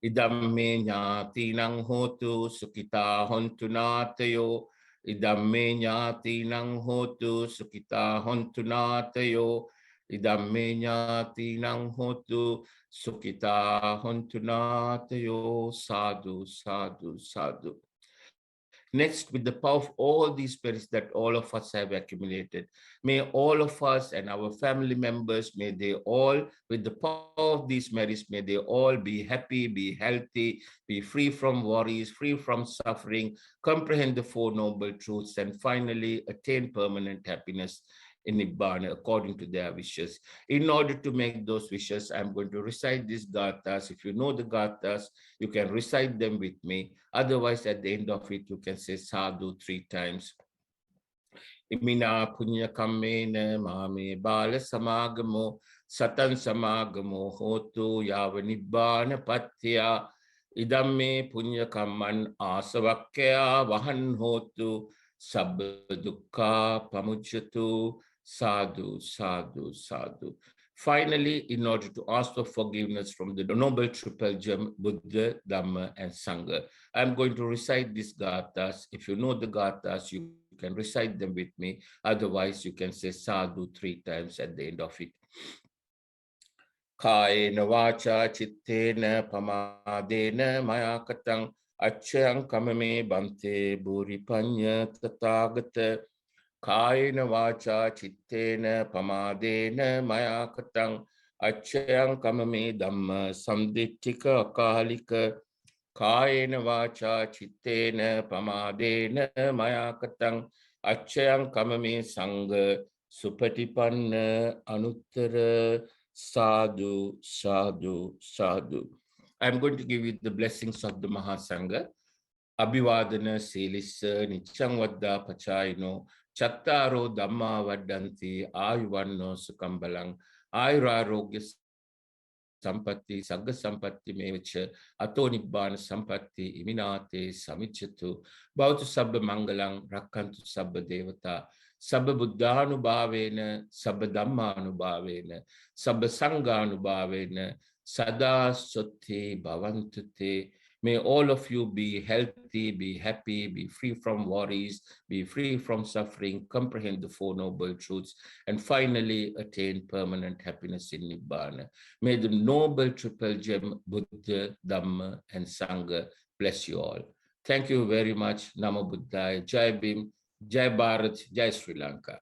Idamme ñātīnaṁ hotu sukita hontu nātayo. Idamme ñātīnaṁ hotu sukita hontu nātayo. Idamme ñātīnaṁ hotu sukita hontu nātayo. Sadhu, sadhu, sadhu. Next, with the power of all these spirits that all of us have accumulated, may all of us and our family members, may they all, with the power of these merits, may they all be happy, be healthy, be free from worries, free from suffering, comprehend the Four Noble Truths, and finally attain permanent happiness in Nibbana according to their wishes. In order to make those wishes, I'm going to recite these Gathas. If you know the Gathas, you can recite them with me. Otherwise, at the end of it, you can say sadhu 3 times. Imina punya kammena mame bala samagamo satan samagamo hotu yava nibbana patya idamme punya kamman asavakkaya vahan hotu sabba dukkha pamujjatu. Sadhu, sadhu, sadhu. Finally, in order to ask for forgiveness from the Noble Triple Gem, Buddha, Dhamma, and Sangha, I'm going to recite these Gathas. If you know the Gathas, you can recite them with me. Otherwise, you can say sadhu 3 times at the end of it. Kayena vacha chittena pamadena maya katang achyang kamame bante buripanya tathagata. Kayena vacha chittena pamadena maya katang achyang kamame dhamma samdittika akalika. Kayena vacha chittena pamadena maya katang achyang kamame sangha supatipanna anuttara. Sadhu, sadhu, sadhu. I'm going to give you the blessings of the Mahasangha. Abhivadana Selissa Nichang Vadda Pachayino Chattaro Dhamma Vaddanti Ayuvanno Sukambalang Ayurarogya Sampatti Sagga Sampatti Mevacha Ato Nibbana Sampatti Iminate Samichatu Bhavatu Sabba Mangalang Rakkantu Sabba Devata Sabba Buddhanubhavena Sabba Dhammanubhavena Sabba Sanghanubhavena Sada Sotte Bhavantute. May all of you be healthy, be happy, be free from worries, be free from suffering, comprehend the Four Noble Truths, and finally attain permanent happiness in Nibbana. May the Noble Triple Gem, Buddha, Dhamma, and Sangha bless you all. Thank you very much. Namo Buddhaya. Jai Bhim, Jai Bharat, Jai Sri Lanka.